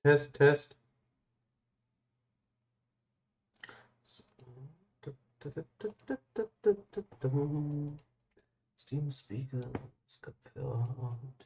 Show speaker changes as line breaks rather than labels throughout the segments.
Test, Test. Steam Speaker, Kopfhörer und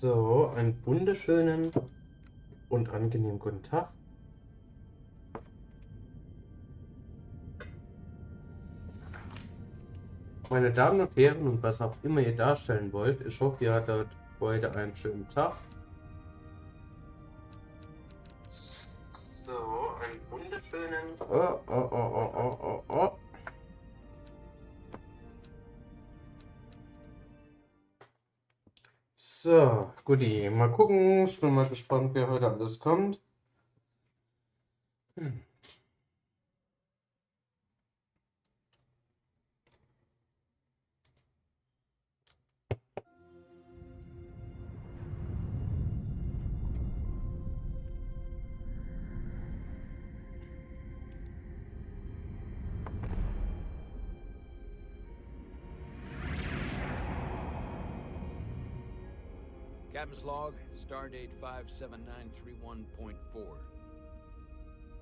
so, einen wunderschönen und angenehmen guten Tag. Meine Damen und Herren und was auch immer ihr darstellen wollt, ich hoffe, ihr hattet heute einen schönen Tag. So, einen wunderschönen... Oh. So, guti, mal gucken. Ich bin mal gespannt, wer heute alles kommt.
Captain's log, stardate 57931.4.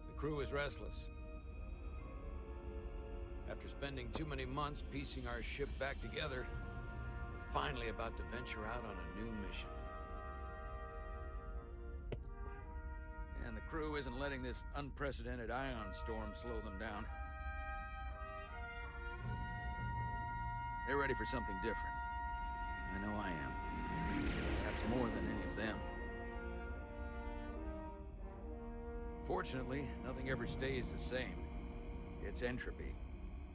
The crew is restless. After spending too many months piecing our ship back together, we're finally about to venture out on a new mission. And the crew isn't letting this unprecedented ion storm slow them down. They're ready for something different. I know I am. Perhaps more than any of them. Fortunately, nothing ever stays the same. It's entropy,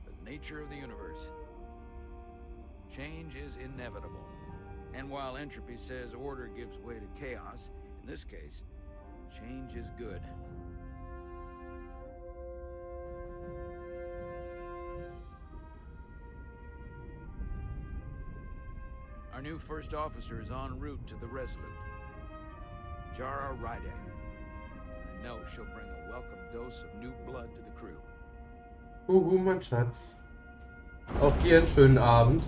the nature of the universe. Change is inevitable. And while entropy says order gives way to chaos, in this case, change is good. Our new first officer is en route to the Resolute. Jara Rydek. I know she'll bring a welcome dose of new blood to the crew.
Mein Schatz. Auch dir einen schönen Abend.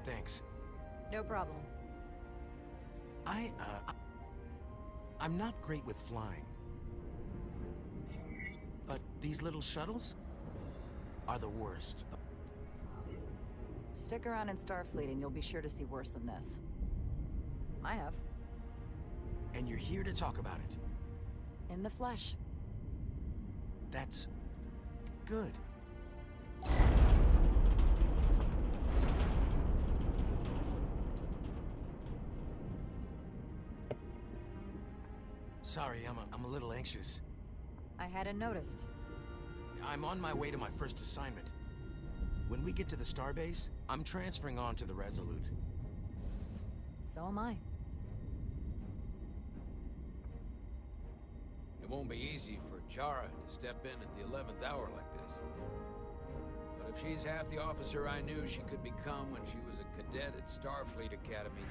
Thanks.
No problem.
I'm not great with flying. But these little shuttles are the worst.
Stick around in Starfleet and you'll be sure to see worse than this. I have.
And you're here to talk about it.
In the flesh.
That's good. Sorry, I'm a little anxious.
I hadn't noticed.
I'm on my way to my first assignment. When we get to the starbase, I'm transferring on to the Resolute.
So am I.
It won't be easy for Jara to step in at the 11th hour like this. But if she's half the officer I knew she could become when she was a cadet at Starfleet Academy,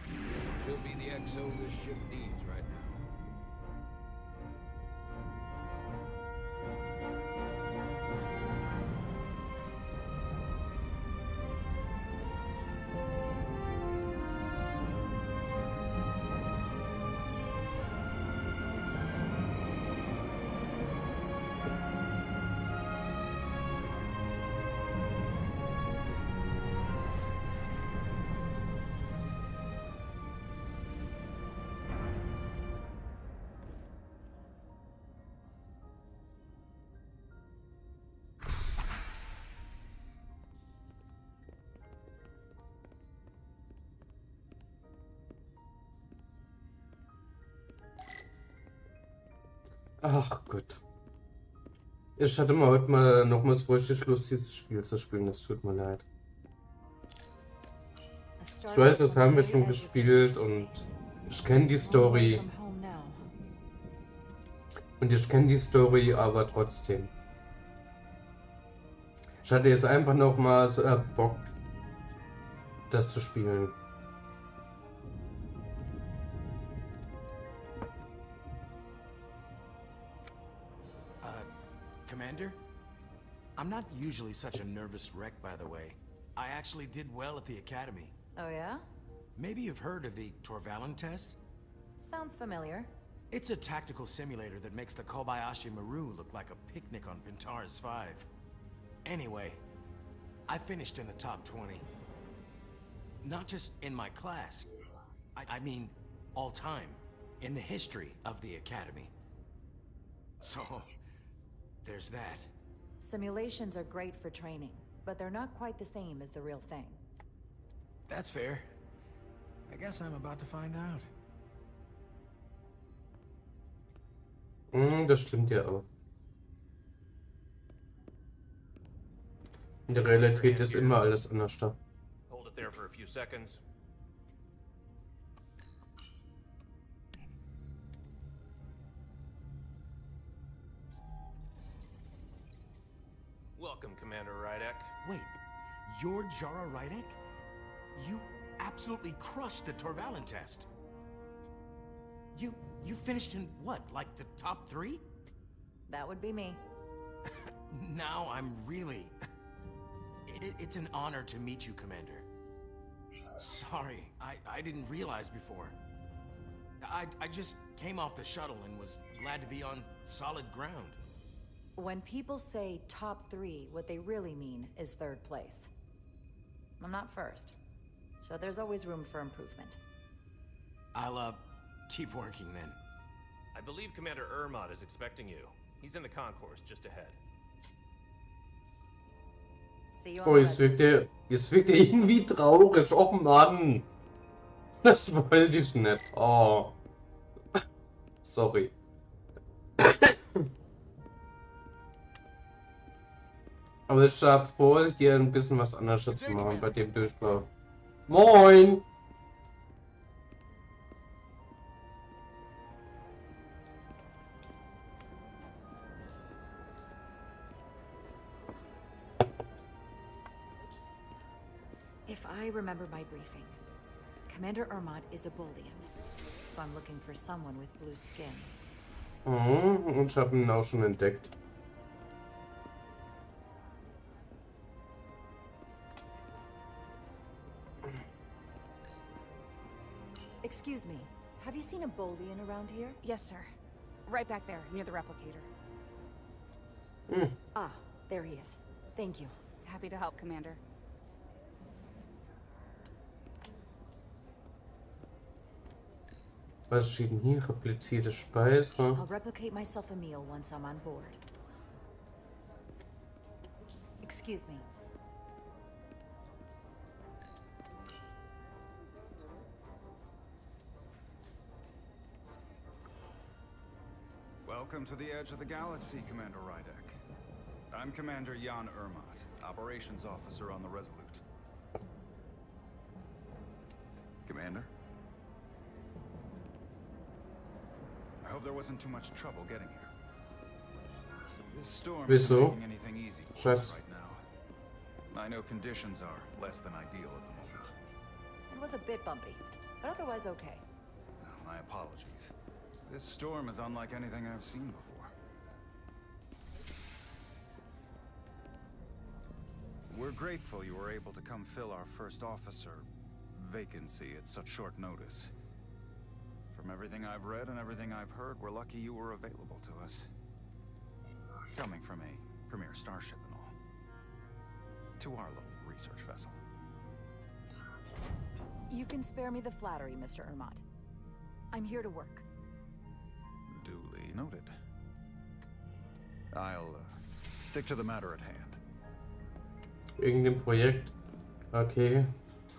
she'll be the XO this ship needs right now.
Ach Gott. Ich hatte mal heute mal nochmals richtig Lust, dieses Spiel zu spielen. Das tut mir leid. Ich weiß, das haben wir schon gespielt und ich kenne die Story. Und ich kenne die Story, aber trotzdem. Ich hatte jetzt einfach nochmal so Bock, das zu spielen.
Commander? I'm not usually such a nervous wreck, by the way. I actually did well at the academy.
Oh yeah?
Maybe you've heard of the Torvalin test?
Sounds familiar.
It's a tactical simulator that makes the Kobayashi Maru look like a picnic on Pintar's 5. Anyway, I finished in the top 20. Not just in my class. I mean, all time. In the history of the academy. So, there's that.
Simulations are great for training, but they're not quite the same as the real thing.
That's fair. I guess I'm about to find out.
Das stimmt ja auch. In der Realität ist immer alles anders da.
Hold it there for a few seconds. Welcome, Commander Rydek.
Wait, you're Jara Rydek? You absolutely crushed the Torvalin test. You finished in what, like the top 3?
That would be me.
Now I'm really... It's an honor to meet you, Commander. Sorry, I didn't realize before. I just came off the shuttle and was glad to be on solid ground.
When people say top 3, what they really mean is 3rd place. I'm not first, so there's always room for improvement.
I'll, keep working then.
I believe Commander Ermot is expecting you. He's in the concourse just ahead.
See you on
Oh,
the
jetzt
rest.
wirkt er irgendwie traurig. Oh Mann. Das wollte ich nicht. Oh. Sorry. Aber ich habe vor, hier ein bisschen was anderes zu machen bei dem Durchlauf. Moin!
If I remember my briefing, Commander Ermot is a Bolian, so I'm looking for someone with blue skin.
Und ich habe ihn auch schon entdeckt.
Excuse me, have you seen a Bolian around here?
Yes, sir. Right back there, near the replicator.
Ah, there he is. Thank you.
Happy to help, Commander.
Was steht denn hier? Replizierte Speise.
I'll replicate myself a meal once I'm on board. Excuse me.
Welcome to the edge of the galaxy, Commander Rydek. I'm Commander Jan Ermot, Operations Officer on the Resolute. Commander? I hope there wasn't too much trouble getting here. This storm isn't making anything easy for us right now. I know conditions are less than ideal at the moment.
It was a bit bumpy, but otherwise okay.
My apologies. This storm is unlike anything I've seen before. We're grateful you were able to come fill our first officer vacancy at such short notice. From everything I've read and everything I've heard, we're lucky you were available to us. Coming from a premier starship and all. To our little research vessel.
You can spare me the flattery, Mr. Ermot. I'm here to work.
Duly noted. I'll stick to the matter at hand.
Wegen dem Projekt. Okay,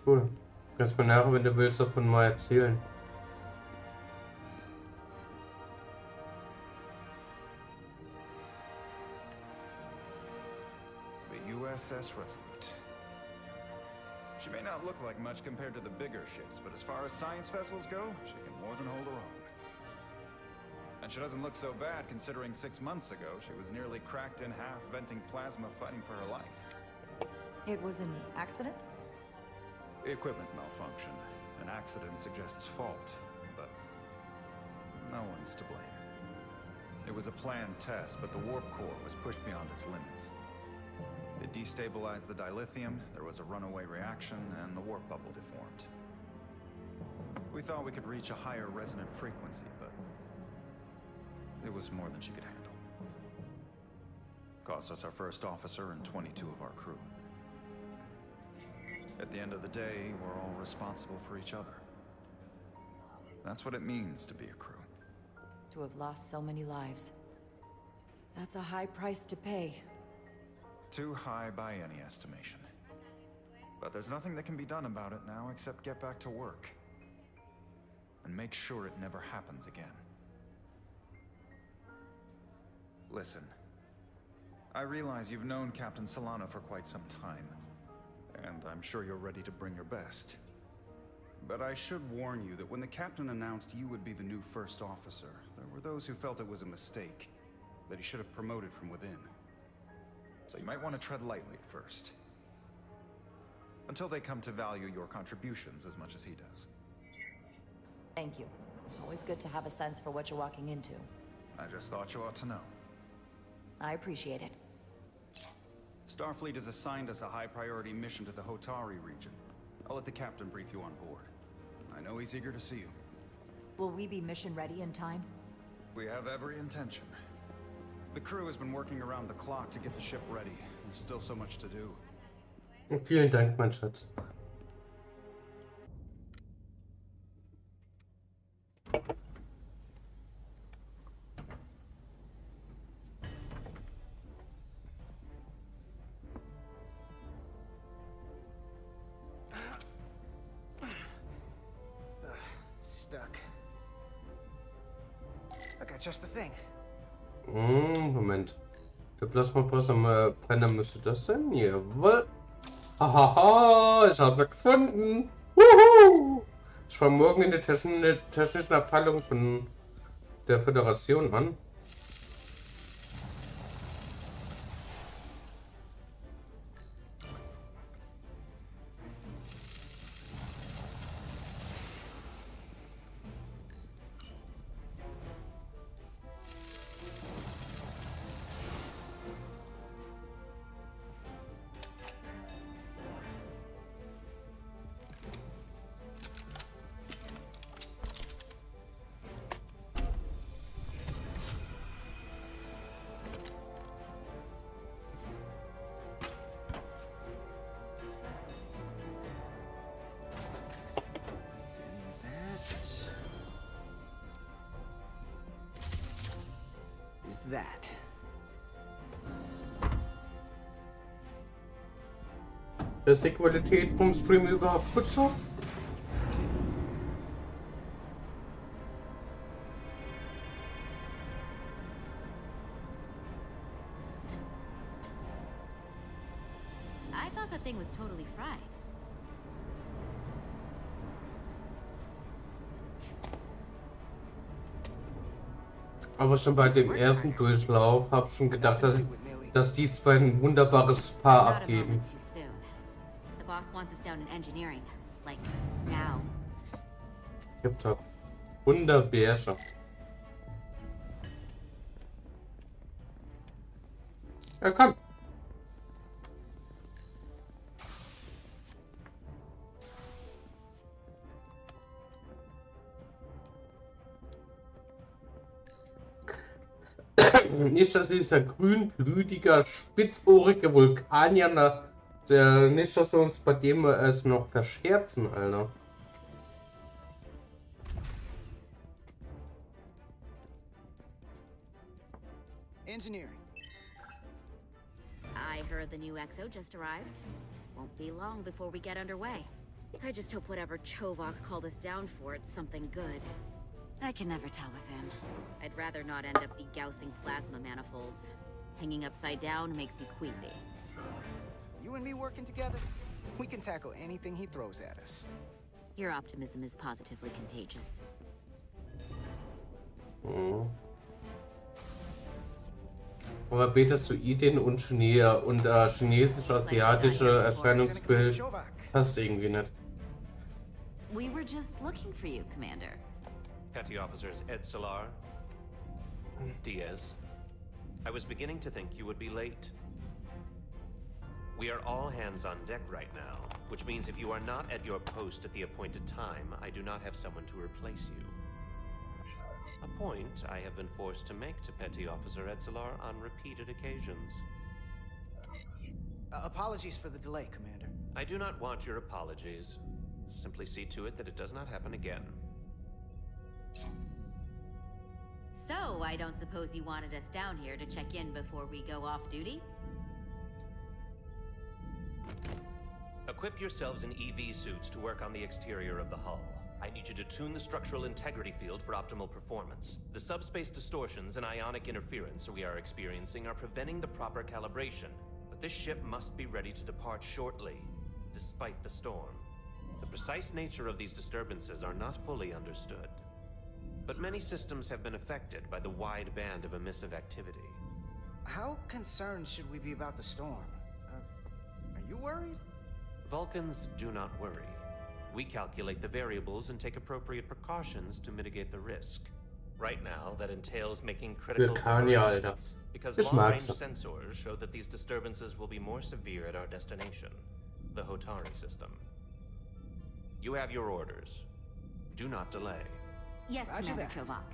cool. Kannst mir nachher, wenn du willst, davon mal erzählen.
USS Resolute. She may not look like much compared to the bigger ships, but as far as science vessels go, she can more than hold her own. And she doesn't look so bad considering 6 months ago she was nearly cracked in half venting plasma fighting for her life.
It was an accident?
Equipment malfunction. An accident suggests fault, but no one's to blame. It was a planned test, but the warp core was pushed beyond its limits. It destabilized the dilithium, there was a runaway reaction, and the warp bubble deformed. We thought we could reach a higher resonant frequency, but it was more than she could handle. Cost us our first officer and 22 of our crew. At the end of the day, we're all responsible for each other. That's what it means to be a crew.
To have lost so many lives. That's a high price to pay.
Too high by any estimation. But there's nothing that can be done about it now except get back to work. And make sure it never happens again. Listen. I realize you've known Captain Solana for quite some time. And I'm sure you're ready to bring your best. But I should warn you that when the captain announced you would be the new first officer, there were those who felt it was a mistake, that he should have promoted from within. So you might want to tread lightly at first. Until they come to value your contributions as much as he does.
Thank you. Always good to have a sense for what you're walking into.
I just thought you ought to know.
I appreciate it.
Starfleet has assigned us a high-priority mission to the Hotari region. I'll let the captain brief you on board. I know he's eager to see you.
Will we be mission ready in time?
We have every intention. The crew has been working around the clock to get the ship ready. There's still so much to do.
Vielen Dank, mein Schatz.
Stuck. I got just the thing.
Moment. Der Plasmapass am Brenner müsste das sein? Jawohl. Hahaha, ich habe gefunden. Wuhu! Ich fange morgen in der technischen Abteilung von der Föderation an.
Is that?
Ist die Qualität vom Stream überhaupt gut so?
I thought the thing was totally fried.
Aber schon bei dem ersten Durchlauf habe ich schon gedacht, dass die zwei ein wunderbares Paar abgeben.
The boss wants us down in engineering, like now.
Tipptopp. Wunderbärchen. Ja, komm. Nicht, dass dieser grünblütiger, spitzohrige Vulkanier, der nicht, dass wir uns bei dem es noch verscherzen, Alter.
Engineering.
I heard the new XO just arrived. Won't be long before we get underway. I just hope whatever Chovok called us down for, it's something good. I can never tell with him. I'd rather not end up degaussing plasma manifolds. Hanging upside down makes me queasy.
You and me working together, we can tackle anything he throws at us.
Your optimism is positively contagious.
Mhm. Aber betest du Ideen und chinesisch-asiatische Erscheinungsbild passt irgendwie nicht.
We were just looking for you, Commander.
Petty Officers Edsalar, Diaz. I was beginning to think you would be late. We are all hands on deck right now, which means if you are not at your post at the appointed time, I do not have someone to replace you. A point I have been forced to make to Petty Officer Edsalar on repeated occasions.
Apologies for the delay, Commander.
I do not want your apologies. Simply see to it that it does not happen again.
So, I don't suppose you wanted us down here to check in before we go off duty?
Equip yourselves in EV suits to work on the exterior of the hull. I need you to tune the structural integrity field for optimal performance. The subspace distortions and ionic interference we are experiencing are preventing the proper calibration. But this ship must be ready to depart shortly, despite the storm. The precise nature of these disturbances are not fully understood. But many systems have been affected by the wide band of emissive activity.
How concerned should we be about the storm? Are you worried?
Vulcans do not worry. We calculate the variables and take appropriate precautions to mitigate the risk. Right now, that entails making critical conversions, because long-range sensors show that these disturbances will be more severe at our destination, the Hotari system. You have your orders. Do not delay.
Yes, Commander Chovak.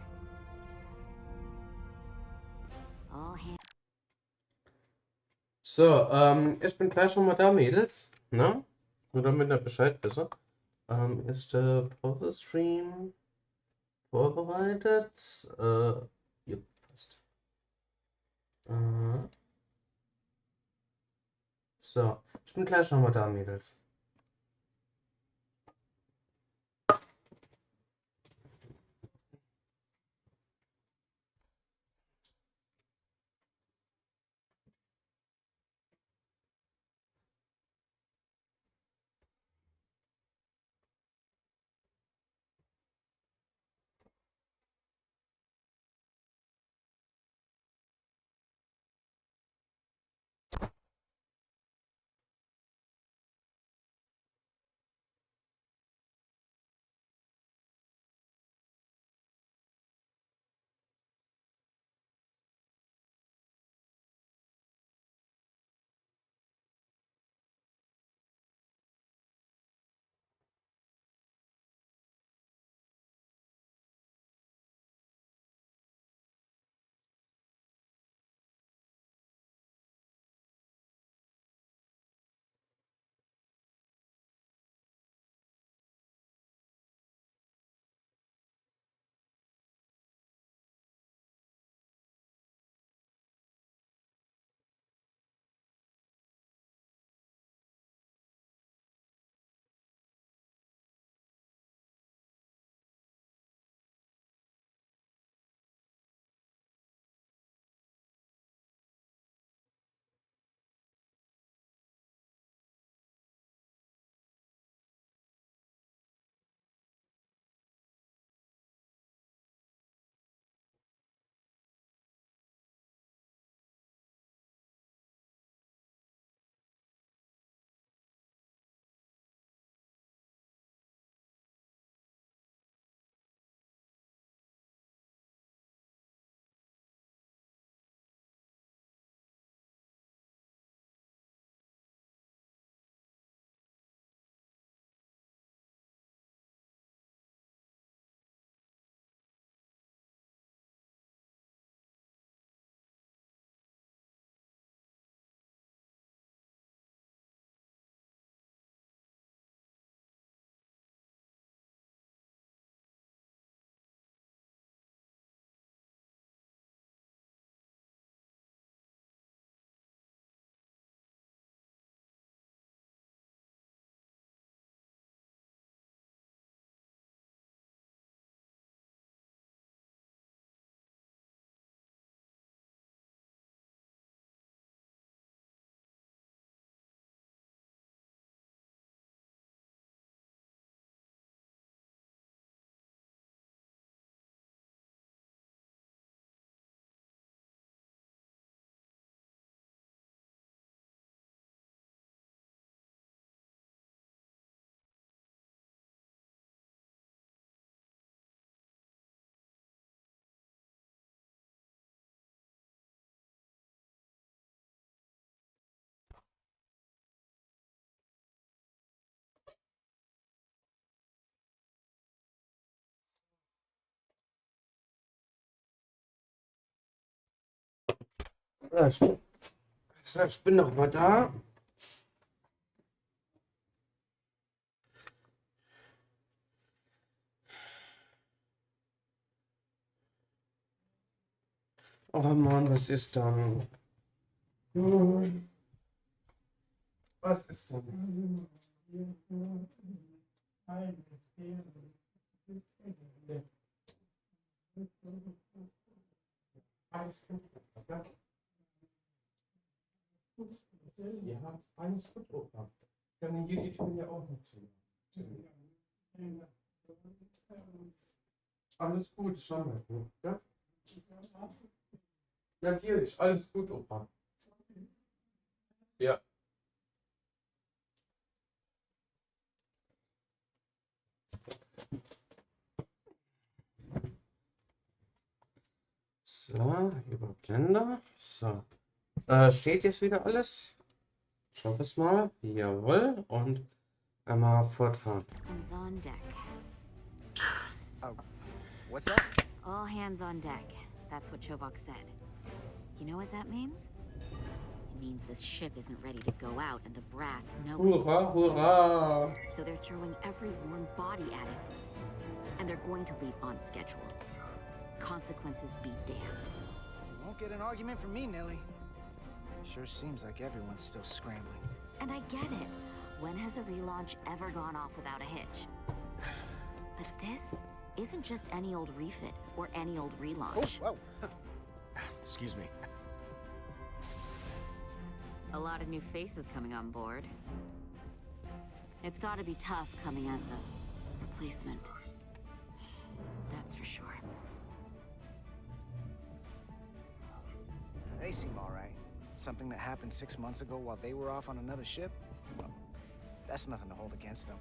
All hands.
So, ich bin gleich schon mal da, Mädels. Ne? Nur damit ihr Bescheid besser. Ist der Pause-Stream vorbereitet? Ja, fast. So, ich bin gleich schon mal da, Mädels. Ja, ich bin noch mal da. Oh Mann, was ist dann? Was ist dann? Alles gut. Ja, alles gut, Opa. Können hier die Tür ja auch noch zu. Alles gut, schau mal. Ja? Natürlich, alles gut, Opa. Ja. So, Überblender. So. Steht jetzt wieder alles? Schau es mal. Jawohl. Und einmal fortfahren.
Hands on deck.
Oh, what's that?
All hands on deck. That's what Chovok said. You know what that means? It means this ship isn't ready to go out and the brass know it.
Hurra, hurra.
So they're throwing every warm body at it. And they're going to leave on schedule. Consequences be damned.
You won't get an argument from me, Nelly. Sure seems like everyone's still scrambling.
And I get it. When has a relaunch ever gone off without a hitch? But this isn't just any old refit or any old relaunch.
Oh, whoa.
Excuse me.
A lot of new faces coming on board. It's gotta be tough coming as a replacement. That's for sure.
They seem all right. Something that happened 6 months ago while they were off on another ship? Well, that's nothing to hold against them.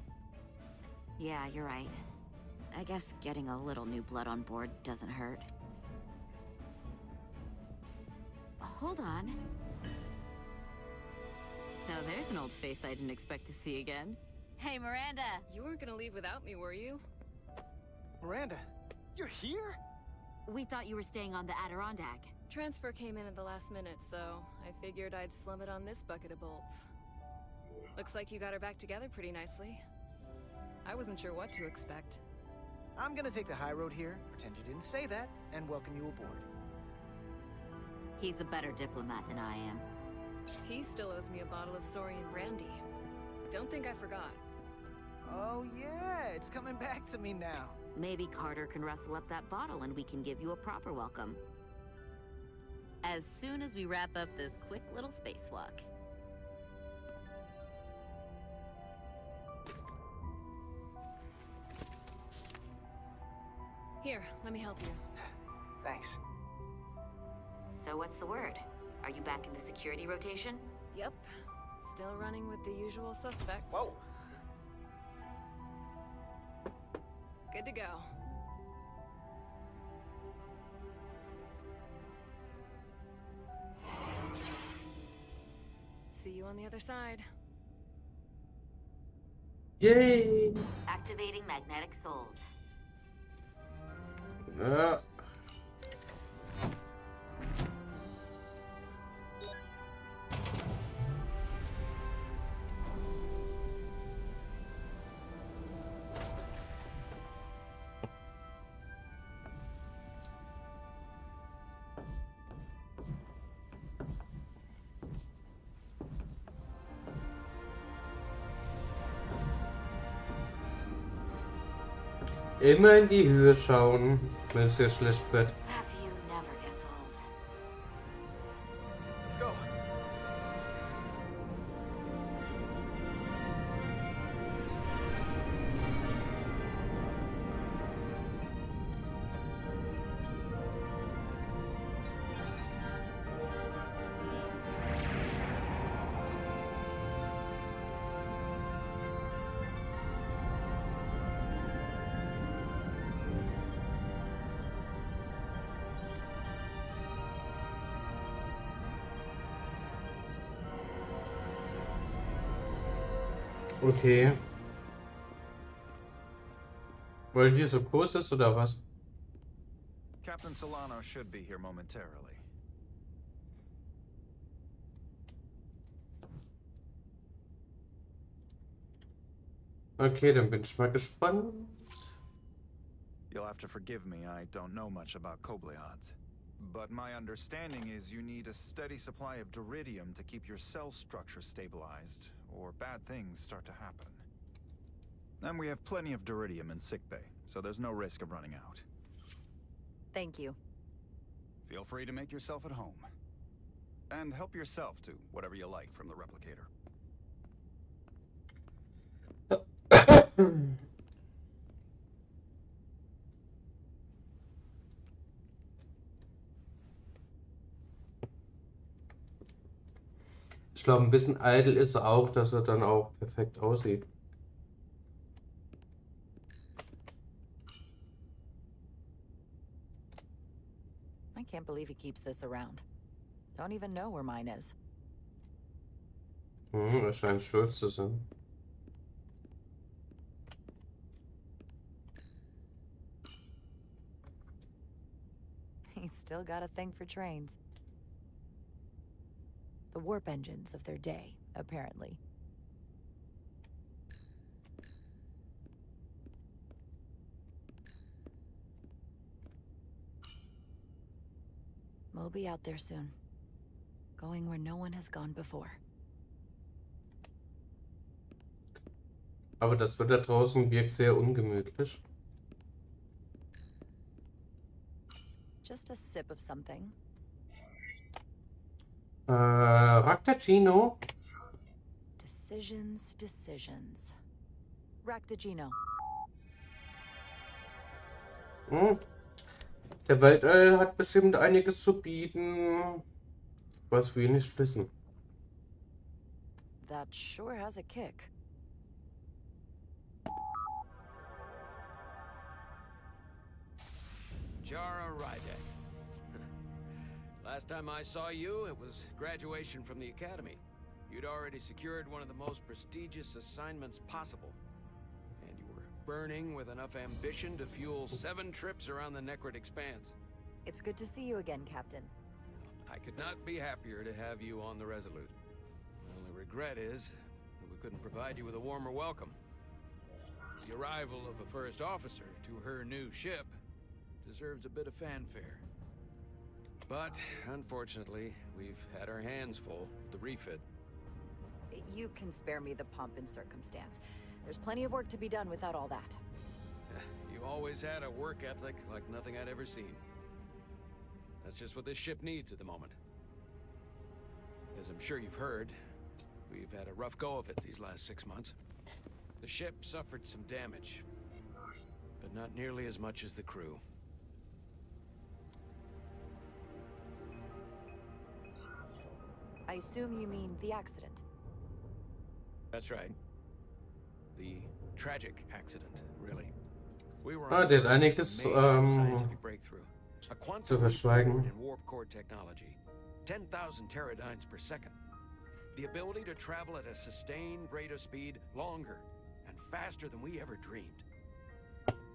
Yeah, you're right. I guess getting a little new blood on board doesn't hurt. Hold on. Now there's an old face I didn't expect to see again. Hey, Miranda!
You weren't gonna leave without me, were you?
Miranda, you're here?
We thought you were staying on the Adirondack.
Transfer came in at the last minute, so I figured I'd slum it on this bucket of bolts. Looks like you got her back together pretty nicely. I wasn't sure what to expect.
I'm gonna take the high road here, pretend you didn't say that, and welcome you aboard.
He's a better diplomat than I am.
He still owes me a bottle of Saurian brandy. Don't think I forgot.
Oh yeah, it's coming back to me now.
Maybe Carter can rustle up that bottle and we can give you a proper welcome. As soon as we wrap up this quick little spacewalk.
Here, let me help you.
Thanks.
So what's the word? Are you back in the security rotation?
Yep. Still running with the usual suspects.
Whoa!
Good to go. See you on the other side.
Yay!
Activating magnetic souls.
Immer in die Höhe schauen, wenn es dir schlecht wird.
That view never gets old.
Let's go.
Okay. Weil die so groß ist oder was?
Captain Solano should be here momentarily.
Okay, dann bin ich mal gespannt.
You'll have to forgive me, I don't know much about Kobleods. But my understanding is you need a steady supply of duridium to keep your cell structure stabilized, or bad things start to happen. And we have plenty of duridium in sickbay, so there's no risk of running out.
Thank you.
Feel free to make yourself at home. And help yourself to whatever you like from the replicator.
Ich glaube, ein bisschen eitel ist er auch, dass er dann auch perfekt aussieht.
I can't believe he keeps this around. Don't even know where mine is.
Er scheint stolz zu sein.
He's still got a thing for trains. The warp engines of their day, apparently. We'll be out there soon. Going where no one has gone before.
Aber das Wetter draußen wirkt sehr ungemütlich.
Just a sip of something.
Raktagino.
Decisions, decisions. Raktagino.
Der Weltall hat bestimmt einiges zu bieten, was wir nicht wissen.
That sure has a kick.
Jara Rydek. Last time I saw you, it was graduation from the academy. You'd already secured one of the most prestigious assignments possible. And you were burning with enough ambition to fuel 7 trips around the Necrid Expanse.
It's good to see you again, Captain.
I could not be happier to have you on the Resolute. My only regret is that we couldn't provide you with a warmer welcome. The arrival of a first officer to her new ship deserves a bit of fanfare. But, unfortunately, we've had our hands full with the refit.
You can spare me the pomp and circumstance. There's plenty of work to be done without all that.
You always had a work ethic like nothing I'd ever seen. That's just what this ship needs at the moment. As I'm sure you've heard, we've had a rough go of it these last 6 months. The ship suffered some damage, but not nearly as much as the crew.
I assume you mean the accident.
That's right. The tragic accident, really. We were
Ah, der hat einiges
scientific breakthrough. A
zu
quantum
verschweigen.
in warp core technology. 10,000 teradynes per second. The ability to travel at a sustained rate of speed longer and faster than we ever dreamed.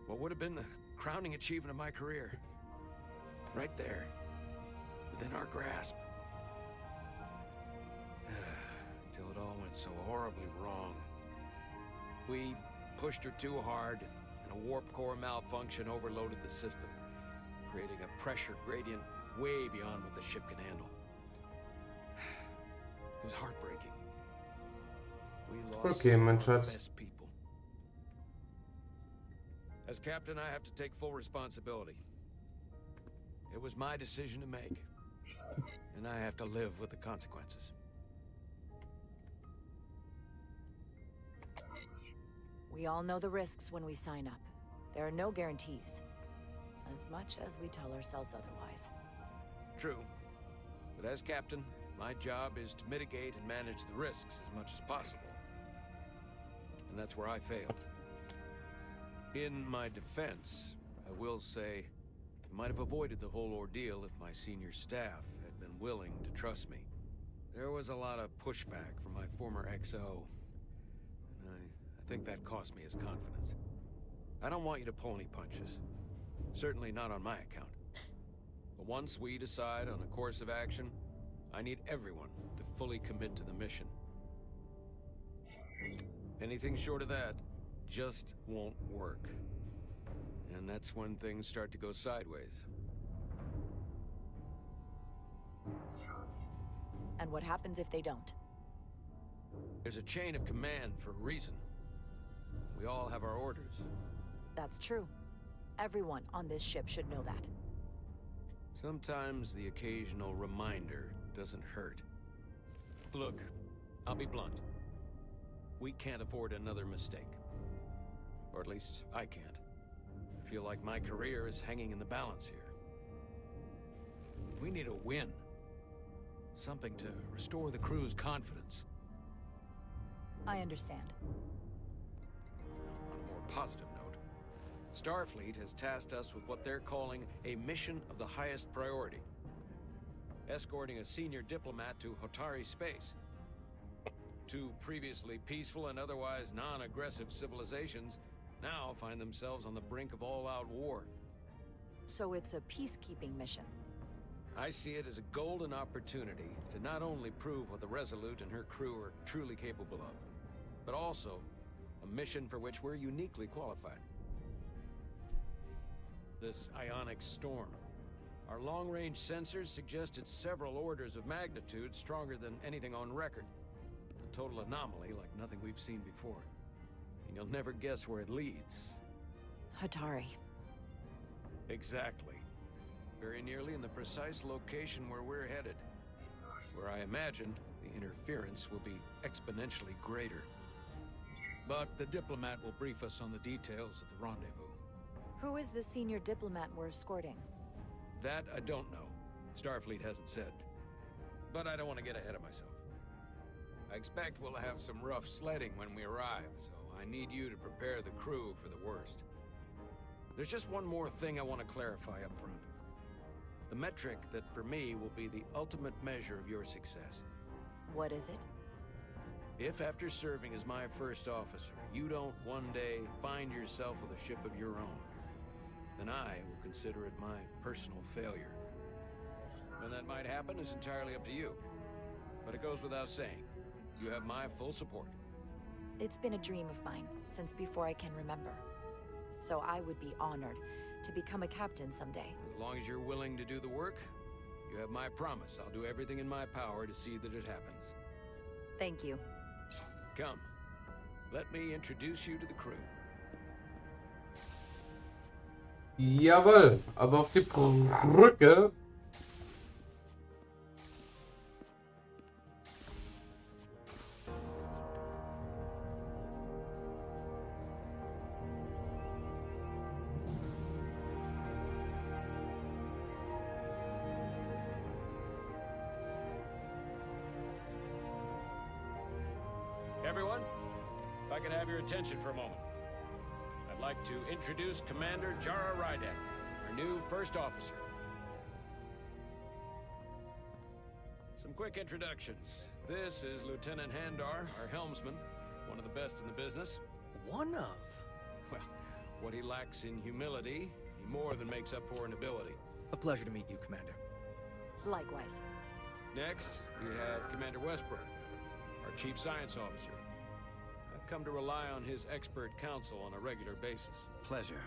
What would have been the crowning achievement of my career? Right there, within our grasp. Until it all went so horribly wrong. We pushed her too hard, and a warp core malfunction overloaded the system, creating a pressure gradient way beyond what the ship can handle. It was heartbreaking. We lost
Okay, mein
some of our
Schatz.
best people. As captain, I have to take full responsibility. It was my decision to make, and I have to live with the consequences.
We all know the risks when we sign up. There are no guarantees. As much as we tell ourselves otherwise.
True. But as captain, my job is to mitigate and manage the risks as much as possible. And that's where I failed. In my defense, I will say I might have avoided the whole ordeal if my senior staff had been willing to trust me. There was a lot of pushback from my former XO. I think that cost me his confidence. I don't want you to pull any punches. Certainly not on my account. But once we decide on a course of action, I need everyone to fully commit to the mission. Anything short of that, just won't work. And that's when things start to go sideways.
And what happens if they don't?
There's a chain of command for a reason. We all have our orders.
That's true. Everyone on this ship should know that.
Sometimes the occasional reminder doesn't hurt. Look, I'll be blunt. We can't afford another mistake. Or at least I can't. I feel like my career is hanging in the balance here. We need a win. Something to restore the crew's confidence.
I understand.
On a more positive note, Starfleet has tasked us with what they're calling a mission of the highest priority. Escorting a senior diplomat to Hotari space. Two previously peaceful and otherwise non-aggressive civilizations now find themselves on the brink of all-out war.
So it's a peacekeeping mission.
I see it as a golden opportunity to not only prove what the Resolute and her crew are truly capable of, but also a mission for which we're uniquely qualified. This ionic storm. Our long-range sensors suggest it's several orders of magnitude stronger than anything on record. A total anomaly like nothing we've seen before. And you'll never guess where it leads.
Hotari.
Exactly. Very nearly in the precise location where we're headed. Where I imagine the interference will be exponentially greater. But the diplomat will brief us on the details at the rendezvous.
Who is the senior diplomat we're escorting?
That I don't know. Starfleet hasn't said. But I don't want to get ahead of myself. I expect we'll have some rough sledding when we arrive, so I need you to prepare the crew for the worst. There's just one more thing I want to clarify up front. The metric that for me will be the ultimate measure of your success.
What is it?
If after serving as my first officer, you don't one day find yourself with a ship of your own, then I will consider it my personal failure. When that might happen is entirely up to you. But it goes without saying, you have my full support.
It's been a dream of mine since before I can remember. So I would be honored to become a captain someday.
As long as you're willing to do the work, you have my promise. I'll do everything in my power to see that it happens.
Thank you.
Come, let me introduce you to the crew.
Jawohl, aber auf die Brücke.
Everyone, if I could have your attention for a moment. I'd like to introduce Commander Jara Rydek, our new first officer. Some quick introductions. This is Lieutenant Handar, our helmsman, one of the best in the business.
One of?
Well, what he lacks in humility, he more than makes up for in ability.
A pleasure to meet you, Commander.
Likewise.
Next, we have Commander Westbrook, our Chief Science Officer. I've come to rely on his expert counsel on a regular basis.
Pleasure.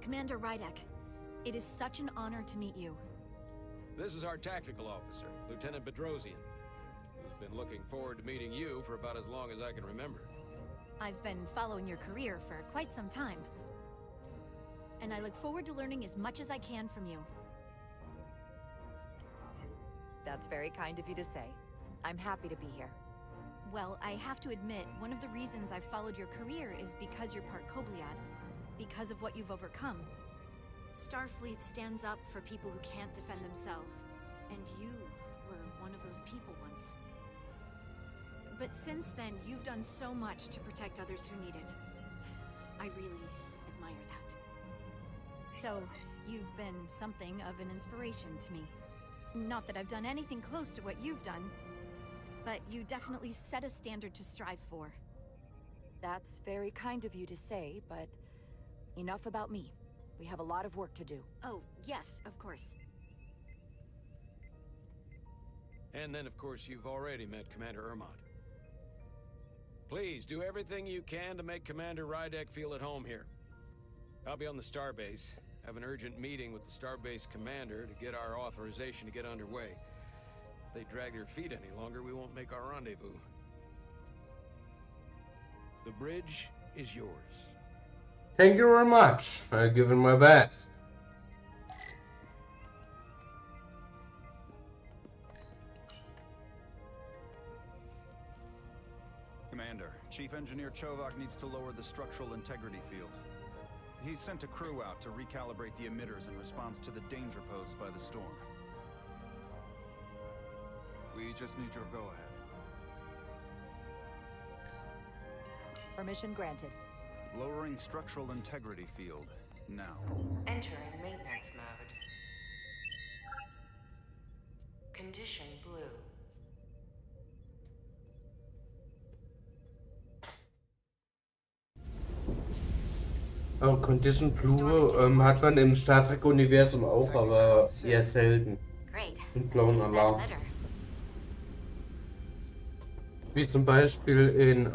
Commander Rydek, it is such an honor to meet you.
This is our tactical officer, Lieutenant Bedrosian, who's been looking forward to meeting you for about as long as I can remember.
I've been following your career for quite some time. And I look forward to learning as much as I can from you.
That's very kind of you to say. I'm happy to be here.
Well, I have to admit, one of the reasons I've followed your career is because you're part Kobliad, because of what you've overcome. Starfleet stands up for people who can't defend themselves, and you were one of those people once. But since then, you've done so much to protect others who need it. I really admire that. So, you've been something of an inspiration to me. Not that I've done anything close to what you've done, but you definitely set a standard to strive for.
That's very kind of you to say, but enough about me. We have a lot of work to do.
Oh, yes, of course.
And then, of course, you've already met Commander Ermont. Please, do everything you can to make Commander Rydek feel at home here. I'll be on the starbase. Have an urgent meeting with the starbase commander to get our authorization to get underway. If they drag their feet any longer, we won't make our rendezvous. The bridge is yours.
Thank you very much. I've given my best.
Commander, Chief Engineer Chovak needs to lower the structural integrity field. He's sent a crew out to recalibrate the emitters in response to the danger posed by the storm. We just need your go-ahead.
Permission granted.
Lowering structural integrity field, now.
Entering maintenance mode. Condition blue.
Oh, Condition Blue hat man im Star Trek-Universum auch, aber eher selten. Den blauen Alarm. Wie zum Beispiel in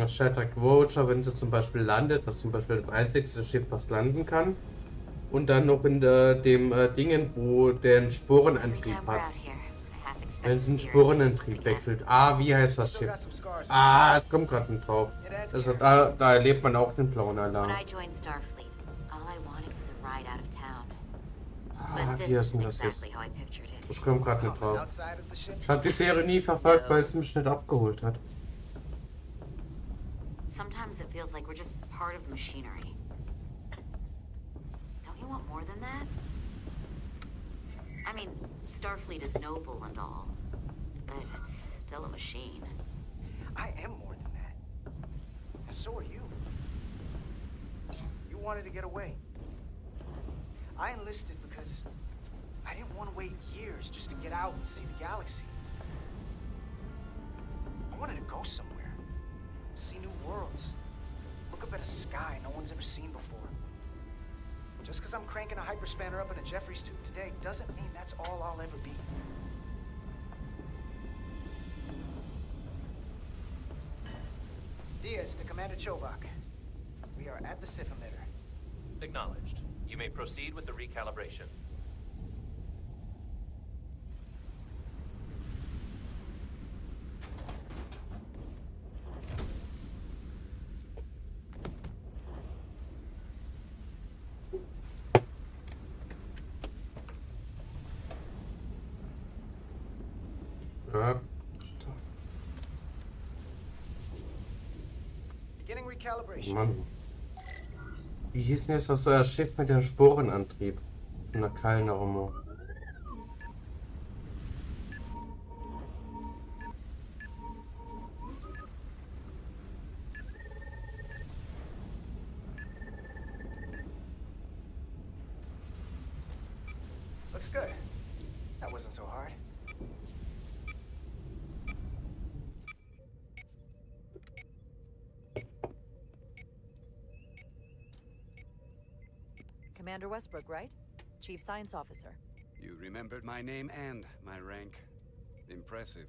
Star Trek Voyager, wenn sie zum Beispiel landet, das ist zum Beispiel das einzigste Schiff, was landen kann. Und dann noch in dem Dingen, wo der einen Sporenantrieb hat. Wenn es einen Sporenantrieb wechselt. Ah, wie heißt das Schiff? Ah, es kommt gerade nicht drauf. Also da erlebt man auch den blauen Alarm. Ah, hier ist denn das jetzt? Ich komme gerade nicht drauf. Ich habe die Serie nie verfolgt, weil es mich nicht abgeholt hat.
Sometimes it feels like we're just part of the machinery. Don't you want more than that? I mean, Starfleet is noble and all, but it's still a machine.
I am more than that. And so are you. You wanted to get away. I enlisted because I didn't want to wait years just to get out and see the galaxy. I wanted to go somewhere, see new worlds, look up at a sky no one's ever seen before. Just because I'm cranking a hyperspanner up in a Jeffries tube today doesn't mean that's all I'll ever be. Diaz to Commander Chovak. We are at the SIF emitter.
Acknowledged. You may proceed with the recalibration.
Beginning recalibration.
Mann. Wie hieß denn jetzt das Schiff mit dem Sporenantrieb? Von der Kallenarme.
Looks good. That wasn't so hard.
Commander Westbrook, right? Chief Science Officer.
You remembered my name and my rank. Impressive.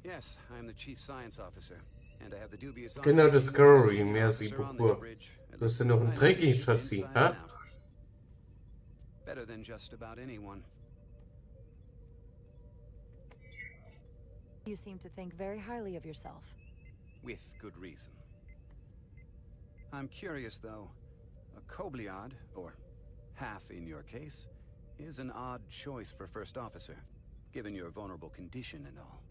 Yes, I'm the Chief Science Officer, and I have the dubious honor
Genau,
of being the
Discovery,
senior
mehr
officer on this
Siebenpur.
bridge, at
Du hast ja
least
noch
as
ein
I
Trekking
know the ship
Chassis,
inside
hä?
and out. Better than just about anyone.
You seem to think very highly of yourself.
With good reason. I'm curious, though. A Kobliad, or half in your case, is an odd choice for first officer, given your vulnerable condition and all.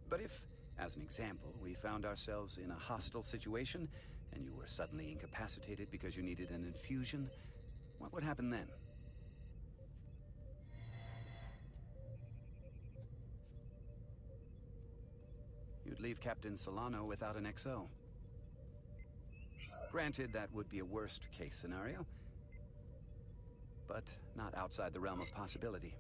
But if, as an example, we found ourselves in a hostile situation, and you were suddenly incapacitated because you needed an infusion, what would happen then? You'd leave Captain Solano without an XO. Granted, that would be a worst-case scenario, but not outside the realm of possibility.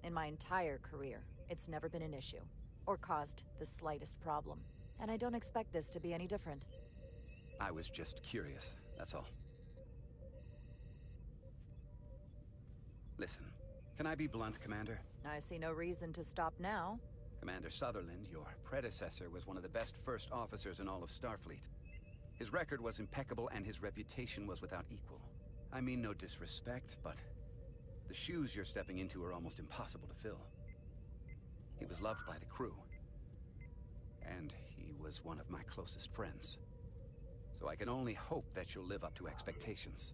In my entire career, it's never been an issue, or caused the slightest problem. And I don't expect this to be any different.
I was just curious, that's all. Listen, Can I be blunt, Commander?
I see no reason to stop now.
Commander Sutherland, your predecessor, was one of the best first officers in all of Starfleet. His record was impeccable and his reputation was without equal. I mean no disrespect, but the shoes you're stepping into are almost impossible to fill. He was loved by the crew. And he was one of my closest friends. So I can only hope that you'll live up to expectations.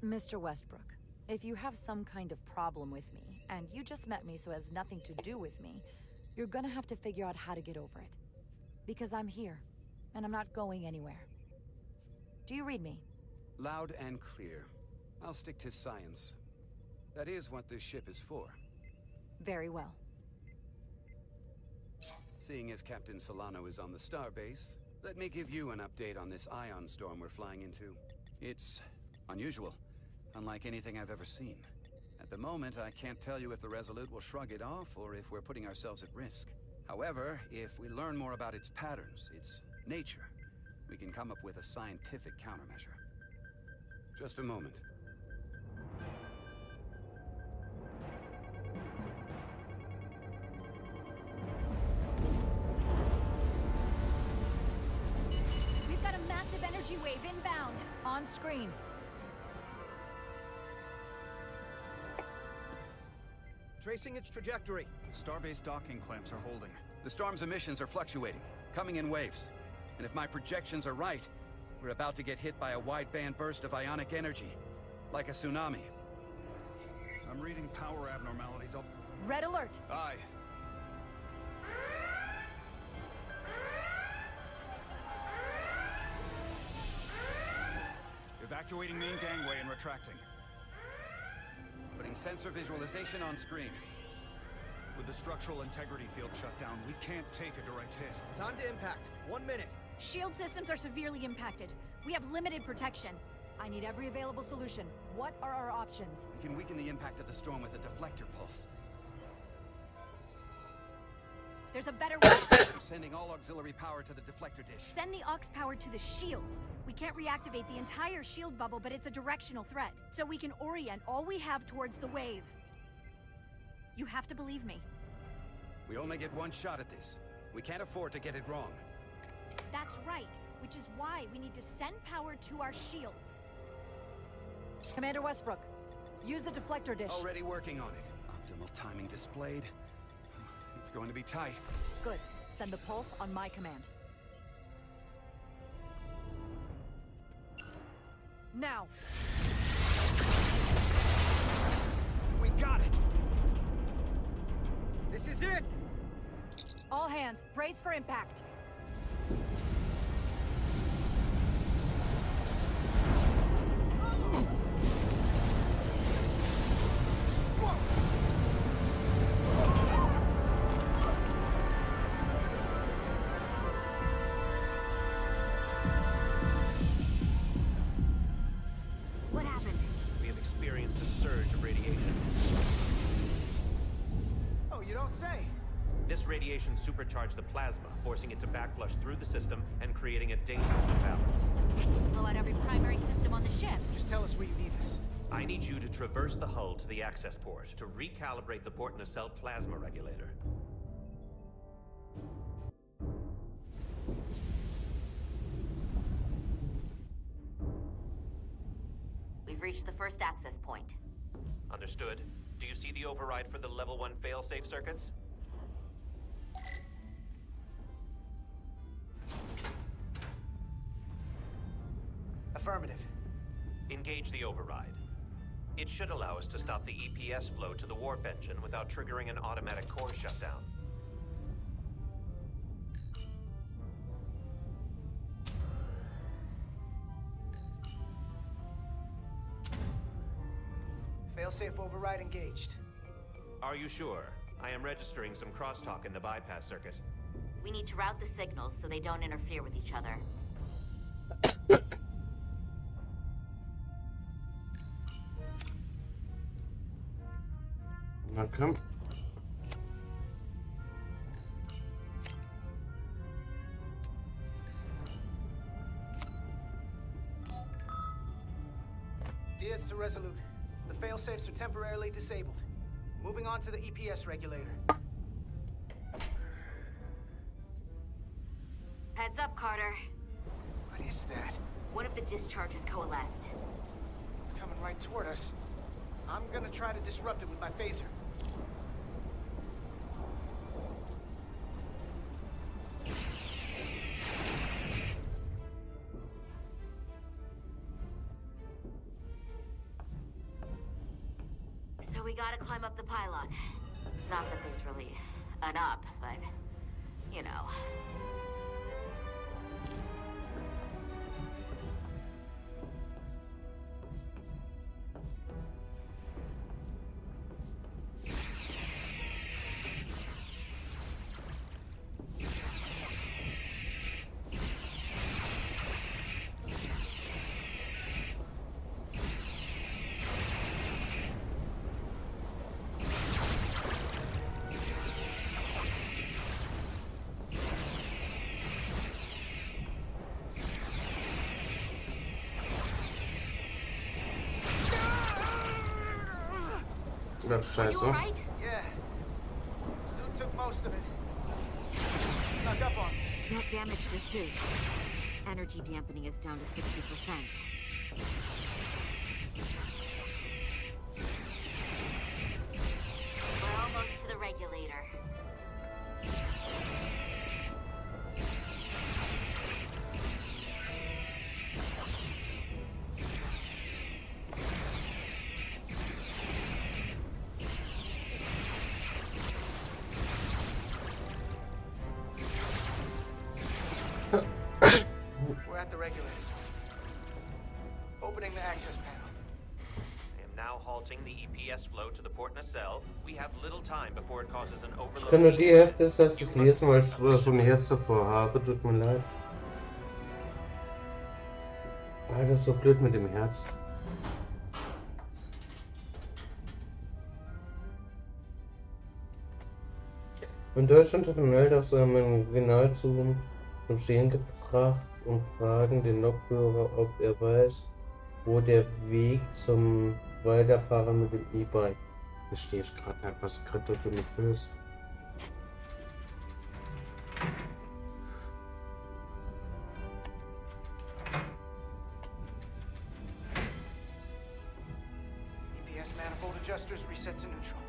Mr. Westbrook, if you have some kind of problem with me, and you just met me so it has nothing to do with me, you're gonna have to figure out how to get over it. Because I'm here, and I'm not going anywhere. Do you read me?
Loud and clear. I'll stick to science. That is what this ship is for.
Very well.
Seeing as Captain Solano is on the starbase, let me give you an update on this ion storm we're flying into. It's unusual, unlike anything I've ever seen. At the moment, I can't tell you if the Resolute will shrug it off or if we're putting ourselves at risk. However, if we learn more about its patterns, its nature, we can come up with a scientific countermeasure. Just a moment.
We've got a massive energy wave inbound.
On screen.
Tracing its trajectory.
Starbase docking clamps are holding.
The storm's emissions are fluctuating, coming in waves. And if my projections are right, we're about to get hit by a wideband burst of ionic energy, like a tsunami.
I'm reading power abnormalities.
Red alert!
Aye. Evacuating main gangway and retracting.
Putting sensor visualization on screen.
With the structural integrity field shut down, we can't take a direct hit.
Time to impact. 1 minute.
Shield systems are severely impacted. We have limited protection.
I need every available solution. What are our options?
We can weaken the impact of the storm with a deflector pulse.
There's a better way.
I'm sending all auxiliary power to the deflector dish.
Send the aux power to the shields. We can't reactivate the entire shield bubble, but it's a directional threat. So we can orient all we have towards the wave. You have to believe me.
We only get one shot at this. We can't afford to get it wrong.
That's right, which is why we need to send power to our shields.
Commander Westbrook, use the deflector dish.
Already working on it. Optimal timing displayed. It's going to be tight.
Good. Send the pulse on my command. Now!
We got it!
This is it!
All hands, brace for impact.
What happened?
We have experienced a surge of radiation.
Oh, you don't say.
This radiation supercharged the plasma, forcing it to backflush through the system and creating a dangerous imbalance.
That can blow out every primary system on the ship.
Just tell us where you need us.
I need you to traverse the hull to the access port to recalibrate the port nacelle plasma regulator.
We've reached the first access point.
Understood. Do you see the override for the level 1 failsafe circuits?
Affirmative.
Engage the override. It should allow us to stop the EPS flow to the warp engine without triggering an automatic core shutdown.
Failsafe override engaged.
Are you sure? I am registering some crosstalk in the bypass circuit.
We need to route the signals so they don't interfere with each other.
Na komm.
Diaz to Resolute. The failsafes are temporarily disabled. Moving on to the EPS regulator.
Heads up, Carter.
What is that?
One of the discharges coalesced.
It's coming right toward us. I'm gonna try to disrupt it with my phaser.
So we gotta climb up the pylon. Not that there's really an up, but, you know.
Das ist scheiße.
Yeah. Still took most of it. Snuck up on me.
That damaged the suit. Energy dampening is down to 60%. We're almost to the regulator.
We're at the regulator. Opening the access panel.
I am now halting the EPS flow to the port nacelle. We have little time before it causes an overload.
Ich kann nur die Hälfte des Satzes lesen, weil ich schon die Hälfte vorhabe. Tut mir leid. Alter, das ist so blöd mit dem Herz. In Deutschland hat Meld auf seinem Originalzoom zum Stehen gebracht und fragen den Lokführer, ob er weiß, wo der Weg zum Weiterfahren mit dem E-Bike. Verstehe ich gerade nicht, was gerade du nicht willst.
EPS manifold adjusters reset to neutral.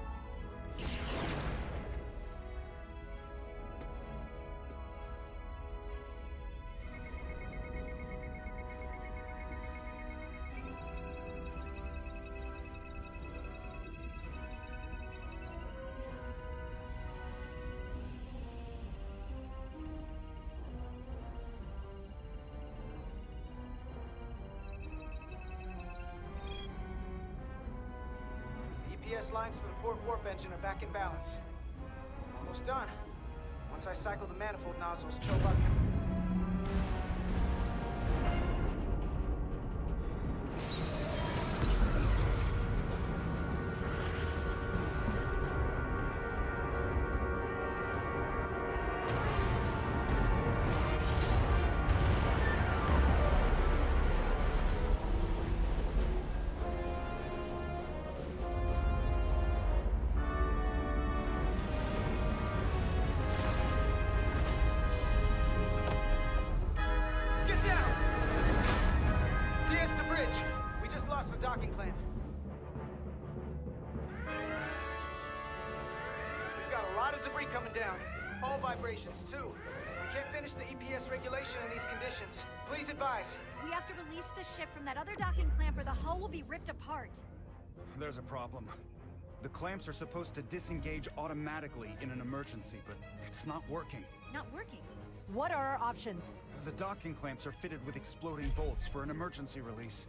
EPS lines to the port warp engine are back in balance. Almost done. Once I cycle the manifold nozzles, Chovak can... docking clamp. We've got a lot of debris coming down. Hull vibrations, too. We can't finish the EPS regulation in these conditions. Please advise.
We have to release the ship from that other docking clamp or the hull will be ripped apart.
There's a problem. The clamps are supposed to disengage automatically in an emergency, but it's not working.
Not working?
What are our options?
The docking clamps are fitted with exploding bolts for an emergency release.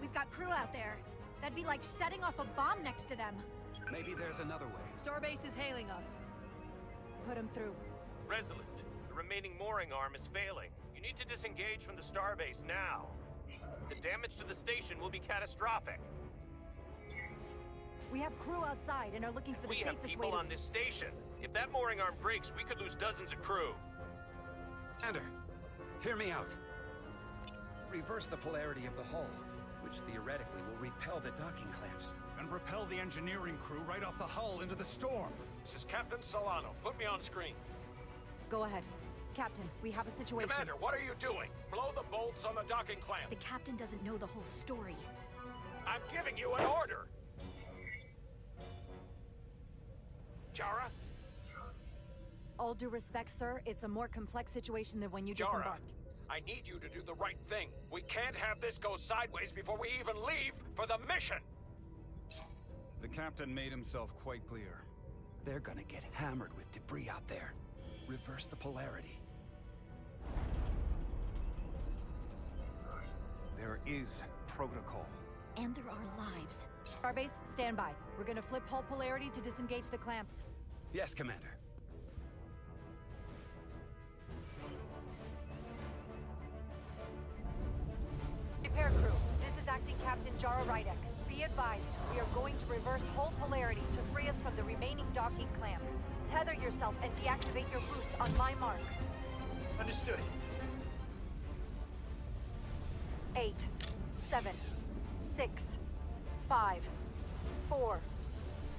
We've got crew out there. That'd be like setting off a bomb next to them.
Maybe there's another way.
Starbase is hailing us.
Put him through.
Resolute, the remaining mooring arm is failing. You need to disengage from the starbase now. The damage to the station will be catastrophic.
We have crew outside and are looking for the
We have
safest
people
way to...
on this station. If that mooring arm breaks, we could lose dozens of crew.
Commander, hear me out. Reverse the polarity of the hull.
which theoretically will repel the docking clamps.
And repel the engineering crew right off the hull into the storm.
This is Captain Solano. Put me on screen.
Go ahead. Captain, we have a situation.
Commander, what are you doing? Blow the bolts on the docking clamp.
The captain doesn't know the whole story.
I'm giving you an order. Jara?
All due respect, sir, it's a more complex situation than when you
Jara,
disembarked.
I need you to do the right thing. We can't have this go sideways before we even leave for the mission.
The captain made himself quite clear.
They're gonna get hammered with debris out there. Reverse the polarity.
There is protocol.
And there are lives.
Starbase, stand by. We're gonna flip hull polarity to disengage the clamps.
Yes, Commander.
Repair crew, this is Acting Captain Jara Rydek. Be advised, we are going to reverse hull polarity to free us from the remaining docking clamp. Tether yourself and deactivate your boots on my mark.
Understood.
8, 7, 6, 5, 4,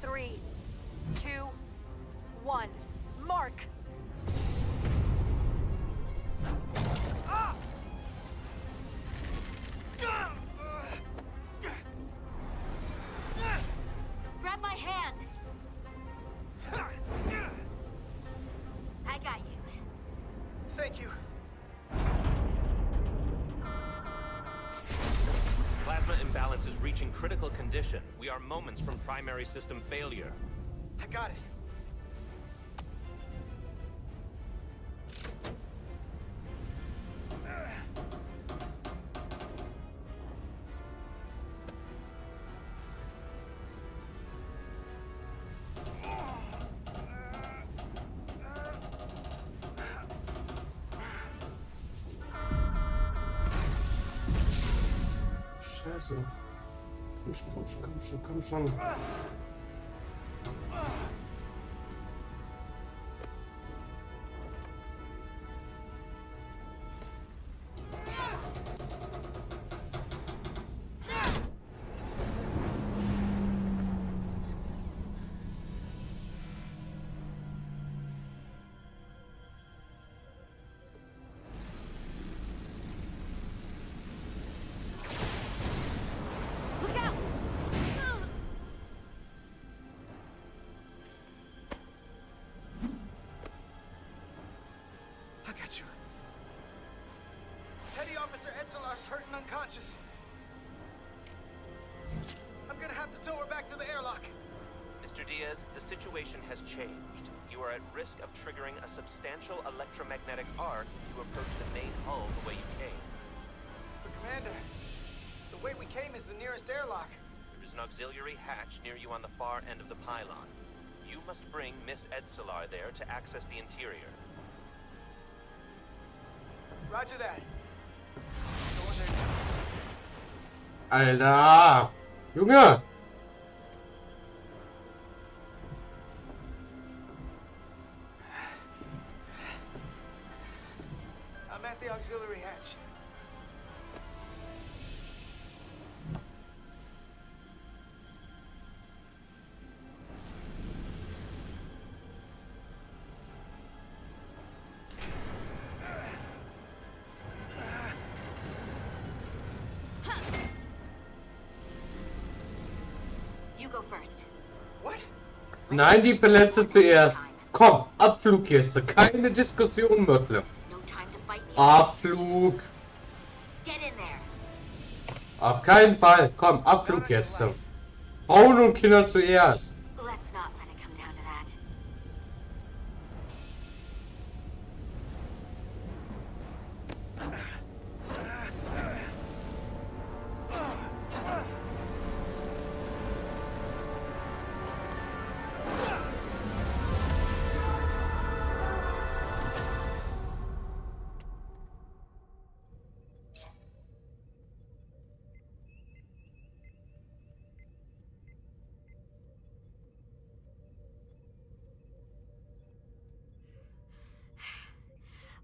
3, 2, 1. Mark!
Grab my hand! I got you.
Thank you.
Plasma imbalance is reaching critical condition. We are moments from primary system failure.
I got it.
Scheiße. Komm schon.
I got you. Petty Officer Edselar's hurt and unconscious. I'm gonna have to tow her back to the airlock.
Mr. Diaz, the situation has changed. You are at risk of triggering a substantial electromagnetic arc if you approach the main hull the way you came.
But Commander, the way we came is the nearest airlock.
There is an auxiliary hatch near you on the far end of the pylon. You must bring Miss Edselar there to access the interior.
Roger that. Go in there.
Alter! Junge!
I'm at the auxiliary hatch.
You go first.
What?
Nein, die Verletzte zuerst. Komm, Abflugkiste. Keine Diskussion, Mörtle.
No time to fight me.
Abflug.
Get in there.
Auf keinen Fall. Komm, Abflugkiste. Frauen und Kinder zuerst.
Let's not let it come down to that.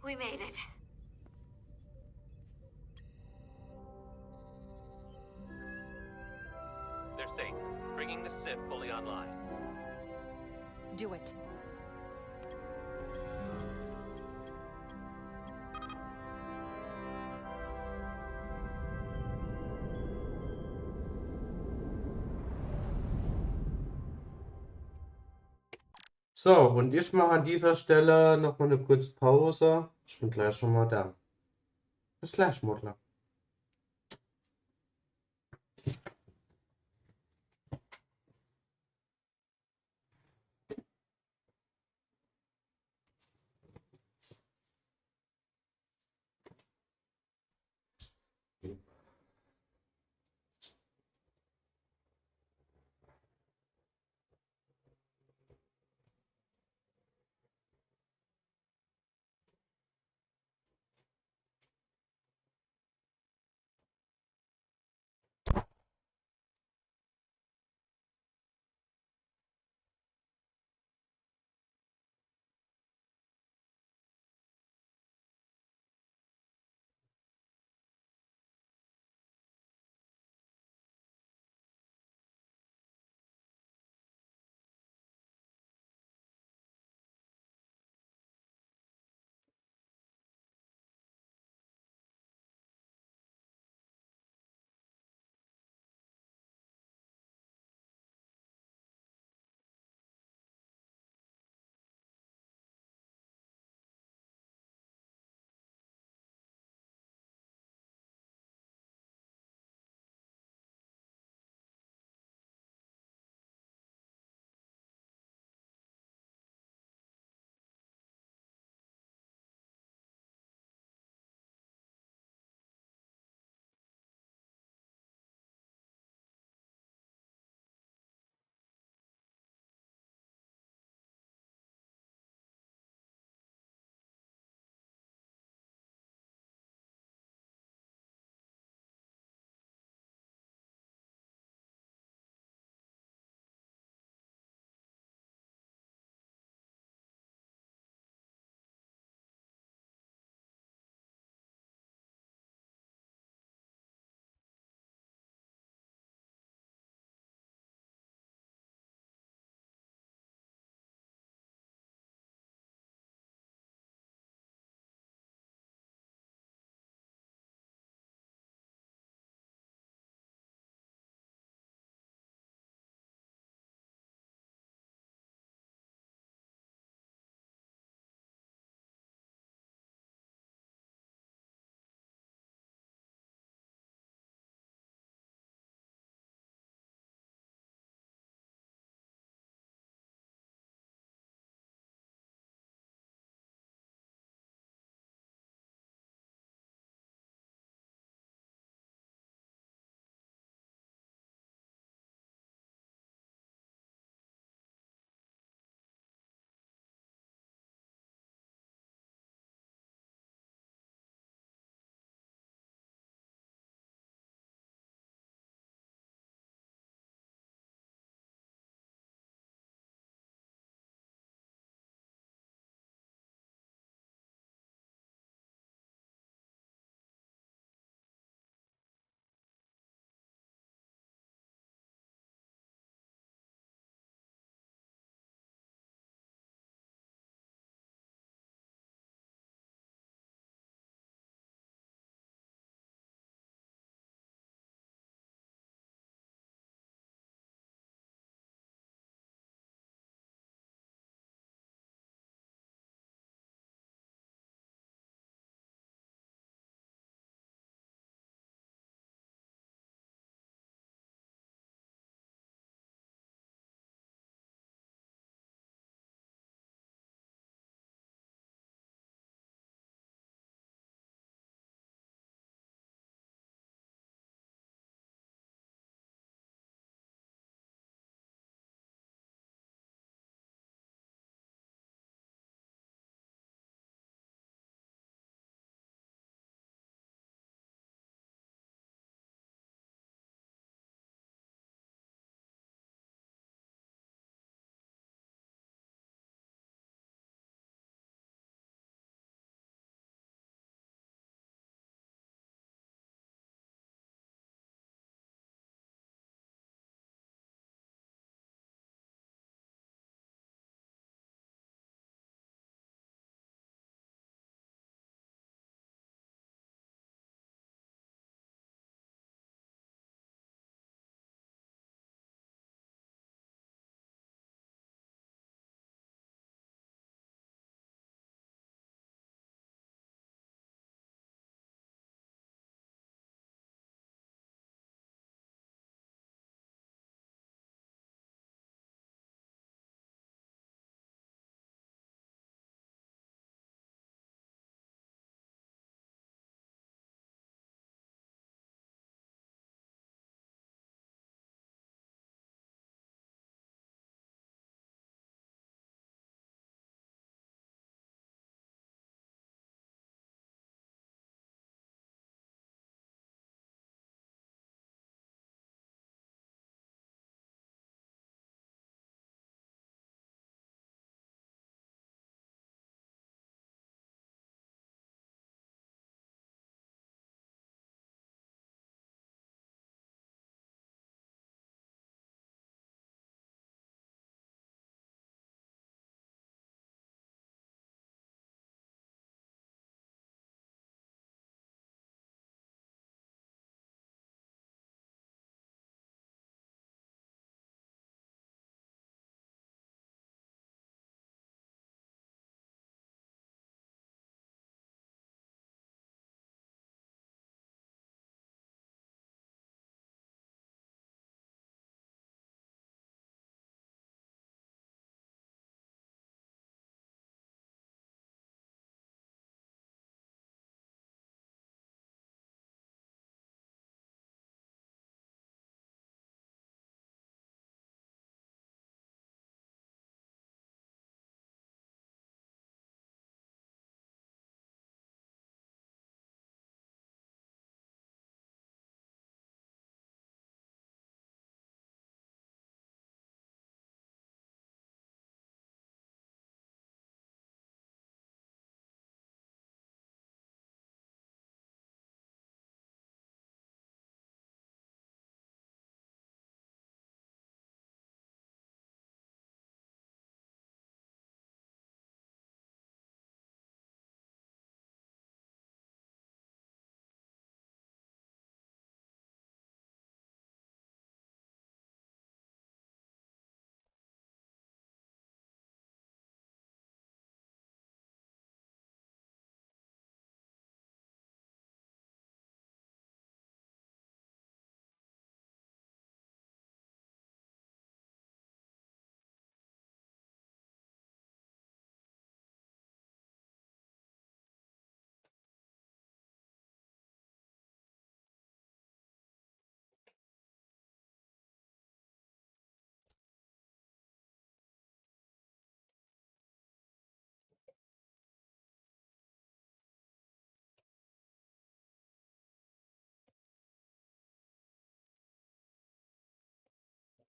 We made it.
safe, bringing the SIF fully online.
Do it.
So, und ich mache an dieser Stelle nochmal eine kurze Pause. Ich bin gleich schon mal da. Bis gleich, Mutter.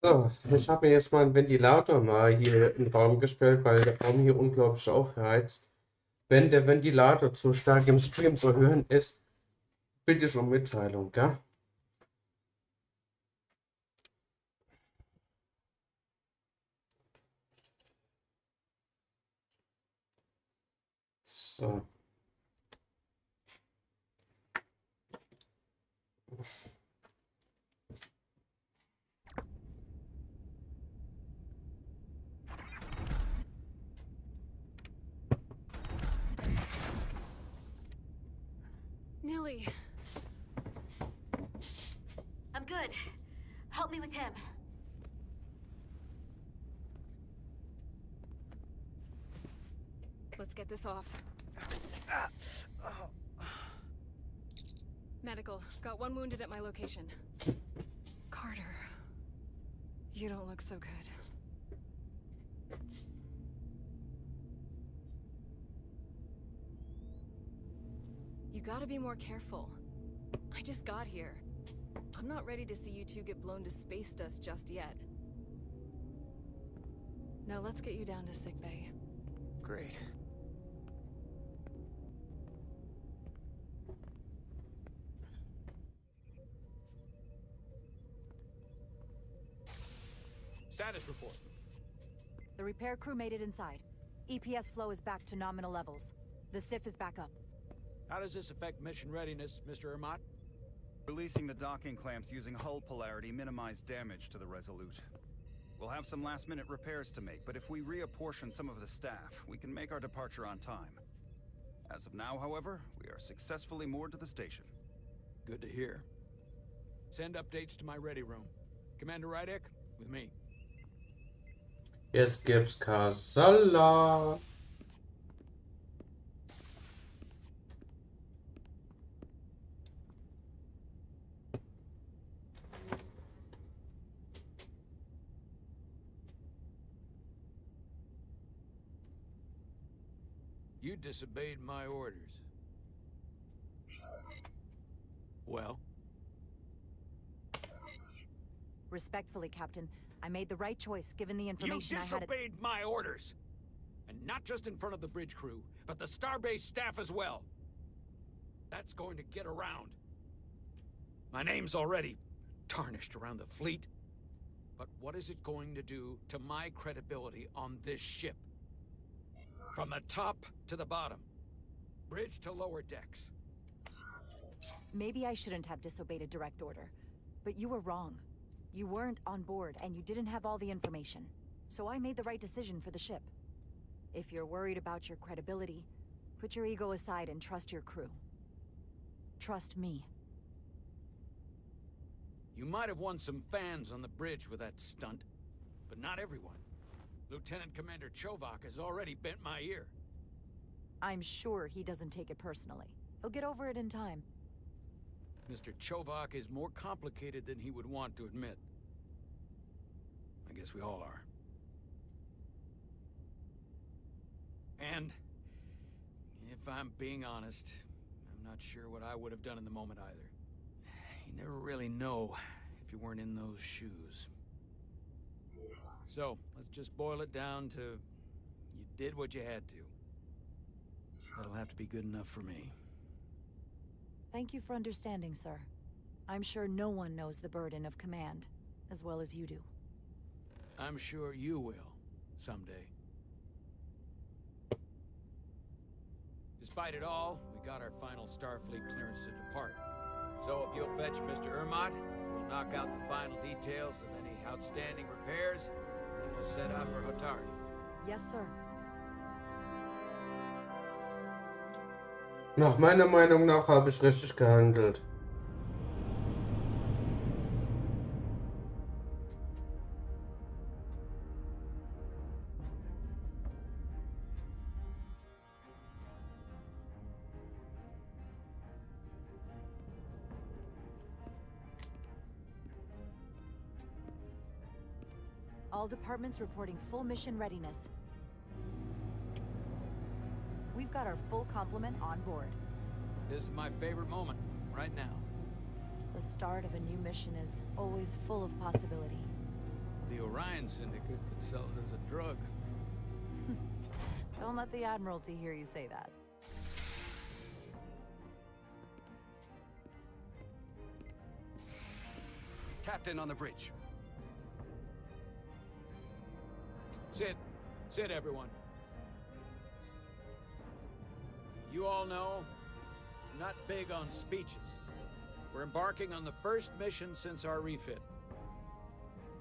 So, ich habe mir jetzt mal einen Ventilator mal hier in den Raum gestellt, weil der Raum hier unglaublich aufheizt. Wenn der Ventilator zu stark im Stream zu hören ist, bitte ich um Mitteilung, gell? So.
Nilly.
I'm good. Help me with him.
Let's get this off. Medical. Got one wounded at my location. Carter. You don't look so good. You gotta be more careful. I just got here. I'm not ready to see you two get blown to space dust just yet. Now let's get you down to sickbay.
Great.
Status report.
The repair crew made it inside. EPS flow is back to nominal levels. The SIF is back up.
How does this affect mission readiness, Mr. Ermot?
Releasing the docking clamps using hull polarity minimized damage to the Resolute. We'll have some last-minute repairs to make, but if we reapportion some of the staff, we can make our departure on time. As of now, however, we are successfully moored to the station.
Good to hear. Send updates to my ready room. Commander Rydek, with me.
Jetzt gibt's Kasala.
You disobeyed my orders. Well?
Respectfully, Captain, I made the right choice given the information
You
I had.
disobeyed my orders! And not just in front of the bridge crew, but the Starbase staff as well. That's going to get around. My name's already tarnished around the fleet. But what is it going to do to my credibility on this ship? From the top to the bottom. Bridge to lower decks.
Maybe I shouldn't have disobeyed a direct order, but you were wrong. You weren't on board, and you didn't have all the information. So I made the right decision for the ship. If you're worried about your credibility, put your ego aside and trust your crew. Trust me.
You might have won some fans on the bridge with that stunt, but not everyone. Lieutenant Commander Chovak has already bent my ear.
I'm sure he doesn't take it personally. He'll get over it in time.
Mr. Chovak is more complicated than he would want to admit. I guess we all are. And, if I'm being honest, I'm not sure what I would have done in the moment either. You never really know if you weren't in those shoes. So, let's just boil it down to, you did what you had to. That'll have to be good enough for me.
Thank you for understanding, sir. I'm sure no one knows the burden of command as well as you do.
I'm sure you will, someday. Despite it all, we got our final Starfleet clearance to depart. So if you'll fetch Mr. Ermot, we'll knock out the final details of any outstanding repairs, and we'll set out for Hotari.
Yes, sir.
Nach meiner Meinung nach habe ich richtig gehandelt.
All departments reporting full mission readiness. We've got our full complement on board.
This is my favorite moment, right now.
The start of a new mission is always full of possibility.
The Orion Syndicate could sell it as a drug.
Don't let the Admiralty hear you say that.
Captain on the bridge.
Sit. Sit, everyone. You all know, I'm not big on speeches. We're embarking on the first mission since our refit.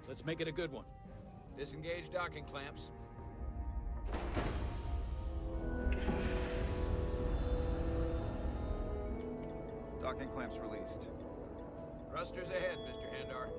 Let's make it a good one. Disengage docking clamps.
Docking clamps released.
Thrusters ahead, Mr. Handar.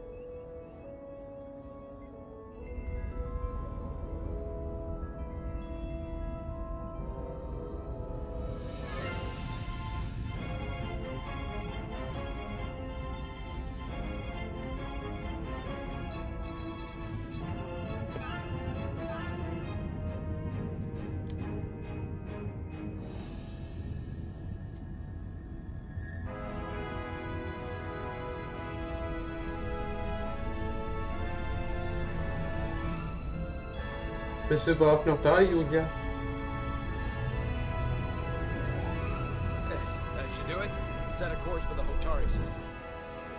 Bist du überhaupt noch da, Julia?
That should do it. Set a course for the Hotari system.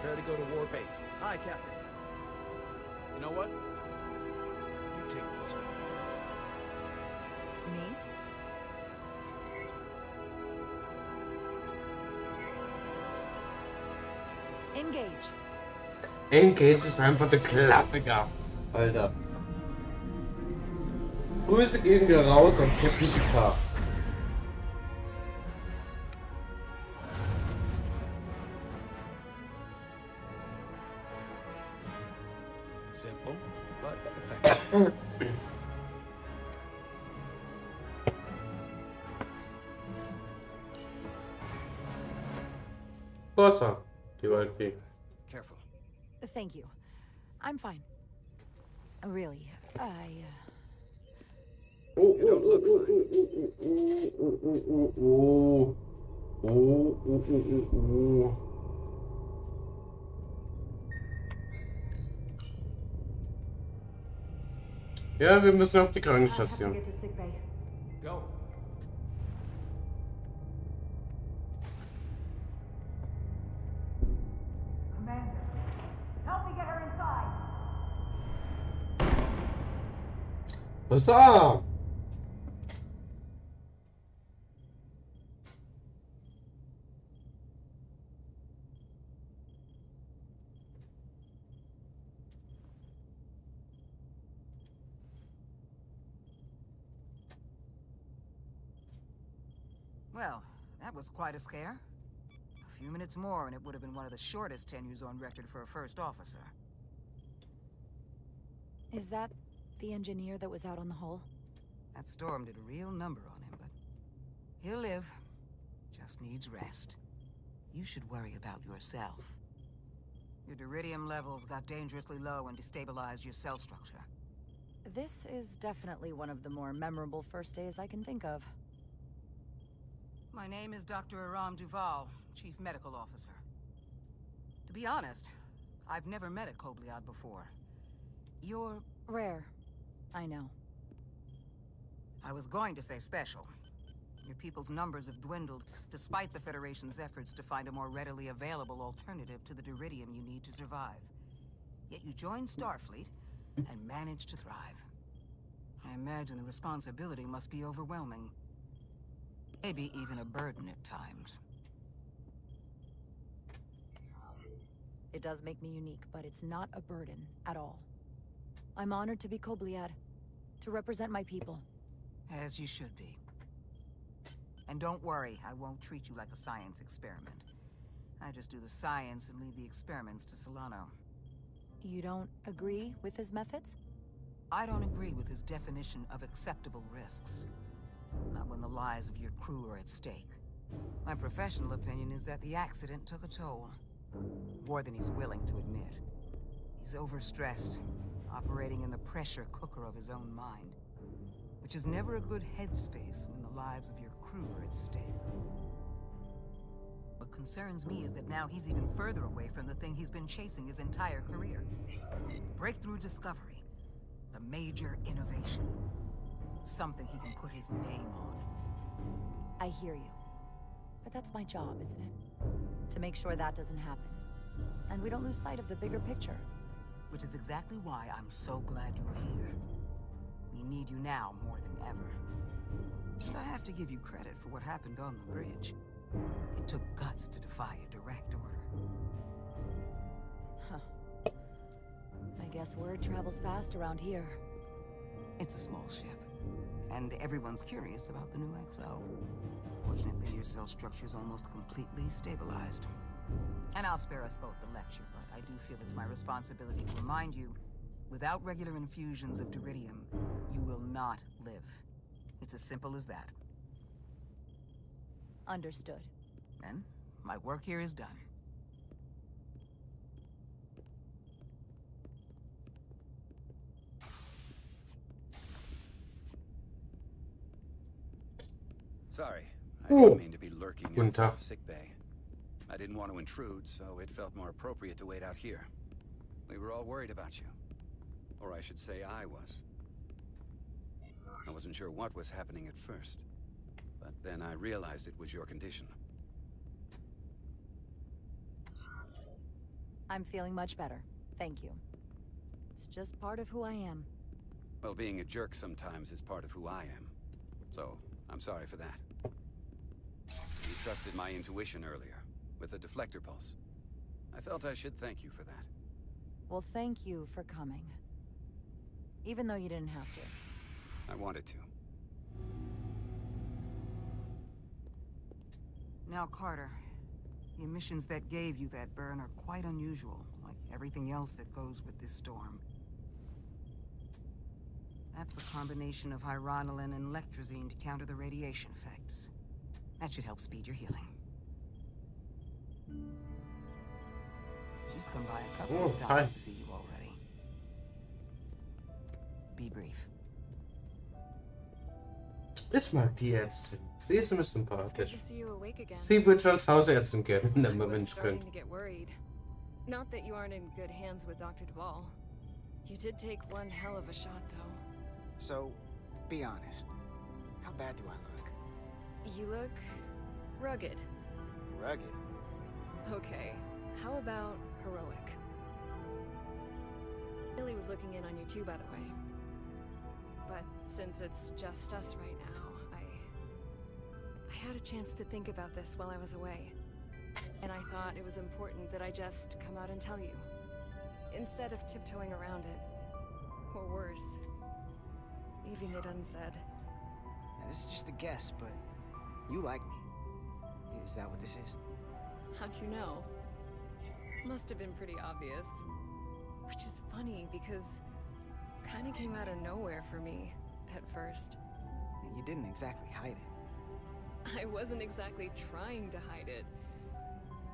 Prepare to go to Warp 8.
Hi, Captain.
You know what? You take this one.
Me? Engage.
Engage ist einfach der Klassiker. Alter. Grüße gehen wir raus an Captain Picard.
Simple, but effective.
Wasser, die Waldweg.
Careful.
Thank you. I'm fine. Really,
Oh. Ja, wir müssen auf die Krankenstation.
Go.
Commander, help me get her inside.
Was up?
Well, that was quite a scare. A few minutes more and it would have been one of the shortest tenures on record for a first officer.
is that the engineer that was out on the hull?
That storm did a real number on him, but he'll live. Just needs rest. You should worry about yourself. Your diridium levels got dangerously low and destabilized your cell structure.
This is definitely one of the more memorable first days I can think of.
My name is Dr. Aram Duval, Chief Medical Officer. To be honest, I've never met a Kobliad before. You're...
rare. I know.
I was going to say special. Your people's numbers have dwindled, despite the Federation's efforts to find a more readily available alternative to the diridium you need to survive. Yet you joined Starfleet, and managed to thrive. I imagine the responsibility must be overwhelming. Maybe even a burden at times.
It does make me unique, but it's not a burden at all. I'm honored to be Kobliad, to represent my people.
As you should be. And don't worry, I won't treat you like a science experiment. I just do the science and leave the experiments to Solano.
You don't agree with his methods?
I don't agree with his definition of acceptable risks. Not when the lives of your crew are at stake. My professional opinion is that the accident took a toll. More than he's willing to admit. He's overstressed, operating in the pressure cooker of his own mind. Which is never a good headspace when the lives of your crew are at stake. What concerns me is that now he's even further away from the thing he's been chasing his entire career. Breakthrough discovery. a major innovation. Something he can put his name on.
I hear you. But that's my job, isn't it? To make sure that doesn't happen. And we don't lose sight of the bigger picture.
Which is exactly why I'm so glad you're here. We need you now more than ever. And I have to give you credit for what happened on the bridge. It took guts to defy a direct order.
Huh. I guess word travels fast around here.
It's a small ship, and everyone's curious about the new XO. Fortunately, your cell structure's almost completely stabilized. And I'll spare us both the lecture, but I do feel it's my responsibility to remind you, without regular infusions of Diridium, you will not live. It's as simple as that.
Understood.
Then, my work here is done.
Sorry, I didn't mean to be lurking outside of sickbay. I didn't want to intrude, so it felt more appropriate to wait out here. We were all worried about you. Or I should say I was. I wasn't sure what was happening at first, but then I realized it was your condition.
I'm feeling much better. Thank you. It's just part of who I am.
Well, being a jerk sometimes is part of who I am. So, I'm sorry for that. You trusted my intuition earlier, with the deflector pulse. I felt I should thank you for that.
Well, thank you for coming. Even though you didn't have to.
I wanted to.
Now, Carter, the emissions that gave you that burn are quite unusual, like everything else that goes with this storm. That's a combination of hyronolin and lectrazine to counter the radiation effects. That should help speed your healing. She's come by a couple of times to see you already. Be brief.
Ich mag die Ärztin. Sie ist ein bisschen sympathisch.
To see you awake again.
Sie wird schon als Hausärztin gerne, wenn man
I was
Mensch
starting
könnte.
to get worried. Not that you aren't in good hands with Dr. Duvall. You did take one hell of a shot, though.
So, be honest. How bad do I look?
You look rugged.
Rugged?
Okay, how about heroic? Billy was looking in on you too, by the way. But since it's just us right now, I had a chance to think about this while I was away. And I thought it was important that I just come out and tell you. Instead of tiptoeing around it. Or worse, leaving it unsaid.
Now, this is just a guess, but you like me. Is that what this is?
How'd you know? Must have been pretty obvious. Which is funny because kinda came out of nowhere for me at first.
You didn't exactly hide it.
I wasn't exactly trying to hide it.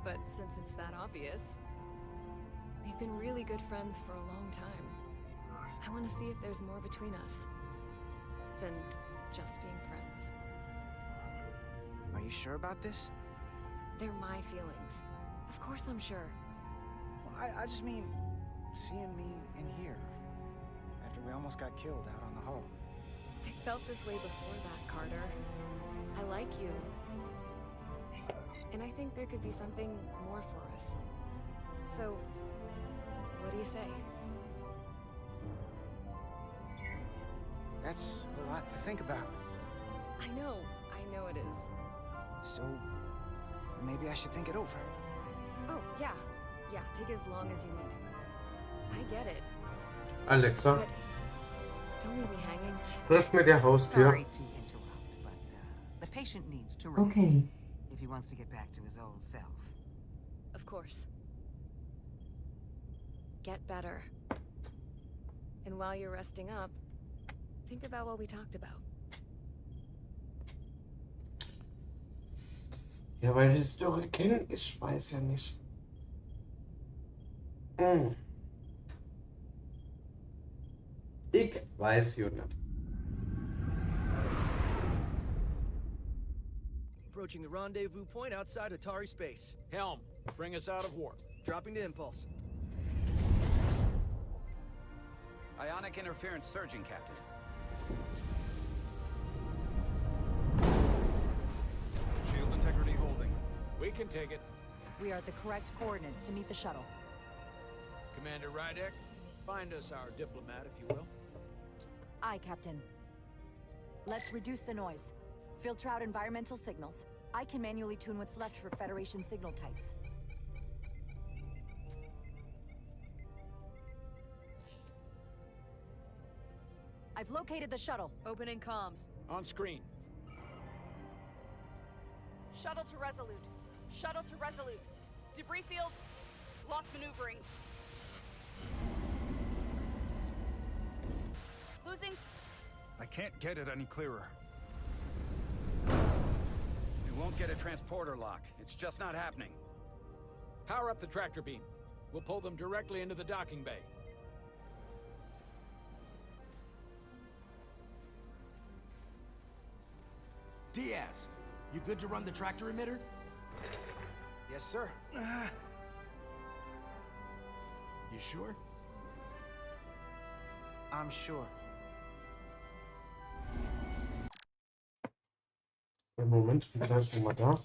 But since it's that obvious, we've been really good friends for a long time. I want to see if there's more between us than just being friends.
Are you sure about this?
They're my feelings. Of course I'm sure.
Well, I just mean, seeing me in here, after we almost got killed out on the hull.
I felt this way before that, Carter. I like you. And I think there could be something more for us. So, what do you say?
That's a lot to think about.
I know it is.
So, maybe I should think it over.
Oh, yeah, take as long as you need. I get it.
Alexa,
But don't leave me hanging.
sprich mit der Haustür.
Sorry to interrupt, but the patient needs to rest if he wants to get back to his old self.
Of course. Get better. And while you're resting up, think about what we talked about.
Ja, weil ich es doch erkenne, ich weiß ja nicht. Ich weiß ja nicht.
Approaching the rendezvous point outside Atari space.
Helm, bring us out of warp.
Dropping to impulse.
Ionic Ionic interference surging, Captain. Shield integrity holding.
We can take it.
We are at the correct coordinates to meet the shuttle.
Commander Rydek, find us our diplomat, if you will.
Aye, Captain. Let's reduce the noise. Filter out environmental signals. I can manually tune what's left for Federation signal types. I've located the shuttle.
Opening comms.
On screen.
Shuttle to Resolute. Shuttle to Resolute. Debris field. Lost maneuvering. Losing.
I can't get it any clearer.
We won't get a transporter lock. It's just not happening.
Power up the tractor beam. We'll pull them directly into the docking bay.
Diaz, you good to run the tractor emitter?
Yes, sir.
You sure?
I'm sure.
Moment, ich bin gleich schon mal da.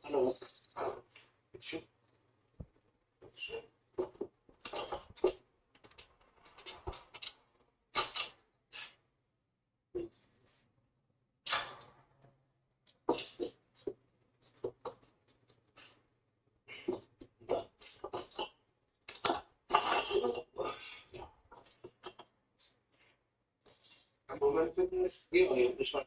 Hallo. Bitteschön. Bitteschön. Moment bitte, ist nicht weiter.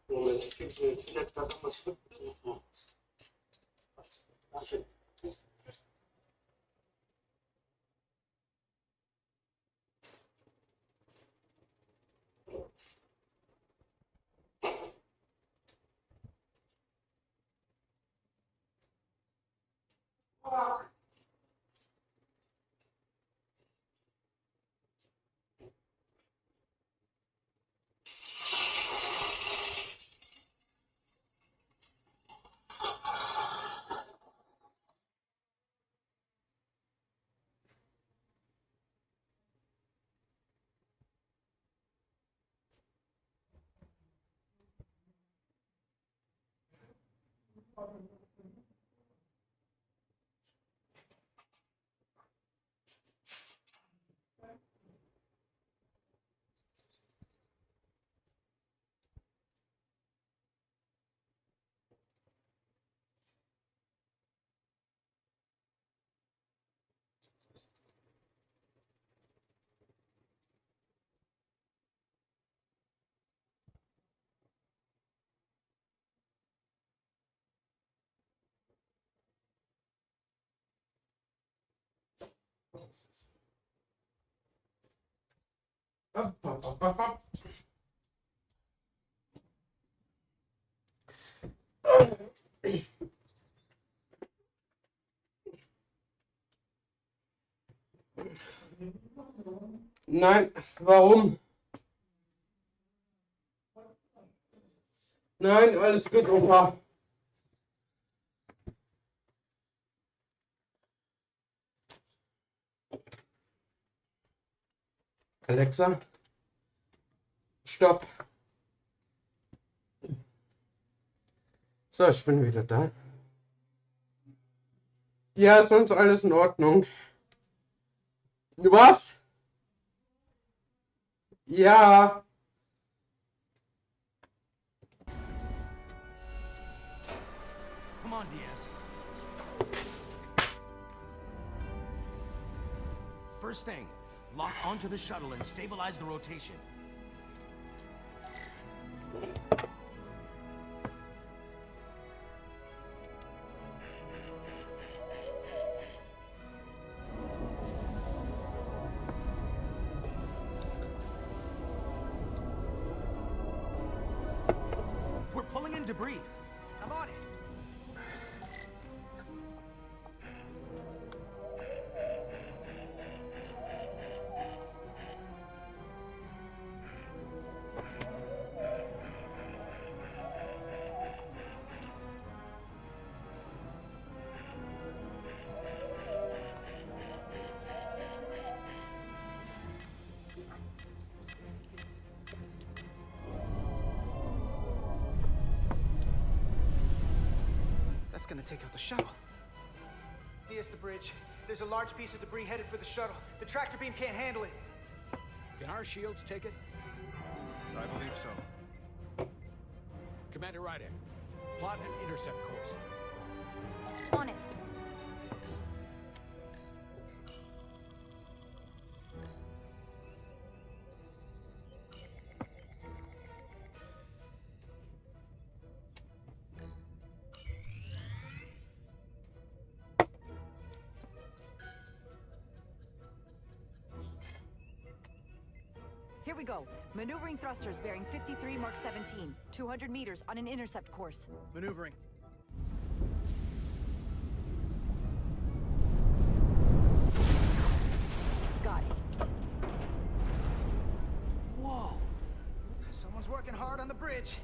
Moment, ich gebe jetzt vielleicht noch was zurück. Hopp, hopp, hopp, hopp, hopp. Nein, warum? Nein, alles gut, Opa. Alexa, stopp. So, ich bin wieder da. Ja, sonst alles in Ordnung. Was? Ja.
Come on, Diaz. First thing, lock onto the shuttle and stabilize the rotation. We're pulling in debris.
I'm on it. That's gonna take out the shuttle. Diaz, the bridge. There's a large piece of debris headed for the shuttle. The tractor beam can't handle it.
Can our shields take it?
I believe so.
Commander Rydek, plot an intercept course.
On it. Here we go. Maneuvering thrusters bearing 53 Mark 17. 200 meters on an intercept course.
Maneuvering.
Got it.
Whoa! Someone's working hard on the bridge.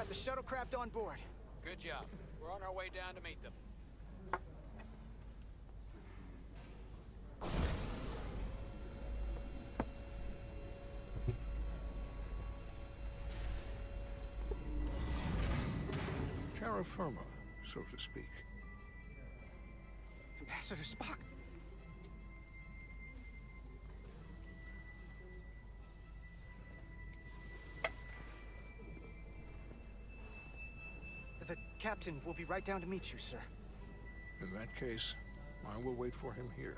The shuttlecraft on board.
Good job. We're on our way down to meet them.
Terra firma, so to speak.
Ambassador Spock. The captain will be right down to meet you, sir.
In that case, I will wait for him here.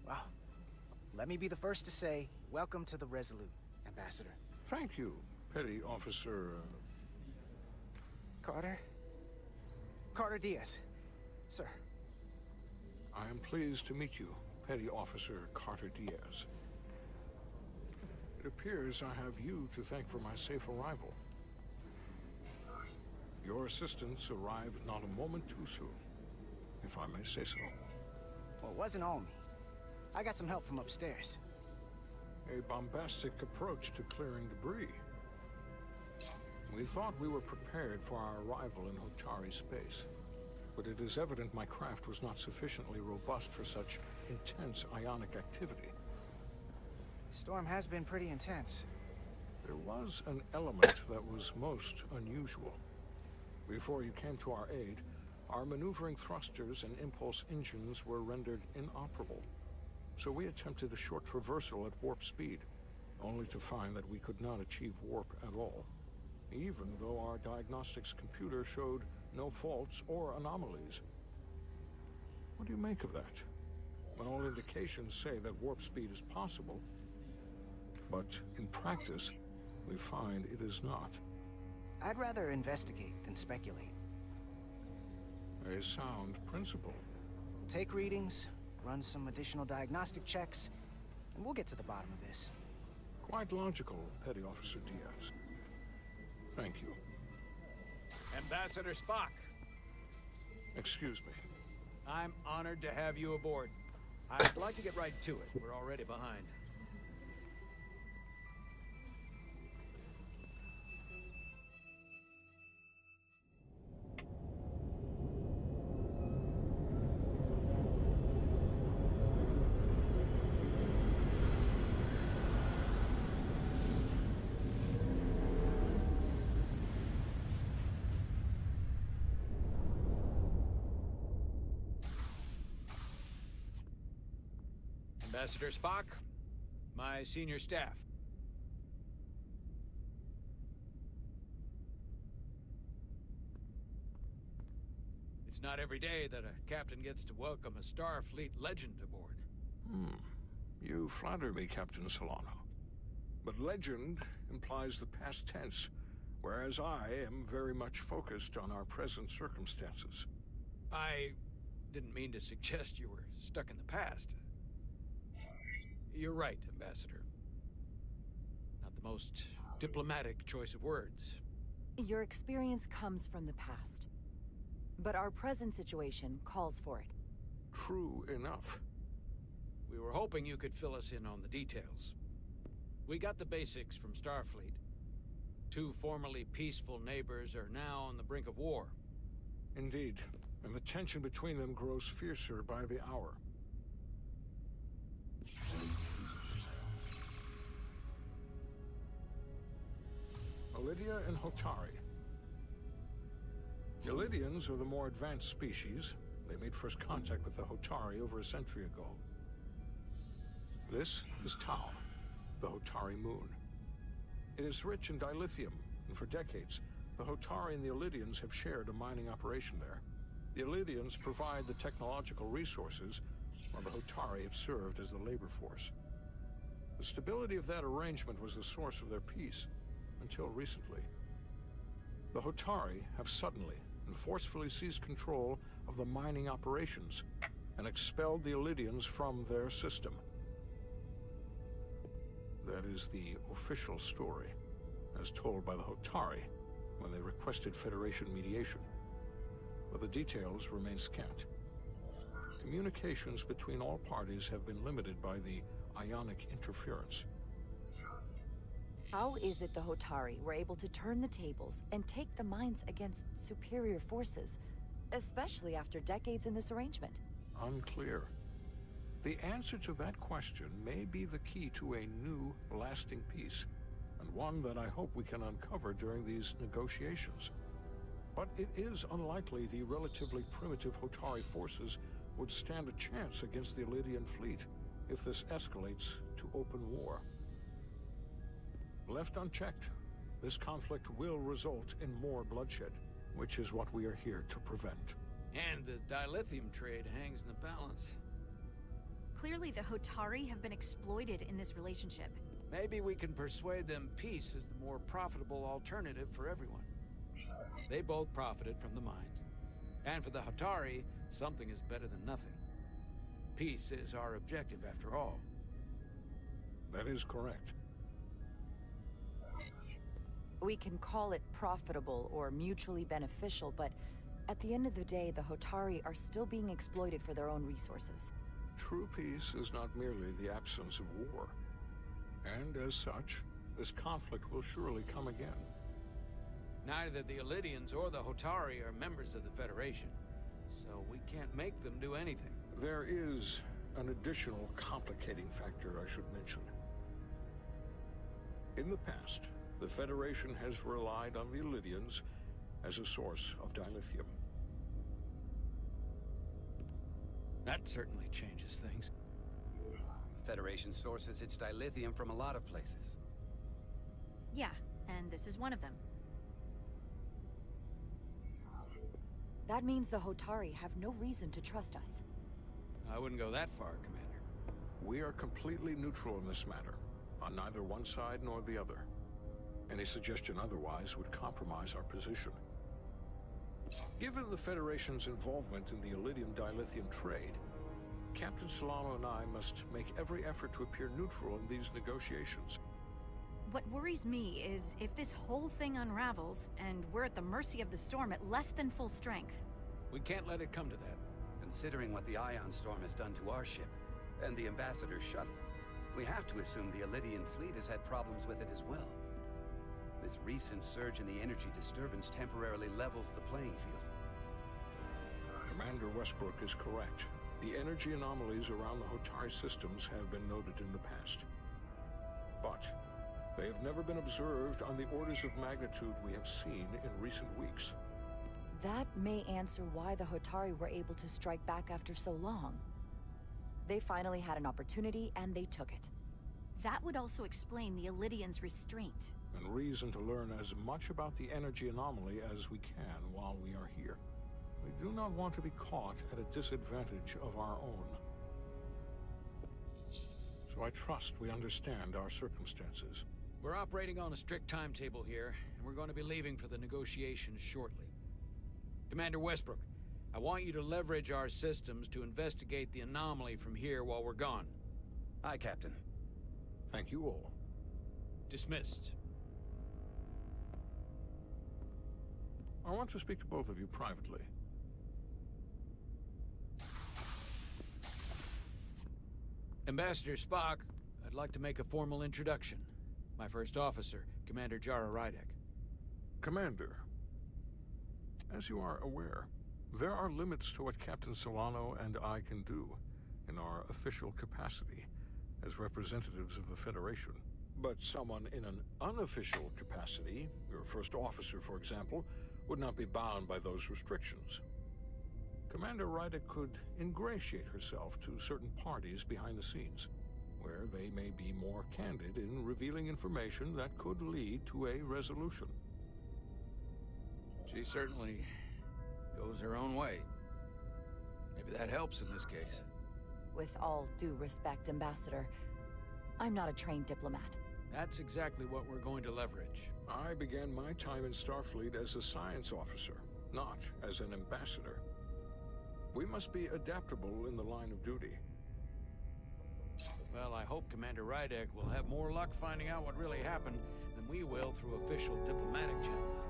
Well, let me be the first to say, welcome to the Resolute, Ambassador.
Thank you, Petty Officer...
Carter Diaz, sir.
I am pleased to meet you, Petty Officer Carter Diaz. It appears I have you to thank for my safe arrival. Your assistance arrived not a moment too soon, if I may say so.
Well, it wasn't all me. I got some help from upstairs.
A bombastic approach to clearing debris. We thought we were prepared for our arrival in Hotari space. but it is evident my craft was not sufficiently robust for such intense ionic activity.
The storm has been pretty intense.
There was an element that was most unusual. Before you came to our aid, our maneuvering thrusters and impulse engines were rendered inoperable. So we attempted a short traversal at warp speed, only to find that we could not achieve warp at all, even though our diagnostics computer showed no faults or anomalies. What do you make of that? When all indications say that warp speed is possible, but in practice, we find it is not.
I'd rather investigate than speculate.
A sound principle.
Take readings, run some additional diagnostic checks, and we'll get to the bottom of this.
Quite logical, Petty Officer Diaz. Thank you.
Ambassador Spock.
Excuse me.
I'm honored to have you aboard. I'd like to get right to it. We're already behind. Ambassador Spock, my senior staff. It's not every day that a captain gets to welcome a Starfleet legend aboard.
You flatter me, Captain Solano. But legend implies the past tense, whereas I am very much focused on our present circumstances.
I didn't mean to suggest you were stuck in the past. You're right, Ambassador. Not the most diplomatic choice of words.
Your experience comes from the past. But our present situation calls for it.
True enough.
We were hoping you could fill us in on the details. We got the basics from Starfleet. Two formerly peaceful neighbors are now on the brink of war.
Indeed, and the tension between them grows fiercer by the hour. Lydia and Hotari. The Lydians are the more advanced species. They made first contact with the Hotari over a century ago. This is Tau, the Hotari moon. It is rich in dilithium, and for decades, the Hotari and the Lydians have shared a mining operation there. The Lydians provide the technological resources, while the Hotari have served as the labor force. The stability of that arrangement was the source of their peace, until recently. The Hotari have suddenly and forcefully seized control of the mining operations and expelled the Lydians from their system. That is the official story, as told by the Hotari when they requested Federation mediation. But the details remain scant. Communications between all parties have been limited by the ionic interference.
How is it the Hotari were able to turn the tables and take the mines against superior forces, especially after decades in this arrangement?
Unclear. The answer to that question may be the key to a new, lasting peace, and one that I hope we can uncover during these negotiations. But it is unlikely the relatively primitive Hotari forces would stand a chance against the Lydian fleet if this escalates to open war. Left unchecked, this conflict will result in more bloodshed, which is what we are here to prevent.
And the dilithium trade hangs in the balance.
Clearly, the Hotari have been exploited in this relationship.
Maybe we can persuade them peace is the more profitable alternative for everyone. They both profited from the mines. And for the Hotari, something is better than nothing. Peace is our objective, after all.
That is correct.
We can call it profitable or mutually beneficial, but at the end of the day, the Hotari are still being exploited for their own resources.
True peace is not merely the absence of war. And as such, this conflict will surely come again.
Neither the Lydians or the Hotari are members of the Federation, we can't make them do anything.
There is an additional complicating factor I should mention. In the past, the Federation has relied on the Illydians as a source of dilithium.
That certainly changes things.
Federation sources its dilithium from a lot of places.
Yeah, and this is one of them.
That means the Hotari have no reason to trust us.
I wouldn't go that far, Commander.
We are completely neutral in this matter, on neither one side nor the other. Any suggestion otherwise would compromise our position. Given the Federation's involvement in the Illydium dilithium trade, Captain Solano and I must make every effort to appear neutral in these negotiations.
What worries me is if this whole thing unravels, and we're at the mercy of the storm at less than full strength.
We can't let it come to that.
Considering what the Ion Storm has done to our ship, and the Ambassador's shuttle, we have to assume the Illydian fleet has had problems with it as well. This recent surge in the energy disturbance temporarily levels the playing field.
Commander Westbrook is correct. The energy anomalies around the Hotari systems have been noted in the past. But they have never been observed on the orders of magnitude we have seen in recent weeks.
That may answer why the Hotari were able to strike back after so long. They finally had an opportunity, and they took it.
That would also explain the Illydians' restraint.
And reason to learn as much about the energy anomaly as we can while we are here. We do not want to be caught at a disadvantage of our own. So I trust we understand our circumstances.
We're operating on a strict timetable here, and we're going to be leaving for the negotiations shortly. Commander Westbrook, I want you to leverage our systems to investigate the anomaly from here while we're gone.
Aye, Captain.
Thank you all.
Dismissed.
I want to speak to both of you privately.
Ambassador Spock, I'd like to make a formal introduction. My first officer, Commander Jara Rydek.
Commander, as you are aware, there are limits to what Captain Solano and I can do in our official capacity as representatives of the Federation. But someone in an unofficial capacity, your first officer, for example, would not be bound by those restrictions. Commander Rydek could ingratiate herself to certain parties behind the scenes, where they may be more candid in revealing information that could lead to a resolution.
She certainly goes her own way. Maybe that helps in this case.
With all due respect, Ambassador, I'm not a trained diplomat.
That's exactly what we're going to leverage.
I began my time in Starfleet as a science officer, not as an ambassador. We must be adaptable in the line of duty.
Well, I hope Commander Rydek will have more luck finding out what really happened than we will through official diplomatic channels.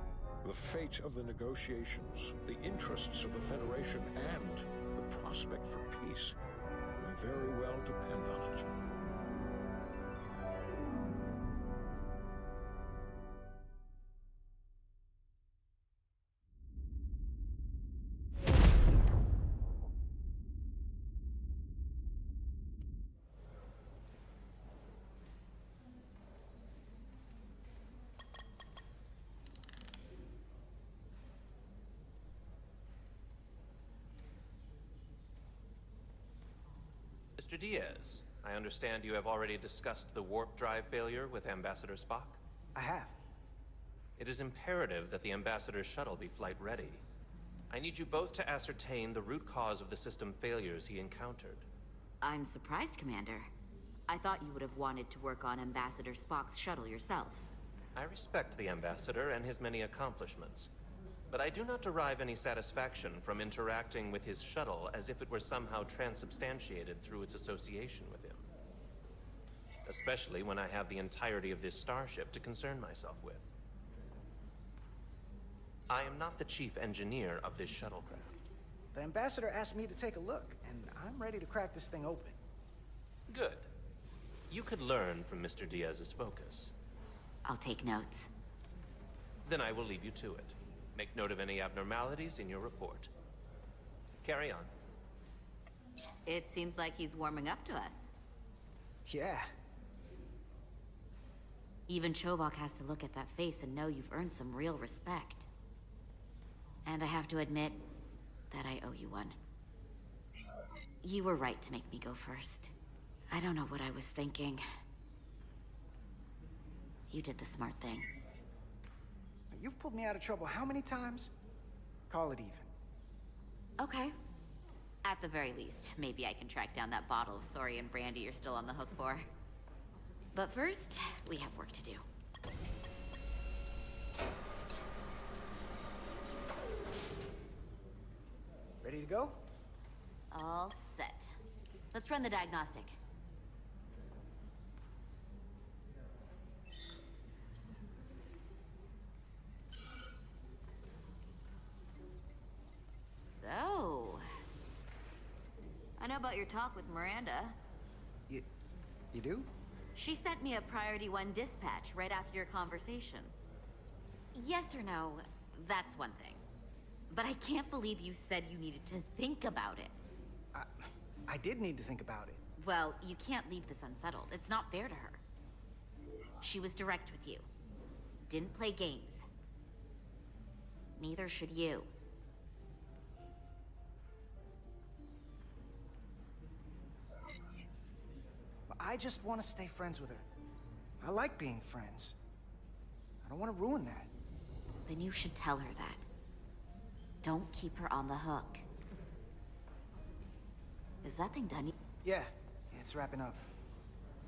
The fate of the negotiations, the interests of the Federation, and the prospect for peace may very well depend on it.
Mr. Diaz, I understand you have already discussed the warp drive failure with Ambassador Spock?
I have.
It is imperative that the Ambassador's shuttle be flight ready. I need you both to ascertain the root cause of the system failures he encountered.
I'm surprised, Commander. I thought you would have wanted to work on Ambassador Spock's shuttle yourself.
I respect the Ambassador and his many accomplishments, but I do not derive any satisfaction from interacting with his shuttle as if it were somehow transubstantiated through its association with him. Especially when I have the entirety of this starship to concern myself with. I am not the chief engineer of this shuttlecraft.
The Ambassador asked me to take a look, and I'm ready to crack this thing open.
Good. You could learn from Mr. Diaz's focus.
I'll take notes.
Then I will leave you to it. Make note of any abnormalities in your report. Carry on.
It seems like he's warming up to us.
Yeah.
Even Chovok has to look at that face and know you've earned some real respect. And I have to admit that I owe you one. You were right to make me go first. I don't know what I was thinking. You did the smart thing.
You've pulled me out of trouble how many times? Call it even.
Okay. At the very least, maybe I can track down that bottle of Saurian brandy you're still on the hook for. But first, we have work to do.
Ready to go?
All set. Let's run the diagnostic. So... I know about your talk with Miranda.
You do?
She sent me a Priority 1 dispatch right after your conversation. Yes or no, that's one thing. But I can't believe you said you needed to think about it.
I did need to think about it.
Well, you can't leave this unsettled. It's not fair to her. She was direct with you. Didn't play games. Neither should you.
I just want to stay friends with her. I like being friends. I don't want to ruin that.
Then you should tell her that. Don't keep her on the hook. Is that thing done?
Yeah, it's wrapping up.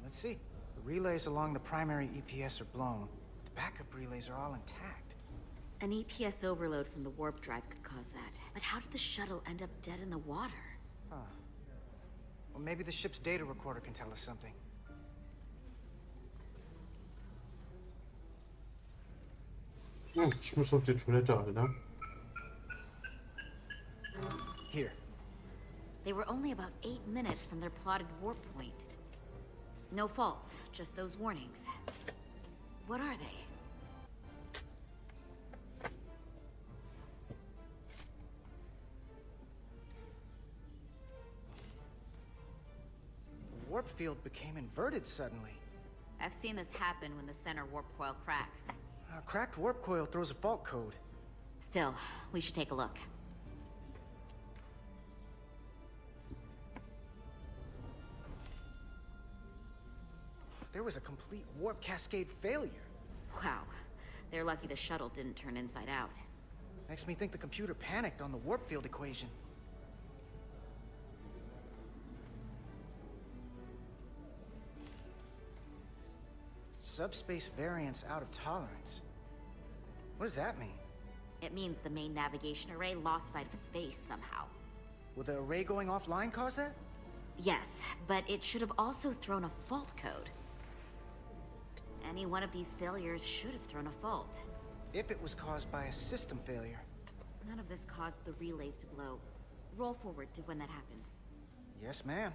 Let's see. The relays along the primary EPS are blown. The backup relays are all intact.
An EPS overload from the warp drive could cause that. But how did the shuttle end up dead in the water?
Huh. Well, maybe the ship's data recorder can tell us something.
Ich muss auf die Toilette, Alter.
Here.
They were only about 8 minutes from their plotted warp point. No faults, just those warnings. What are they?
The warp field became inverted suddenly.
I've seen this happen when the center warp coil cracks.
A cracked warp coil throws a fault code.
Still, we should take a look.
There was a complete warp cascade failure.
Wow. They're lucky the shuttle didn't turn inside out.
Makes me think the computer panicked on the warp field equation. Subspace variance out of tolerance. What does that mean?
It means the main navigation array lost sight of space somehow.
Will the array going offline cause that?
Yes, but it should have also thrown a fault code. Any one of these failures should have thrown a fault.
If it was caused by a system failure.
None of this caused the relays to blow. Roll forward to when that happened.
Yes, ma'am.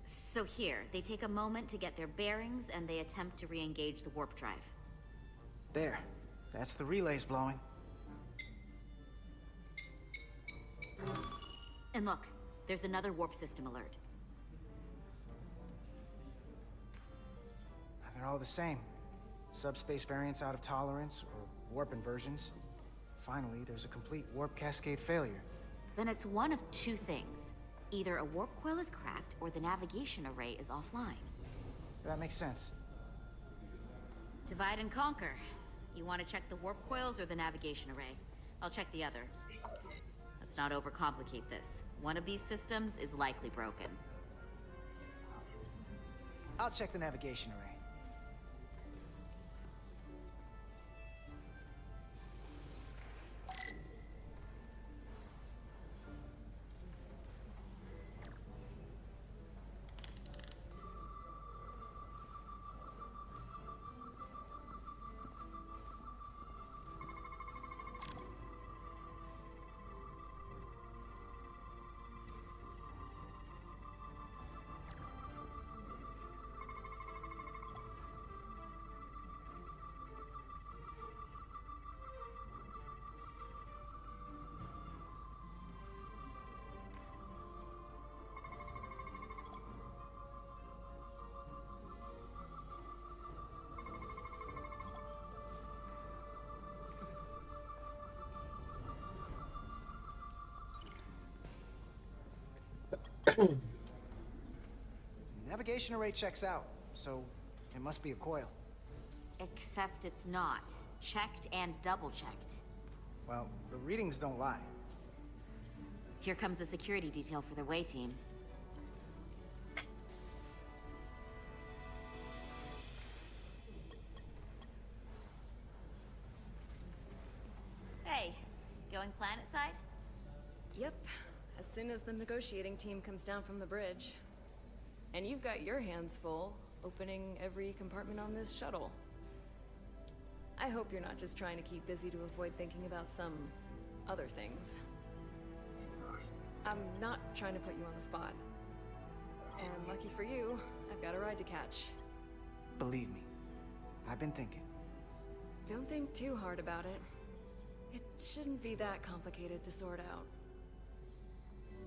So here, they take a moment to get their bearings and they attempt to re-engage the warp drive.
There. That's the relays blowing.
And look, there's another warp system alert.
They're all the same. Subspace variance out of tolerance, or warp inversions. Finally, there's a complete warp cascade failure.
Then it's one of two things. Either a warp coil is cracked, or the navigation array is offline.
That makes sense.
Divide and conquer. You want to check the warp coils or the navigation array? I'll check the other. Let's not overcomplicate this. One of these systems is likely broken.
I'll check the navigation array. Navigation array checks out, so it must be a coil.
Except it's not. Checked and double-checked.
Well, the readings don't lie.
Here comes the security detail for the way team. Hey, going planet side?
Yep, as soon as the negotiating team comes down from the bridge. And you've got your hands full, opening every compartment on this shuttle. I hope you're not just trying to keep busy to avoid thinking about some other things. I'm not trying to put you on the spot. And lucky for you, I've got a ride to catch.
Believe me, I've been thinking.
Don't think too hard about it. It shouldn't be that complicated to sort out.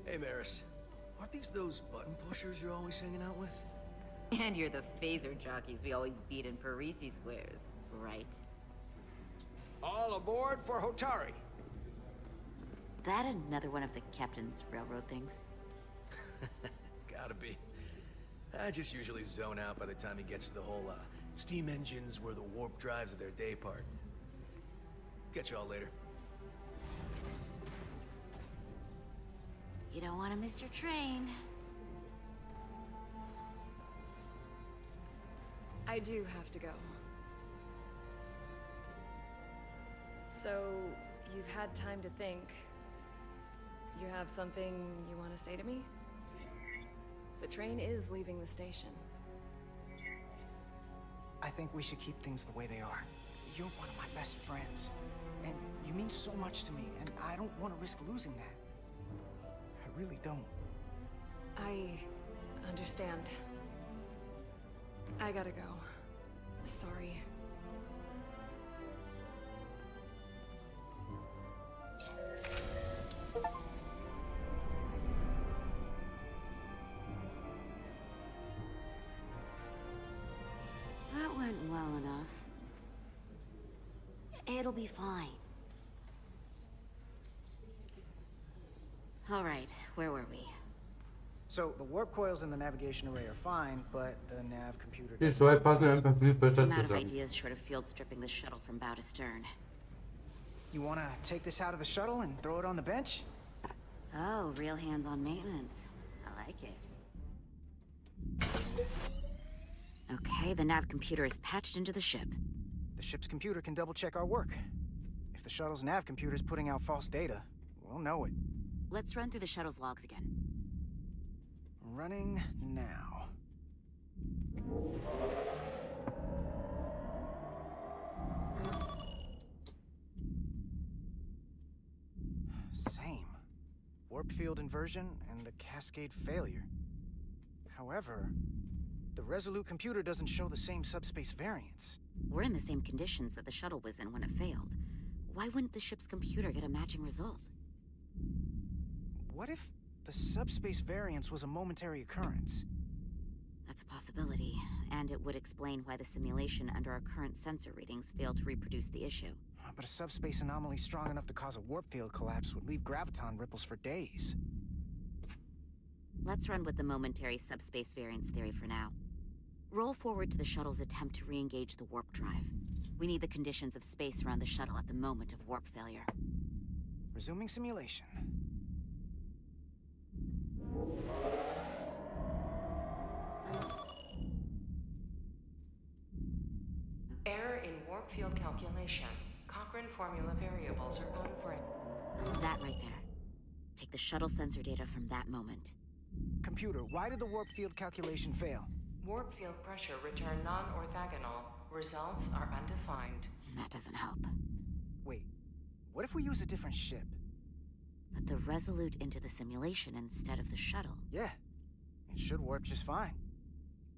Hey, Maris. Aren't these those button pushers you're always hanging out with?
And you're the phaser jockeys we always beat in Parisi squares, right?
All aboard for Hotari.
That another one of the captain's railroad things?
Gotta be. I just usually zone out by the time he gets to the whole, steam engines were the warp drives of their day part. Catch y'all later.
You don't want to miss your train.
I do have to go. So, you've had time to think. You have something you want to say to me? The train is leaving the station.
I think we should keep things the way they are. You're one of my best friends. And you mean so much to me, and I don't want to risk losing that. I really don't.
I understand. I gotta go. Sorry.
That went well enough. It'll be fine. All right, where were we?
So, the warp coils in the navigation array are fine, but the nav computer
Die
doesn't
zwei passen
seem to-
einfach viel besser
I'm out of
zusammen.
ideas short of field stripping the shuttle from bow to stern.
You want to take this out of the shuttle and throw it on the bench?
Oh, real hands-on maintenance. I like it. Okay, the nav computer is patched into the ship.
The ship's computer can double-check our work. If the shuttle's nav computer is putting out false data, we'll know it.
Let's run through the shuttle's logs again.
Running now. Same. Warp field inversion and a cascade failure. However, the Resolute computer doesn't show the same subspace variance.
We're in the same conditions that the shuttle was in when it failed. Why wouldn't the ship's computer get a matching result?
What if the subspace variance was a momentary occurrence?
That's a possibility, and it would explain why the simulation under our current sensor readings failed to reproduce the issue.
But a subspace anomaly strong enough to cause a warp field collapse would leave graviton ripples for days.
Let's run with the momentary subspace variance theory for now. Roll forward to the shuttle's attempt to re-engage the warp drive. We need the conditions of space around the shuttle at the moment of warp failure.
Resuming simulation.
Error in warp field calculation. Cochrane formula variables are unfriendly.
That right there. Take the shuttle sensor data from that moment.
Computer, why did the warp field calculation fail?
Warp field pressure return non-orthogonal. Results are undefined.
That doesn't help.
Wait, what if we use a different ship?
Put the Resolute into the simulation instead of the shuttle.
Yeah, it should warp just fine.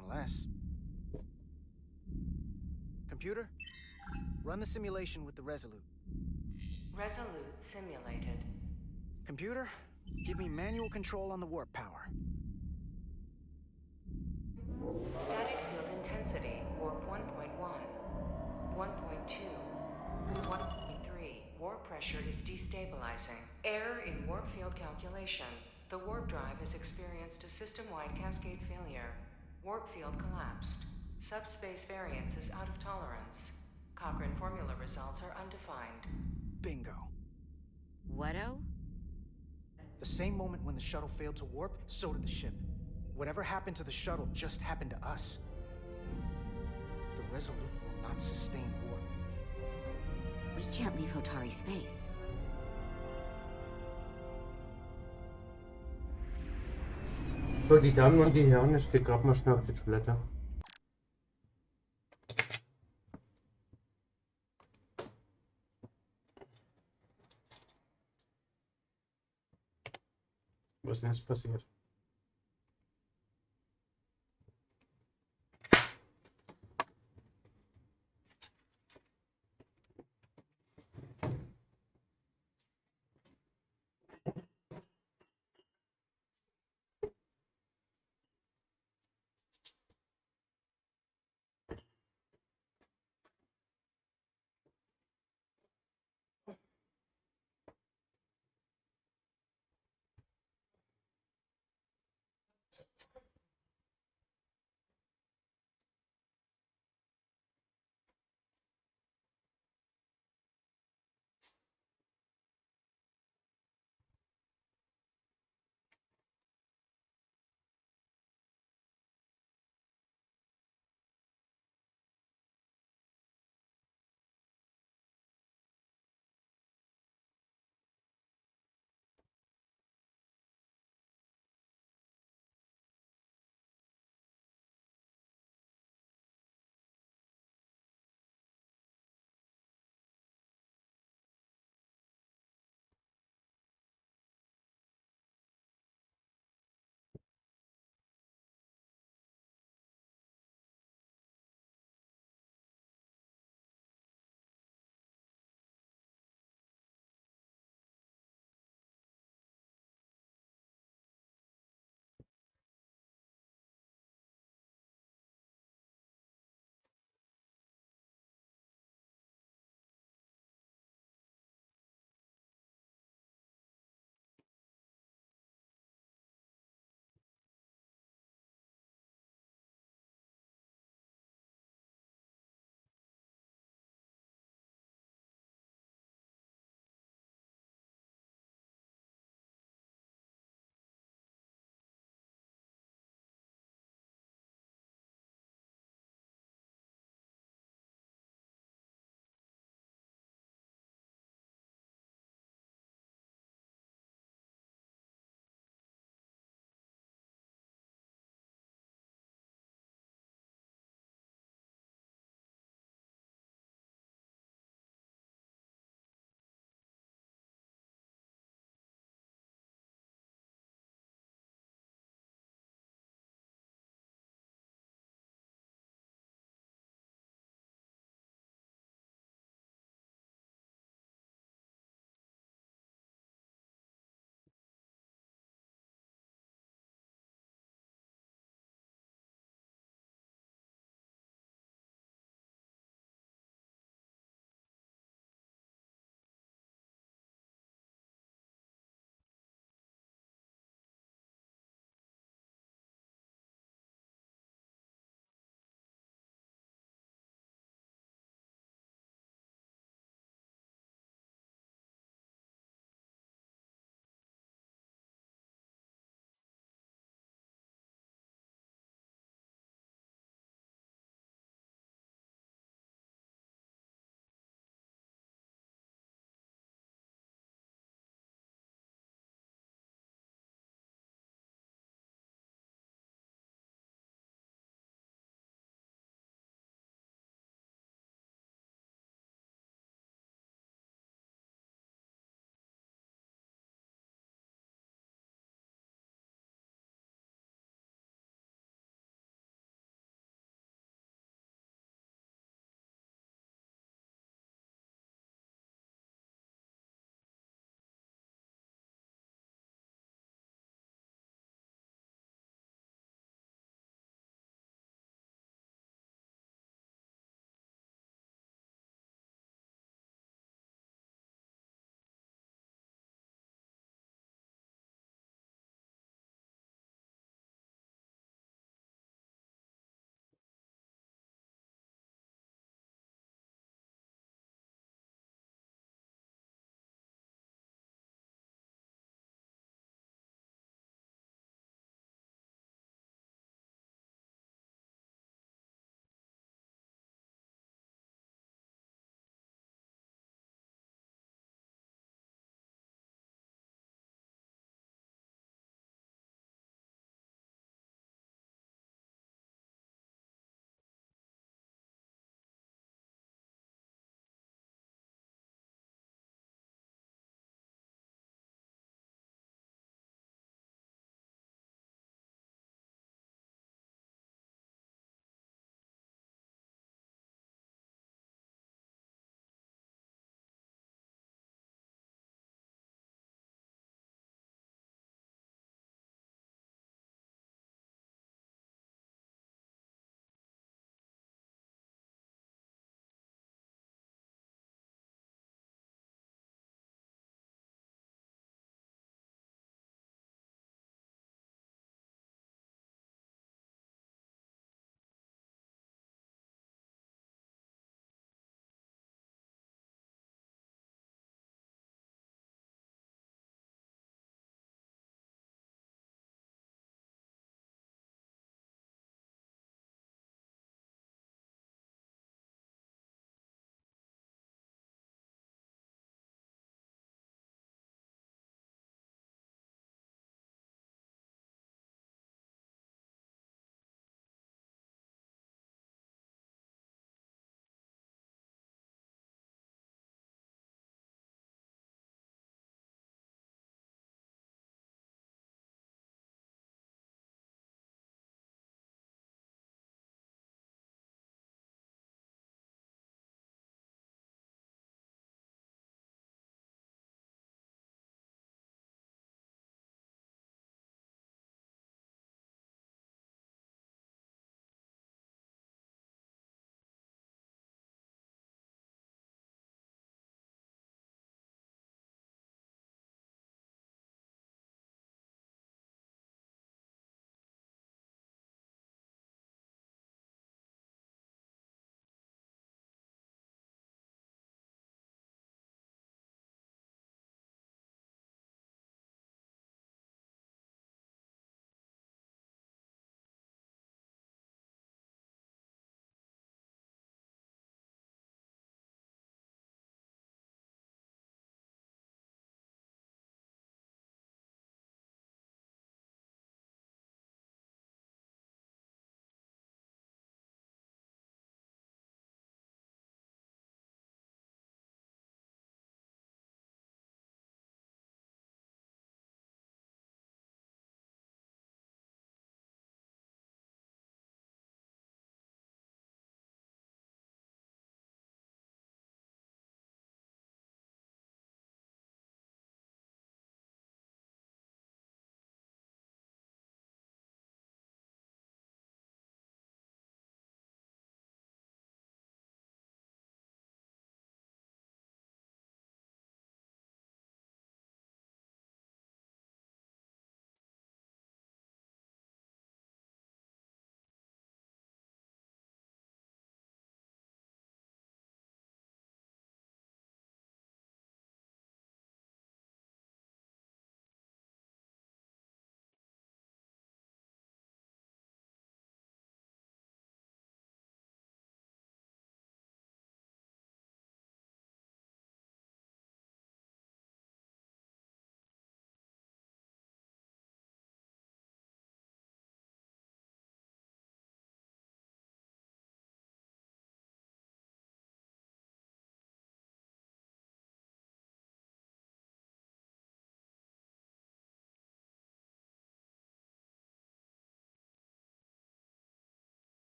Unless... Computer, run the simulation with the Resolute.
Resolute simulated.
Computer, give me manual control on the warp power.
Static field intensity, warp 1.1, 1.2, 1.3. Warp pressure is destabilizing. Error in warp field calculation. The warp drive has experienced a system-wide cascade failure. Warp field collapsed. Subspace variance is out of tolerance. Cochrane formula results are undefined.
Bingo.
What-o?
The same moment when the shuttle failed to warp, so did the ship. Whatever happened to the shuttle just happened to us. The Resolute will not sustain warp.
We can't leave Hotari space.
So, die Damen und die Herren, ich gehe gerade mal schnell auf die Toilette. Was ist denn jetzt passiert?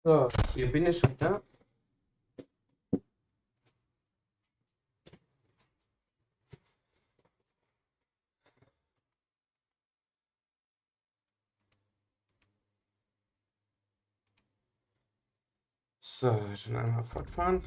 So, hier bin ich wieder. So, dann einmal fortfahren.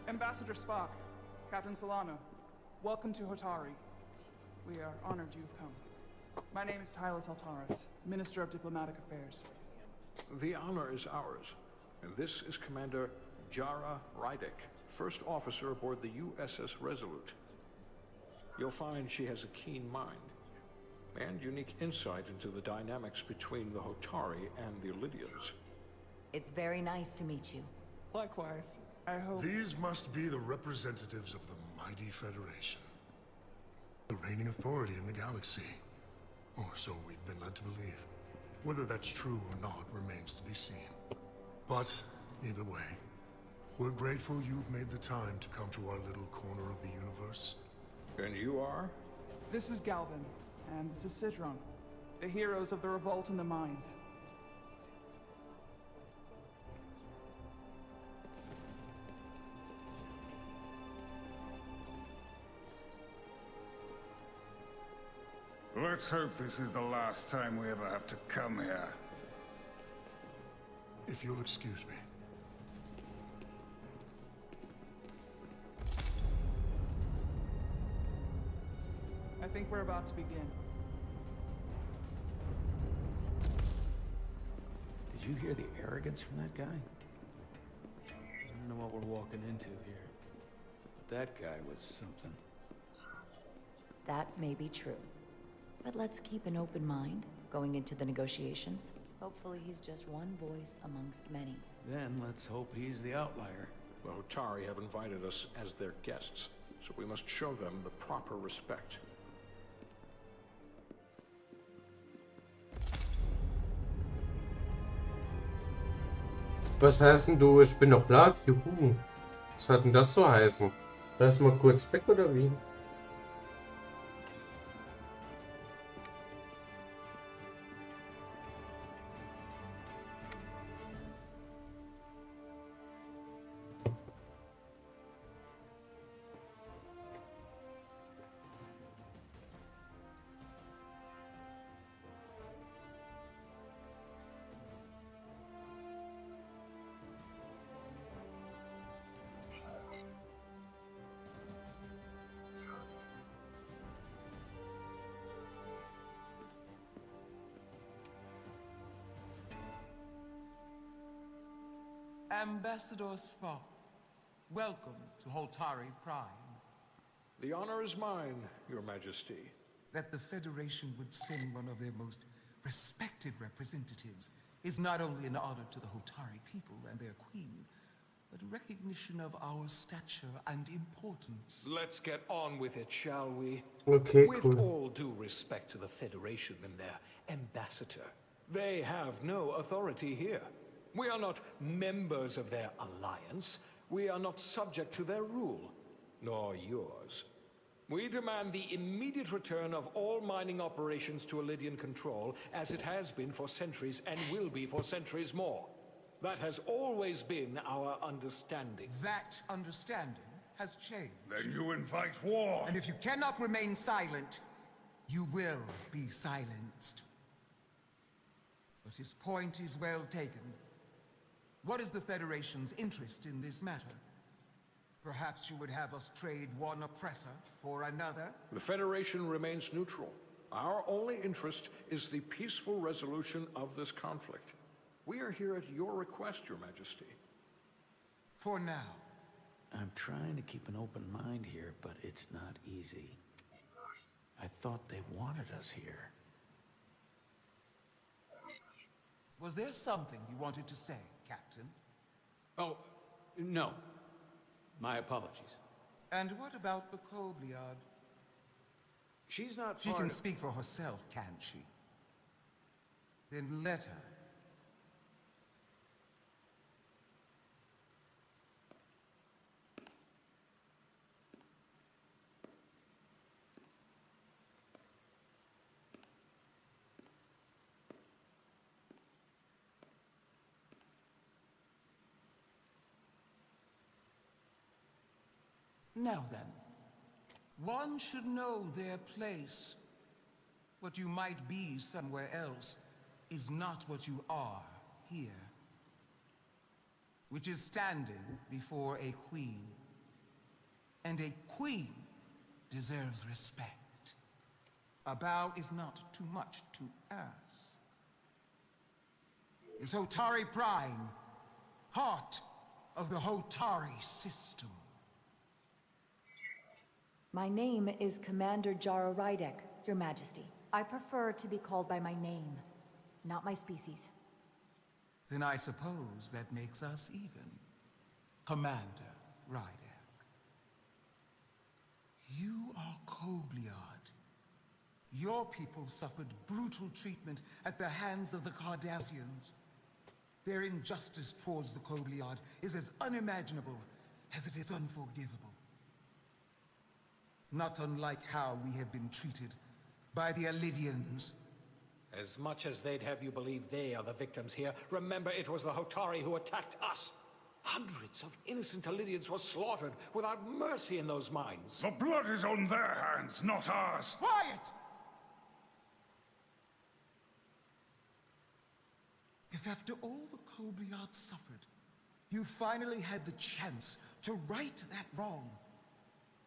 Ambassador Spock, Captain Solano, welcome to Hotari. We are honored you've come. My name is Tyler Saltaris, Minister of Diplomatic Affairs.
The honor is ours, and this is Commander Jara Rydek, First Officer aboard the USS Resolute. You'll find she has a keen mind, and unique insight into the dynamics between the Hotari and the Lydians.
It's very nice to meet you.
Likewise. I hope...
These must be the representatives of the mighty Federation. The reigning authority in the galaxy. Or so we've been led to believe. Whether that's true or not remains to be seen. But, either way, we're grateful you've made the time to come to our little corner of the universe.
And you are?
This is Galvin, and this is Citron, the heroes of the revolt in the mines.
Let's hope this is the last time we ever have to come here.
If you'll excuse me.
I think we're about to begin.
Did you hear the arrogance from that guy? I don't know what we're walking into here, but that guy was something.
That may be true. But let's keep an open mind going into the negotiations. Hopefully he's just one voice amongst many.
Then let's hope he's the outlier.
The Hotari have invited us as their guests, so we must show them the proper respect.
Was heißt denn du, ich bin noch da? Juhu. Was hat denn das zu heißen? Lass mal kurz weg oder wie?
Ambassador Spock, welcome to Hotari Prime.
The honor is mine, Your Majesty.
That the Federation would send one of their most respected representatives is not only an honor to the Hotari people and their queen, but a recognition of our stature and importance.
Let's get on with it, shall we?
Okay,
with
cool.
all due respect to the Federation and their ambassador, they have no authority here. We are not members of their alliance. We are not subject to their rule, nor yours. We demand the immediate return of all mining operations to Lydian control, as it has been for centuries and will be for centuries more. That has always been our understanding.
That understanding has changed.
Then you invite war!
And if you cannot remain silent, you will be silenced. But his point is well taken. What is the Federation's interest in this matter? Perhaps you would have us trade one oppressor for another?
The Federation remains neutral. Our only interest is the peaceful resolution of this conflict. We are here at your request, Your Majesty.
For now.
I'm trying to keep an open mind here, but it's not easy. I thought they wanted us here.
Was there something you wanted to say, Captain?
Oh, no. My apologies.
And what about the Kobliad?
She's not
She
part
can
of...
speak for herself, can't she? Then let her. Now then, one should know their place. What you might be somewhere else is not what you are here. Which is standing before a queen. And a queen deserves respect. A bow is not too much to ask. Is Hotari Prime, heart of the Hotari system.
My name is Commander Jara Rydek, Your Majesty. I prefer to be called by my name, not my species.
Then I suppose that makes us even. Commander Rydek. You are Kobliad. Your people suffered brutal treatment at the hands of the Cardassians. Their injustice towards the Kobliad is as unimaginable as it is unforgivable. Not unlike how we have been treated by the Alidians.
As much as they'd have you believe they are the victims here, remember it was the Hotari who attacked us. Hundreds of innocent Alidians were slaughtered without mercy in those mines.
The blood is on their hands, not ours.
Quiet! If after all the Kobliad suffered, you finally had the chance to right that wrong,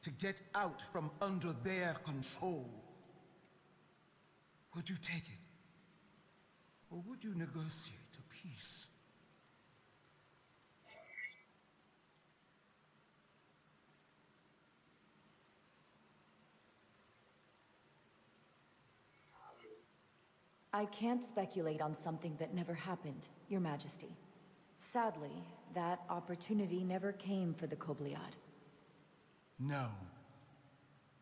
to get out from under their control, would you take it? Or would you negotiate a peace?
I can't speculate on something that never happened, Your Majesty. Sadly, that opportunity never came for the Kobliad.
No,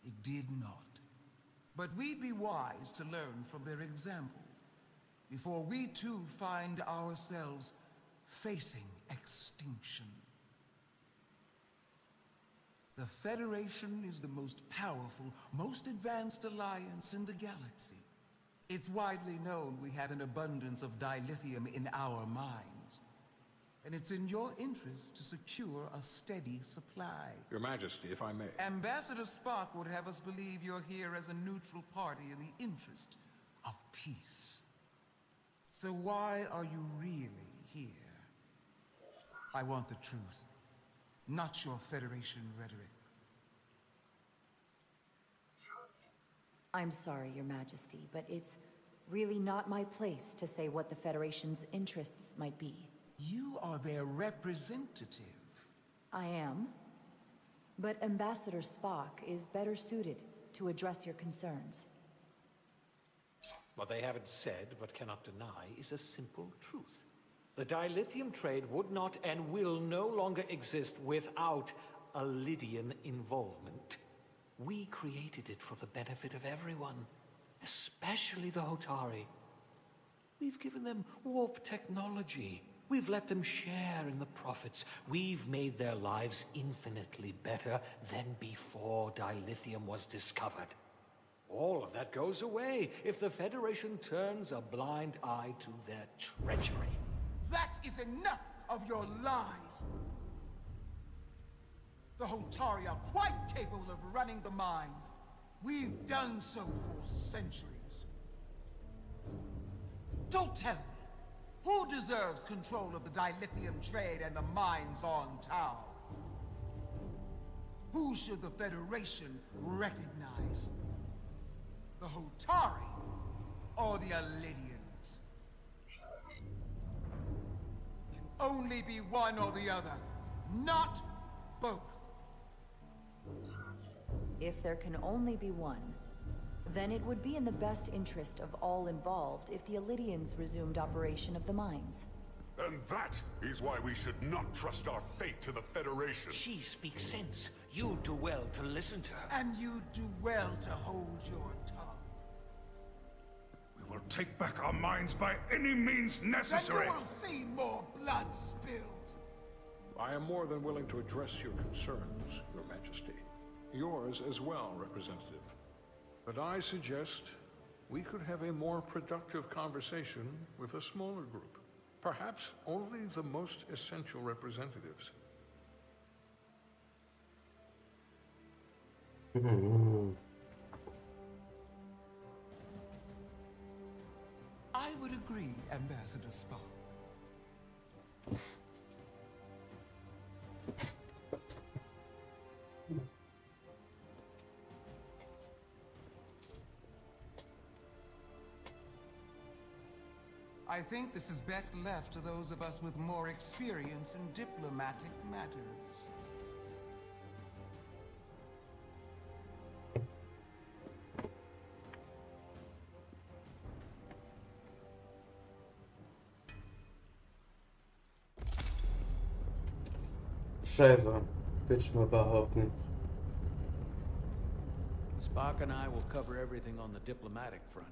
it did not. But we'd be wise to learn from their example, before we too find ourselves facing extinction. The Federation is the most powerful, most advanced alliance in the galaxy. It's widely known we have an abundance of dilithium in our mines. And it's in your interest to secure a steady supply.
Your Majesty, if I may.
Ambassador Spock would have us believe you're here as a neutral party in the interest of peace. So why are you really here? I want the truth, not your Federation rhetoric.
I'm sorry, Your Majesty, but it's really not my place to say what the Federation's interests might be.
You are their representative.
I am. But Ambassador Spock is better suited to address your concerns.
What they haven't said, but cannot deny, is a simple truth. The dilithium trade would not and will no longer exist without Alidian involvement. We created it for the benefit of everyone, especially the Hotari. We've given them warp technology. We've let them share in the profits. We've made their lives infinitely better than before dilithium was discovered. All of that goes away if the Federation turns a blind eye to their treachery.
That is enough of your lies! The Hotari are quite capable of running the mines. We've done so for centuries. Don't tell me, who deserves control of the dilithium trade and the mines on Tau? Who should the Federation recognize? The Hotari or the Alidians? Can only be one or the other, not both.
If there can only be one, then it would be in the best interest of all involved if the Alidians resumed operation of the mines.
And that is why we should not trust our fate to the Federation.
She speaks sense. You do well to listen to her.
And you do well to hold your tongue.
We will take back our minds by any means necessary.
And you will see more blood spilled.
I am more than willing to address your concerns, Your Majesty. Yours as well, Representative. But I suggest we could have a more productive conversation with a smaller group. Perhaps only the most essential representatives.
I would agree, Ambassador Spock. I think this is best left to those of us with more experience in diplomatic matters.
Scheiße, will ich mal behaupten.
Spock and I will cover everything on the diplomatic front.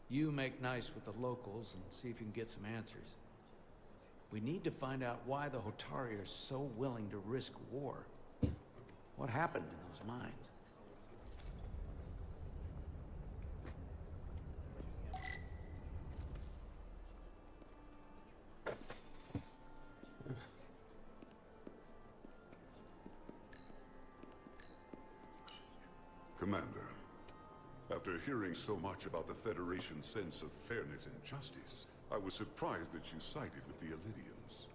You make nice with the locals and see if you can get some answers. We need to find out why the Hotari are so willing to risk war. What happened in those mines?
Commander, after hearing so much about the Federation's sense of fairness and justice, I was surprised that you sided with the Illidians.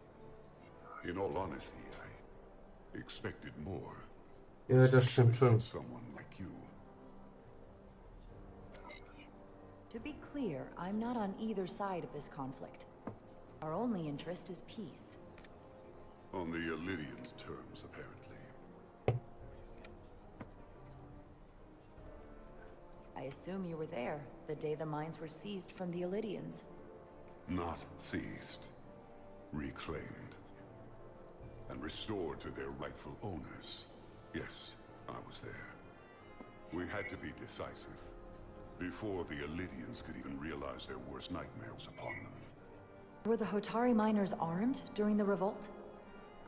In all honesty, I expected more.
Ja, das stimmt schon.
Someone like you.
To be clear, I'm not on either side of this conflict. Our only interest is peace.
On the Illidians' terms, apparently.
I assume you were there the day the mines were seized from the Illidians.
Not seized. Reclaimed. And restored to their rightful owners. Yes, I was there. We had to be decisive. Before the Illidians could even realize their worst nightmares upon them.
Were the Hotari miners armed during the revolt?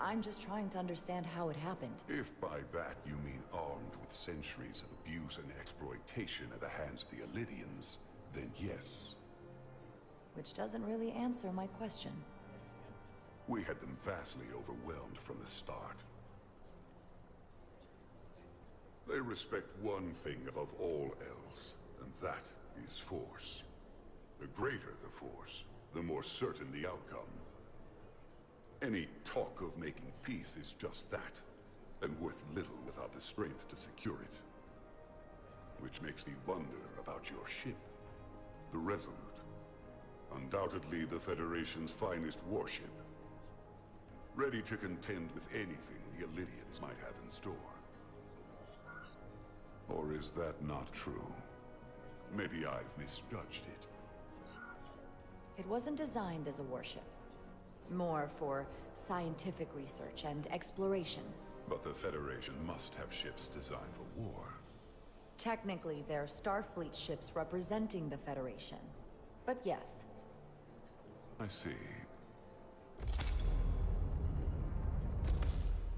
I'm just trying to understand how it happened.
If by that you mean armed with centuries of abuse and exploitation at the hands of the Illidians, then yes.
Which doesn't really answer my question.
We had them vastly overwhelmed from the start. They respect one thing above all else, and that is force. The greater the force, the more certain the outcome. Any talk of making peace is just that, and worth little without the strength to secure it. Which makes me wonder about your ship, the Resolute. Undoubtedly the Federation's finest warship. Ready to contend with anything the Illidians might have in store. Or is that not true? Maybe I've misjudged it.
It wasn't designed as a warship. More for scientific research and exploration.
But the Federation must have ships designed for war.
Technically, they're Starfleet ships representing the Federation. But yes.
I see.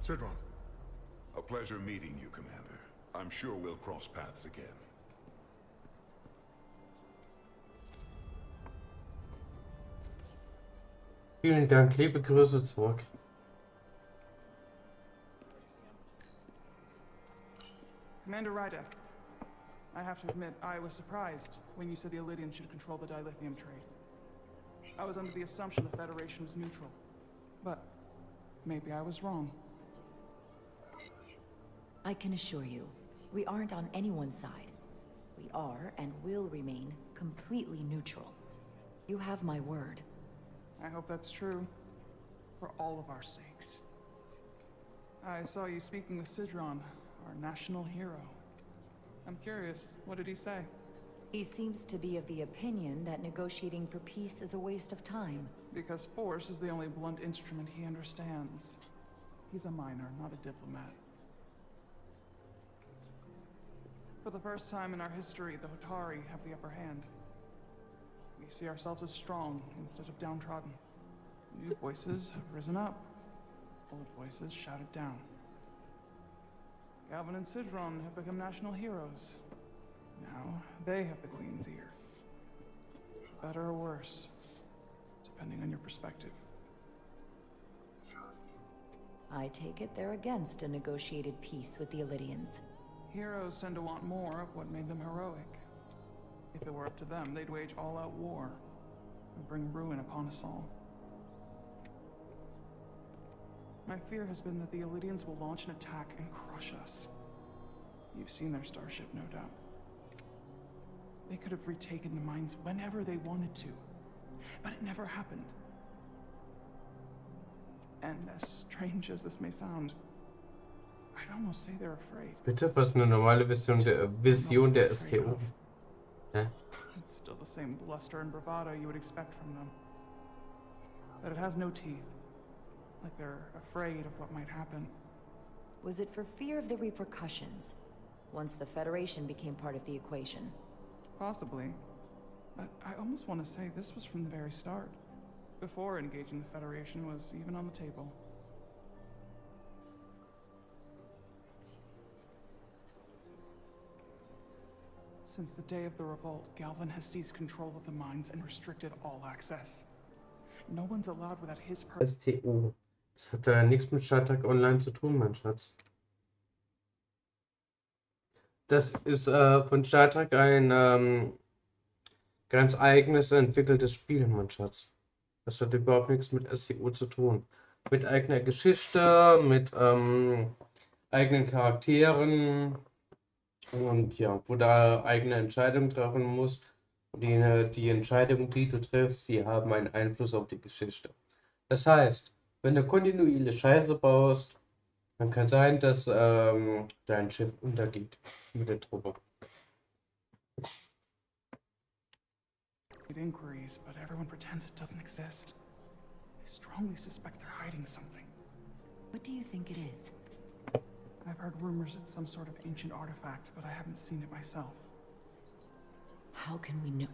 Sidron.
A pleasure meeting you, Commander. I'm sure we'll cross paths again.
Vielen Dank, liebe Grüße zurück.
Commander Rydek, I have to admit, I was surprised when you said the Illidians should control the dilithium trade. I was under the assumption the Federation was neutral. But maybe I was wrong.
I can assure you, we aren't on anyone's side. We are and will remain completely neutral. You have my word.
I hope that's true. For all of our sakes. I saw you speaking with Sidron, our national hero. I'm curious, what did he say?
He seems to be of the opinion that negotiating for peace is a waste of time.
Because force is the only blunt instrument he understands. He's a minor, not a diplomat. For the first time in our history, the Hotari have the upper hand. We see ourselves as strong instead of downtrodden. New voices have risen up. Old voices shouted down. Galvin and Sidron have become national heroes. Now they have the Queen's ear. Better or worse, depending on your perspective.
I take it they're against a negotiated peace with the Illydians.
Heroes tend to want more of what made them heroic. If it were up to them, they'd wage all-out war and bring ruin upon us all. My fear has been that the Illydians will launch an attack and crush us. You've seen their starship, no doubt. They could have retaken the mines whenever they wanted to, but it never happened. And as strange as this may sound, I'd almost say they're afraid.
Bitte, was eine normale Vision der STU? Hä?
It's still the same bluster and bravado you would expect from them. But it has no teeth. Like they're afraid of what might happen.
Was it for fear of the repercussions, once the Federation became part of the equation?
Possibly. But I almost want to say this was from the very start. Before engaging the Federation was even on the table. Since the day of the revolt, Galvin has seized control of the mines and restricted all access. No one's allowed without his
STU. Das hat da nichts mit Star Trek Online zu tun, mein Schatz. Das ist von Star Trek ein ganz eigenes entwickeltes Spiel, mein Schatz. Das hat überhaupt nichts mit STU zu tun. Mit eigener Geschichte, mit eigenen Charakteren und ja, wo da eigene Entscheidungen treffen muss. Die Entscheidungen, die du triffst, die haben einen Einfluss auf die Geschichte. Das heißt, wenn du kontinuierlich Scheiße baust, dann kann sein, dass dein Schiff untergeht mit der Truppe.
Inquiries, but everyone pretends it doesn't exist. I strongly suspect they're hiding something.
What do you think it is?
I've heard rumors it's some sort of ancient artifact, but I haven't seen it myself.
How can we know?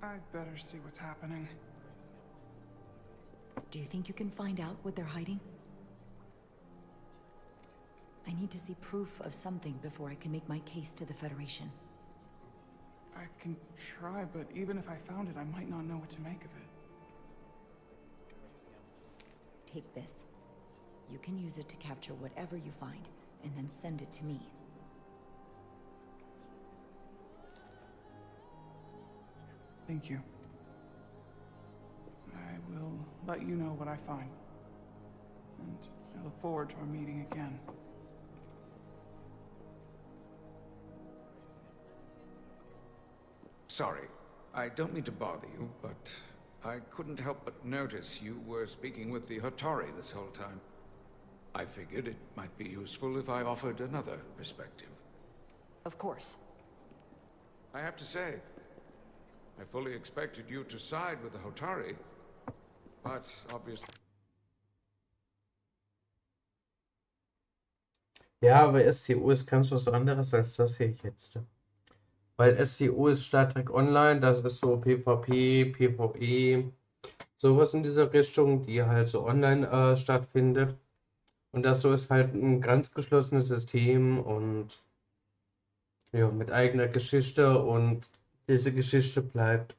I'd better see what's happening.
Do you think you can find out what they're hiding? I need to see proof of something before I can make my case to the Federation.
I can try, but even if I found it, I might not know what to make of it.
Take this. You can use it to capture whatever you find, and then send it to me.
Thank you. I will let you know what I find. And I look forward to our meeting again.
Sorry, I don't mean to bother you, but I couldn't help but notice you were speaking with the Hotari this whole time. I figured it might be useful if I offered another perspective.
Of course.
I have to say, I fully expected you to side with the Hotari, but obviously...
Ja, aber STU ist ganz was anderes als das hier jetzt. Weil STU ist Star Trek Online, das ist so PvP, PvE, sowas in dieser Richtung, die halt so online stattfindet. Und das so ist halt ein ganz geschlossenes System und ja, mit eigener Geschichte, und diese Geschichte bleibt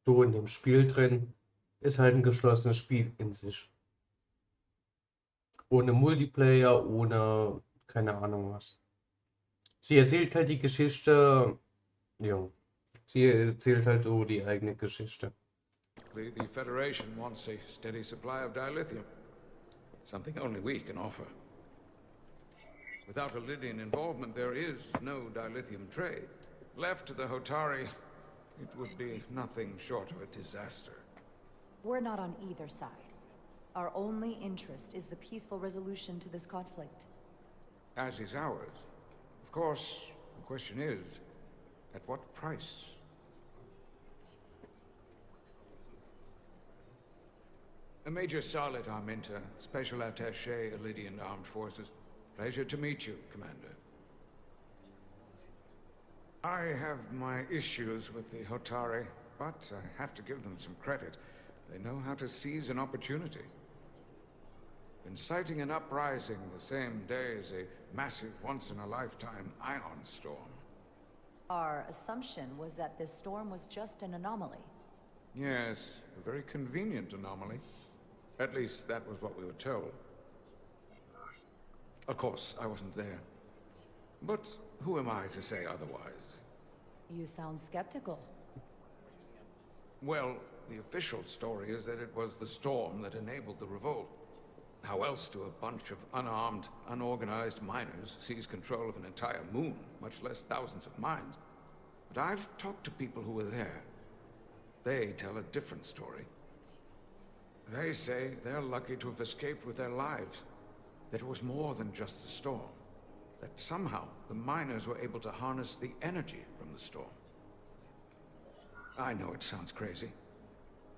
so in dem Spiel drin. Ist halt ein geschlossenes Spiel in sich. Ohne Multiplayer, ohne keine Ahnung was. Sie erzählt halt die Geschichte, ja, sie erzählt halt so die eigene Geschichte.
The Federation wants a steady supply of dilithium. Something only we can offer. Without Illydian involvement, there is no dilithium trade. Left to the Hotari, it would be nothing short of a disaster.
We're not on either side. Our only interest is the peaceful resolution to this conflict.
as is ours. Of course, the question is, at what price? Major Solid Arminta, Special Attaché, Elydian Armed Forces. Pleasure to meet you, Commander. I have my issues with the Hotari, but I have to give them some credit. They know how to seize an opportunity. Inciting an uprising the same day as a massive, once-in-a-lifetime ion storm.
Our assumption was that this storm was just an anomaly.
Yes, a very convenient anomaly. At least that was what we were told. Of course, I wasn't there. But who am I to say otherwise?
You sound skeptical.
Well, the official story is that it was the storm that enabled the revolt. How else do a bunch of unarmed, unorganized miners seize control of an entire moon, much less thousands of mines? But I've talked to people who were there. They tell a different story. They say they're lucky to have escaped with their lives. That it was more than just the storm. That somehow the miners were able to harness the energy from the storm. I know it sounds crazy.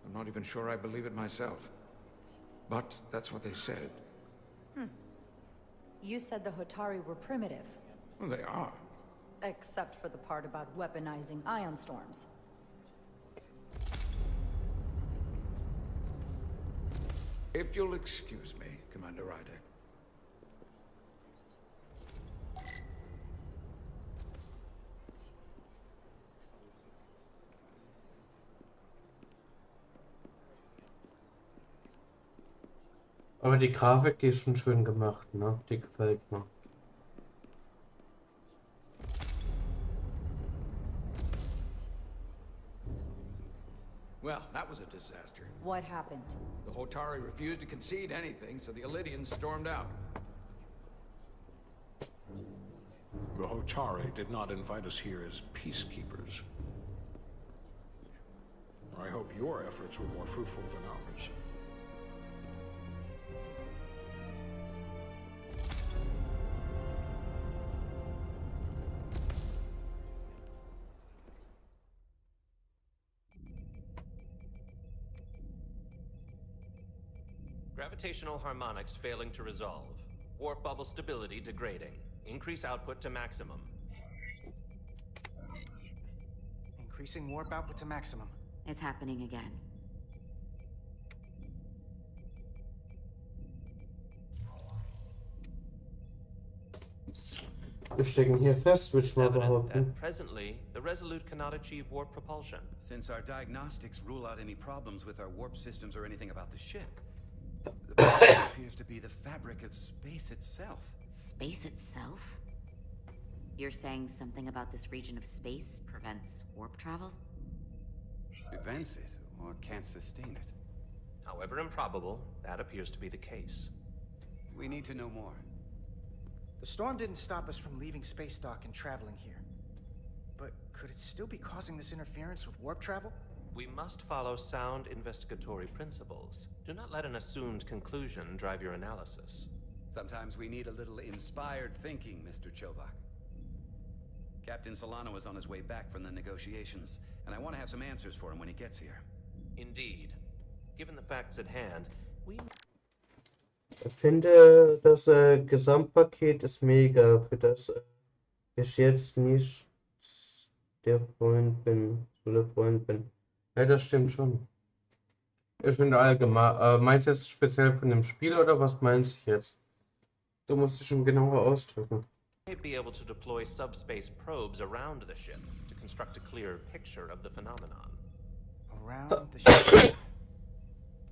I'm not even sure I believe it myself. But that's what they said.
You said the Hotari were primitive.
Well, they are.
Except for the part about weaponizing ion storms.
If you'll excuse me, Commander Rydek.
Aber die Grafik, die ist schon schön gemacht, ne? Die gefällt mir.
Well, that was a disaster.
What happened?
The Hotari refused to concede anything, so the Elydians stormed out.
The Hotari did not invite us here as peacekeepers. I hope your efforts were more fruitful than ours.
Gravitational harmonics failing to resolve. Warp bubble stability degrading. Increase output to maximum.
Increasing warp output to maximum.
It's happening again.
Wir stecken hier fest, würde ich mal
Evident
behaupten.
that presently, the Resolute cannot achieve warp propulsion.
Since our diagnostics rule out any problems with our warp systems or anything about the ship, the problem appears to be the fabric of space itself.
Space itself? You're saying something about this region of space prevents warp travel?
Prevents it, or can't sustain it.
However improbable, that appears to be the case.
We need to know more.
The storm didn't stop us from leaving space dock and traveling here. But could it still be causing this interference with warp travel?
We must follow sound investigatory principles. Do not let an assumed conclusion drive your analysis.
Sometimes we need a little inspired thinking, Mr. Chovak. Captain Solano is on his way back from the negotiations, and I want to have some answers for him when he gets here.
Indeed. Given the facts at hand, we...
Ich finde, das Gesamtpaket ist mega, für das ich jetzt nicht der Freund bin, Ja, das stimmt schon. Ich finde allgemein, meinst du jetzt speziell von dem Spiel oder was meinst du jetzt? Du musst dich schon genauer ausdrücken.
may be able to deploy subspace probes around the ship to construct a clear picture of the phenomenon.
Around the ship.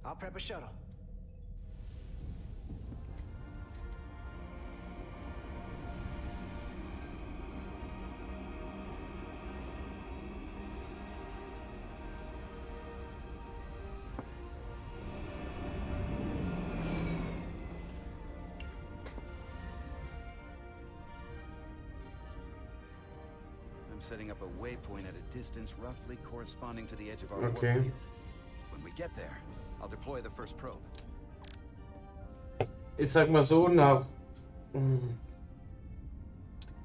I'll prep a shuttle.
Setting up a waypoint at a distance roughly corresponding to the edge of our
Okay.
warp field. When we get there, I'll deploy the first probe.
Ich sag mal so, nach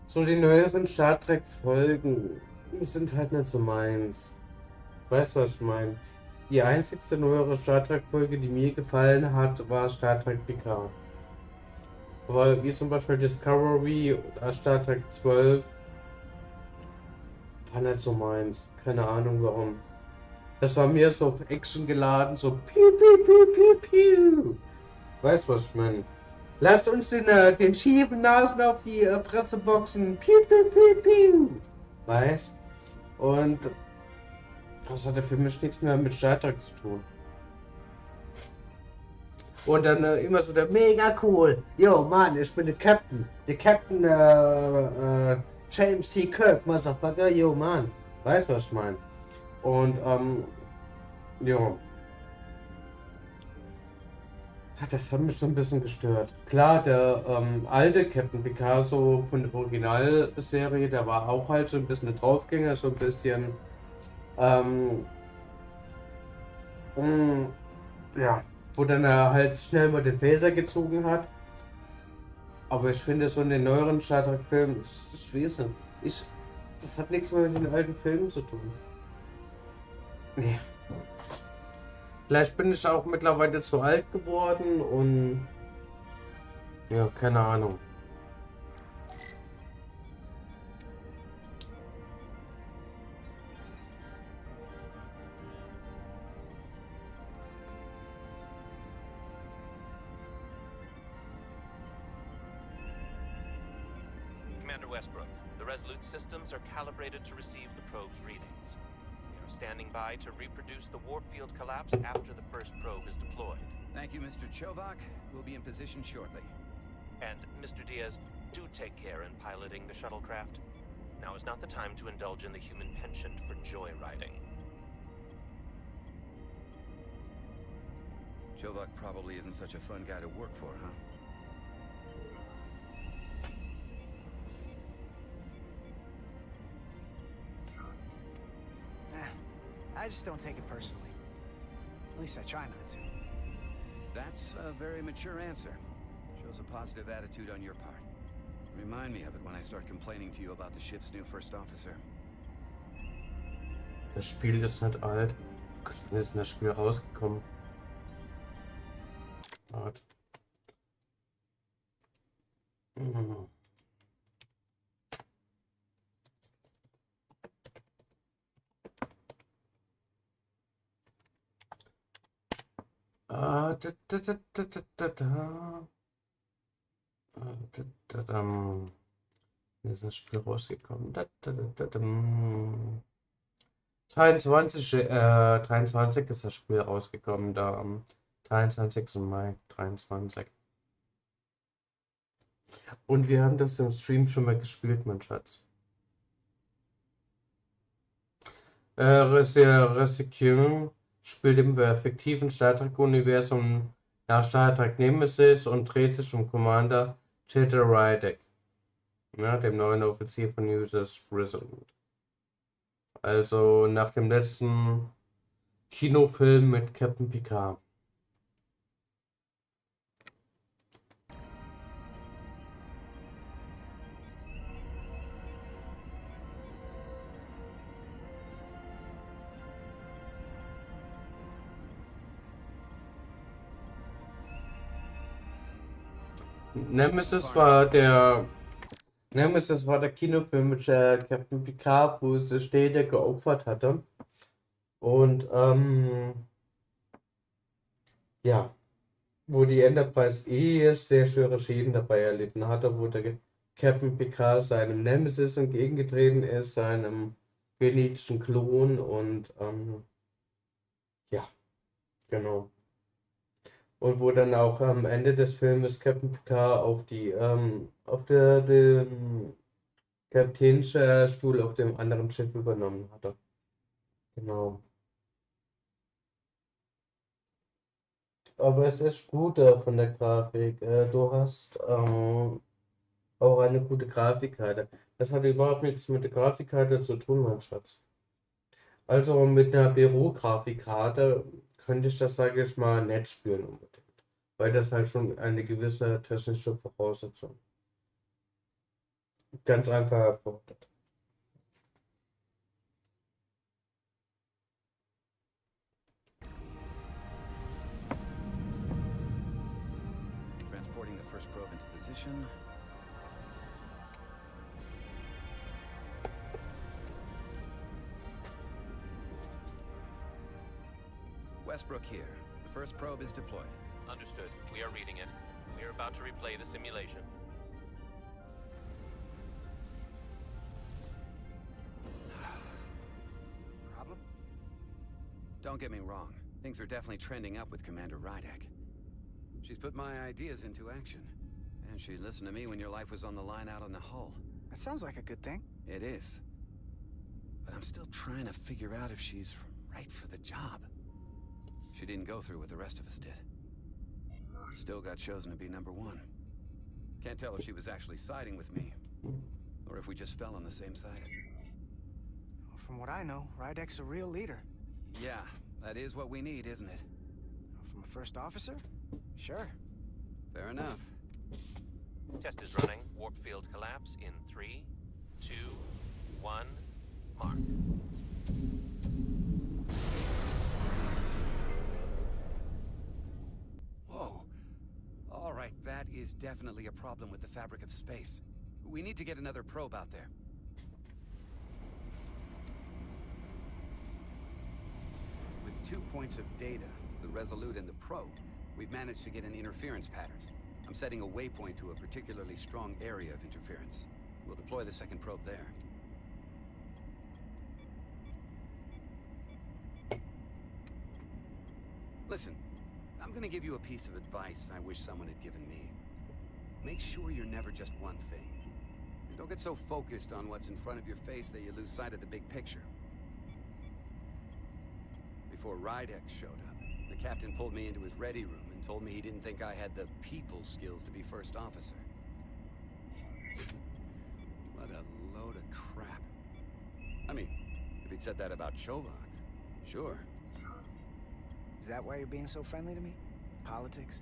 So die neueren Star Trek Folgen sind halt nicht so meins. Weißt du, was ich meine? Die einzigste neuere Star Trek Folge, die mir gefallen hat, war Star Trek Picard. Aber wie zum Beispiel Discovery oder Star Trek 12 war nicht so meins. Keine Ahnung warum. Das war mir so auf Action geladen, so piu piu piu piu piu. Weißt du, was ich meine? Lasst uns den schiefen Nasen auf die Fresse boxen. Piu piu piu piu. Weißt? Und das hatte für mich nichts mehr mit Star Trek zu tun. Und dann immer so der mega cool. Yo, Mann, ich bin der Captain. Der Captain James T. Kirk, Motherfucker. Yo, Mann. Weißt du, was ich meine? Und, ja. Das hat mich so ein bisschen gestört. Klar, der alte Captain Picasso von der Originalserie, der war auch halt so ein bisschen der Draufgänger, so ein bisschen, ja, wo dann er halt schnell mal den Phaser gezogen hat. Aber ich finde so in den neueren Star Trek Filmen, ich weiß nicht, das hat nichts mehr mit den alten Filmen zu tun. Nee. Vielleicht bin ich auch mittlerweile zu alt geworden und ja, keine Ahnung.
Commander Westbrook, the Resolute systems are calibrated to receive the probe's readings. We are standing by to reproduce the warp field collapse after the first probe is deployed.
Thank you, Mr. Chovak. We'll be in position shortly.
And, Mr. Diaz, do take care in piloting the shuttlecraft. Now is not the time to indulge in the human penchant for joyriding.
Chovak probably isn't such a fun guy to work for, huh?
I just don't take it personally. At least I try not to.
That's a very mature answer. Shows a positive attitude on your part. Remind me of it when I start complaining to you about the ship's new first officer.
Das Spiel ist nicht alt. Oh Gott, wann ist denn das Spiel rausgekommen? Warte. Wie ist das Spiel rausgekommen? 23 ist das Spiel rausgekommen, da am 23. Mai 23. Und wir haben das im Stream schon mal gespielt, mein Schatz. Resurgence spielt im fiktiven Star Trek-Universum nach Star Trek Nemesis und dreht sich um Commander Rydek, dem neuen Offizier von USS Resolute. Also nach dem letzten Kinofilm mit Captain Picard. Nemesis war der Kinofilm mit Captain Picard, wo sich Stede geopfert hatte. Und ja, wo die Enterprise sehr schwere Schäden dabei erlitten hatte, wo der Captain Picard seinem Nemesis entgegengetreten ist, seinem genetischen Klon und ja, genau. Und wo dann auch am Ende des Filmes Captain Picard auf den Kapitänsstuhl auf dem anderen Schiff übernommen hatte. Genau. Aber es ist gut von der Grafik. Du hast auch eine gute Grafikkarte. Das hat überhaupt nichts mit der Grafikkarte zu tun, mein Schatz. Also mit einer Büro-Grafikkarte könnte ich das, sage ich mal, nett spielen unbedingt. Weil das halt schon eine gewisse technische Voraussetzung. Ganz einfach hervorgehoben.
Transporting the first probe into position. Westbrook here. The first probe is deployed.
Understood. We are reading it. We are about to replay the simulation.
Problem?
Don't get me wrong. Things are definitely trending up with Commander Rydek. She's put my ideas into action. And she listened to me when your life was on the line out on the hull.
That sounds like a good thing.
It is. But I'm still trying to figure out if she's right for the job. She didn't go through what the rest of us did. Still got chosen to be #1. Can't tell if she was actually siding with me, or if we just fell on the same side.
Well, from what I know, Rydek's a real leader.
Yeah, that is what we need, isn't it?
From a first officer? Sure.
Fair enough.
Test is running. Warp field collapse in 3, 2, 1, mark.
Whoa. All right, that is definitely a problem with the fabric of space. We need to get another probe out there. With 2 points of data, the Resolute and the probe, we've managed to get an interference pattern. I'm setting a waypoint to a particularly strong area of interference. We'll deploy the second probe there. Listen, I'm gonna give you a piece of advice I wish someone had given me. Make sure you're never just one thing. And don't get so focused on what's in front of your face that you lose sight of the big picture. Before Rydek showed up, the captain pulled me into his ready room and told me he didn't think I had the people skills to be first officer. What a load of crap. I mean, if he'd said that about Chovak, sure.
Is that why you're being so friendly to me? Politics?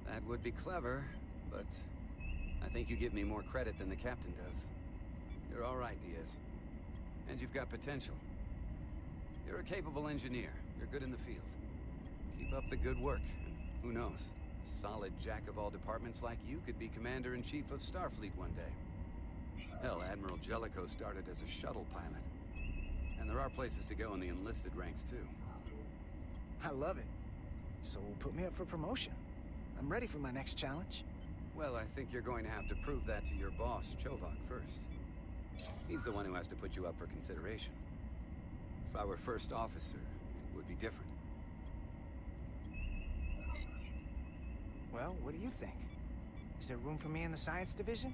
That would be clever, but I think you give me more credit than the captain does. You're all right, Diaz. And you've got potential. You're a capable engineer. You're good in the field. Keep up the good work, and who knows? A solid jack of all departments like you could be Commander-in-Chief of Starfleet one day. Hell, Admiral Jellicoe started as a shuttle pilot. And there are places to go in the enlisted ranks, too.
I love it. So put me up for promotion. I'm ready for my next challenge.
Well, I think you're going to have to prove that to your boss, Chovak, first. He's the one who has to put you up for consideration. If I were first officer, it would be different.
Well, what do you think? Is there room for me in the science division?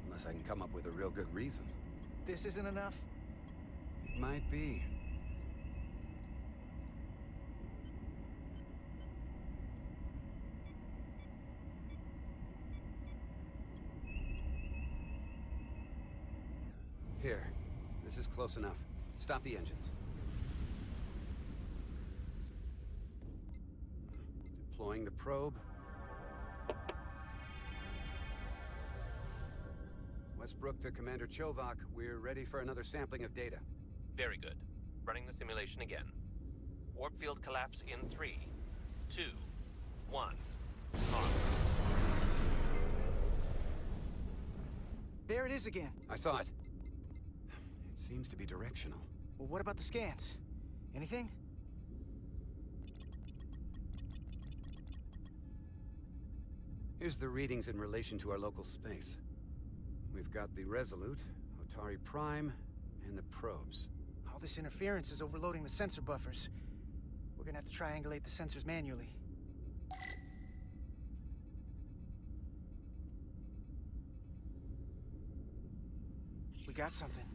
Unless I can come up with a real good reason.
This isn't enough?
It might be. Here. This is close enough. Stop the engines. Deploying the probe. Westbrook to Commander Chovak. We're ready for another sampling of data.
Very good. Running the simulation again. Warp field collapse in 3, 2, 1, mark.
There it is again.
I saw it. It seems to be directional.
Well, what about the scans? Anything?
Here's the readings in relation to our local space. We've got the Resolute, Otari Prime, and the probes.
All this interference is overloading the sensor buffers. We're gonna have to triangulate the sensors manually. We got something.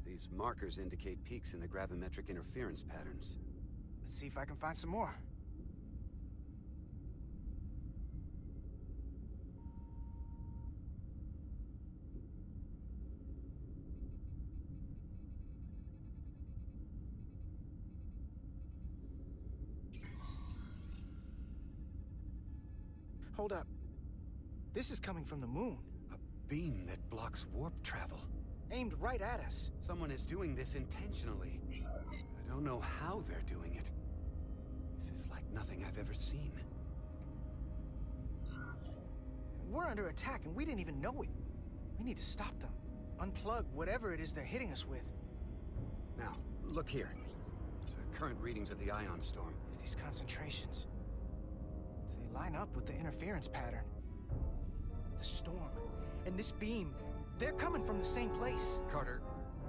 These markers indicate peaks in the gravimetric interference patterns.
Let's see if I can find some more. Hold up. This is coming from the moon.
beam that blocks warp travel.
Aimed right at us.
Someone is doing this intentionally. I don't know how they're doing it. This is like nothing I've ever seen.
We're under attack and we didn't even know it. We need to stop them. Unplug whatever it is they're hitting us with.
Now, look here. Current readings of the ion storm.
These concentrations, they line up with the interference pattern. The storm and this beam, they're coming from the same place.
Carter,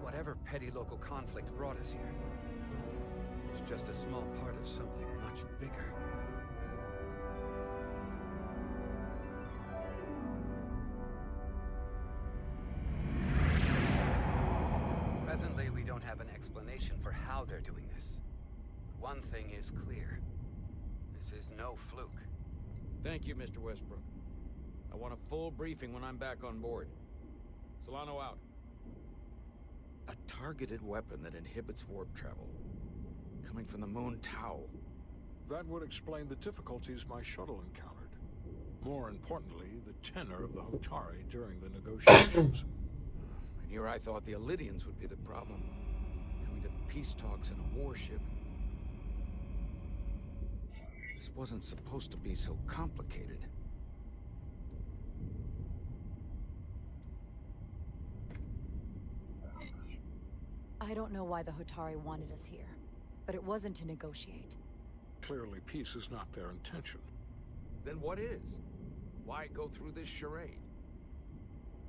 whatever petty local conflict brought us here, it's just a small part of something much bigger. Presently, we don't have an explanation for how they're doing this. One thing is clear. This is no fluke.
Thank you, Mr. Westbrook. I want a full briefing when I'm back on board. Solano out. A targeted weapon that inhibits warp travel. Coming from the moon Tau.
That would explain the difficulties my shuttle encountered. More importantly, the tenor of the Hotari during the negotiations.
And here I thought the Elydians would be the problem. Coming to peace talks in a warship. This wasn't supposed to be so complicated.
I don't know why the Hotari wanted us here, but it wasn't to negotiate.
Clearly, peace is not their intention.
Then what is? Why go through this charade?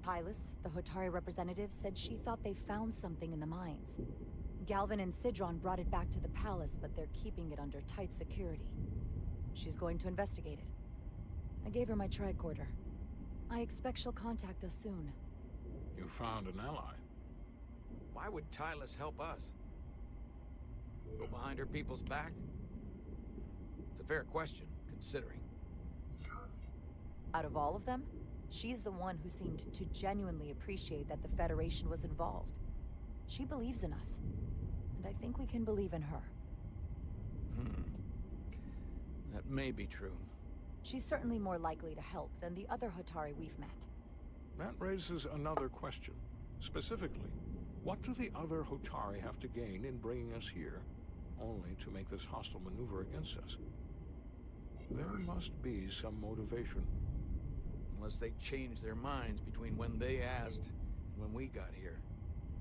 Hylas, the Hotari representative, said she thought they found something in the mines. Galvin and Sidron brought it back to the palace, but they're keeping it under tight security. She's going to investigate it. I gave her my tricorder. I expect she'll contact us soon.
You found an ally.
Why would Hylas help us? Go behind her people's back? It's a fair question, considering.
Out of all of them, she's the one who seemed to genuinely appreciate that the Federation was involved. She believes in us, and I think we can believe in her.
That may be true.
She's certainly more likely to help than the other Hotari we've met.
That raises another question. Specifically, what do the other Hotari have to gain in bringing us here, only to make this hostile maneuver against us? There must be some motivation.
Unless they changed their minds between when they asked and when we got here.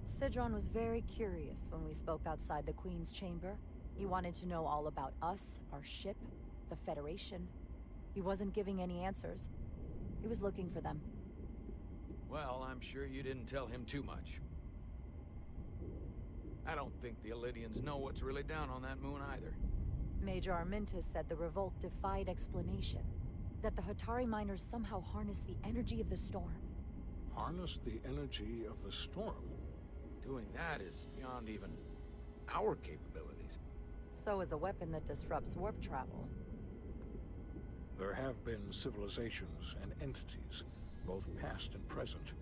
Sidron was very curious when we spoke outside the Queen's chamber. He wanted to know all about us, our ship, the Federation. He wasn't giving any answers. He was looking for them.
Well, I'm sure you didn't tell him too much. I don't think the Elydians know what's really down on that moon either.
Major Armintas said the revolt defied explanation. That the Hotari miners somehow harnessed the energy of the storm.
Harness the energy of the storm?
Doing that is beyond even our capabilities.
So is a weapon that disrupts warp travel.
There have been civilizations and entities, both past and present,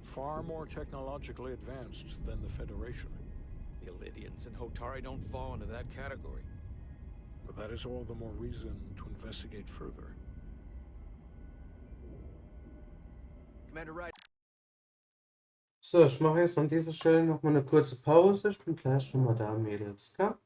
far more technologically advanced than the Federation.
The Elydians and Hotari don't fall into that category.
But that is all the more reason to investigate further.
Commander Rydek.
So, ich mache jetzt an dieser Stelle noch mal eine kurze Pause. Ich bin gleich schon mal da, Mädels, gell?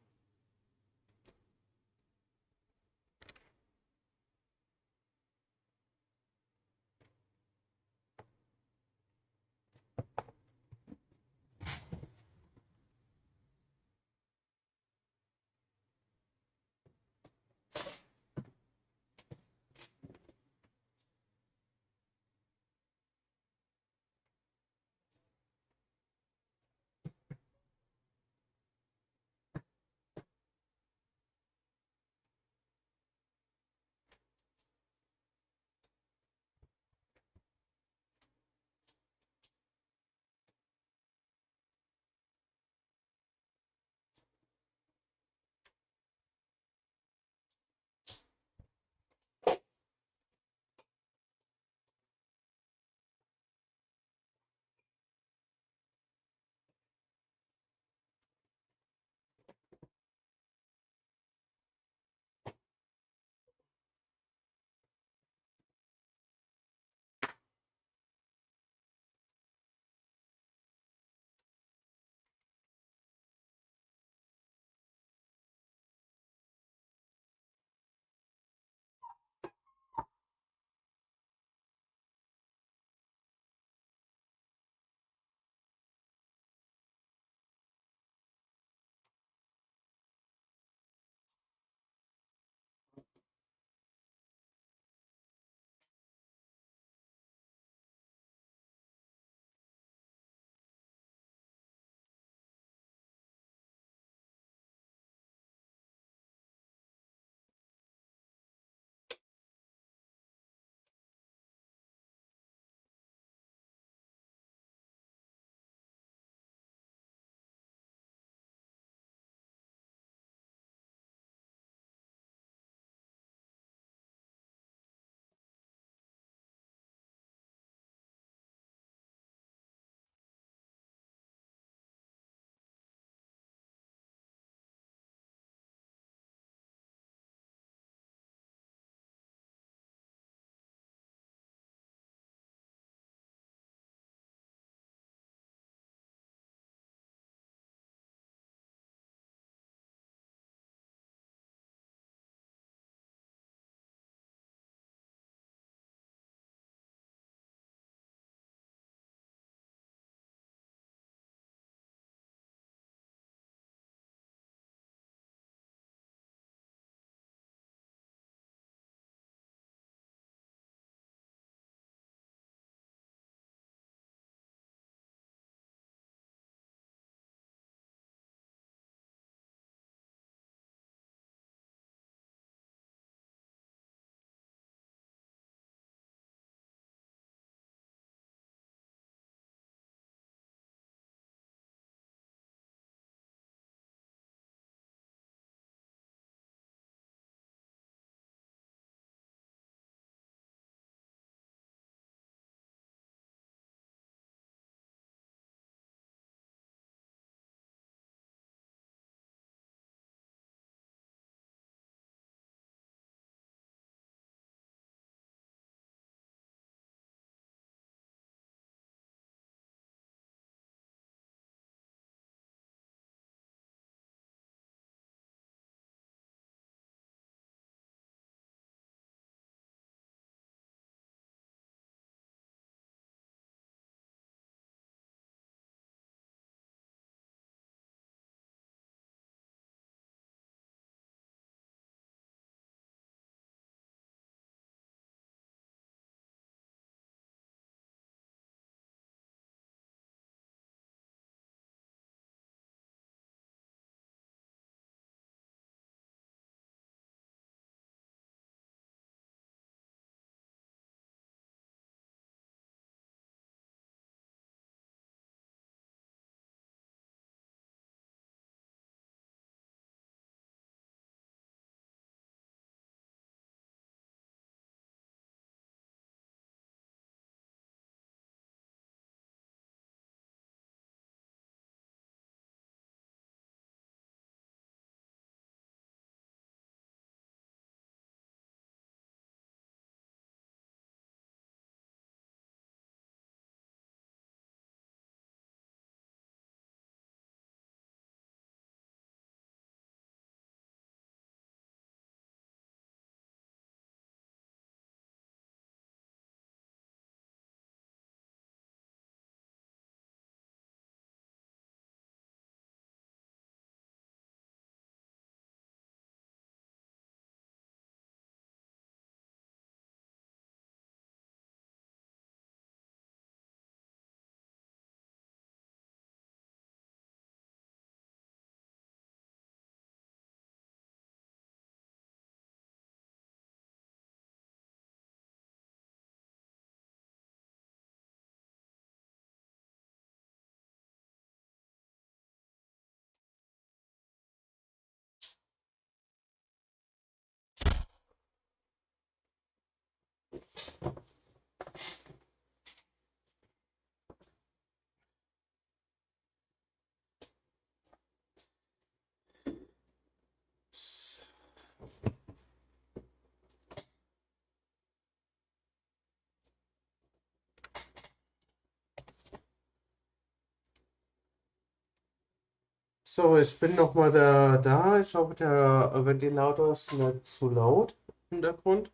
So, ich bin nochmal da. Ich hoffe, der Ventilator ist nicht zu laut im Hintergrund.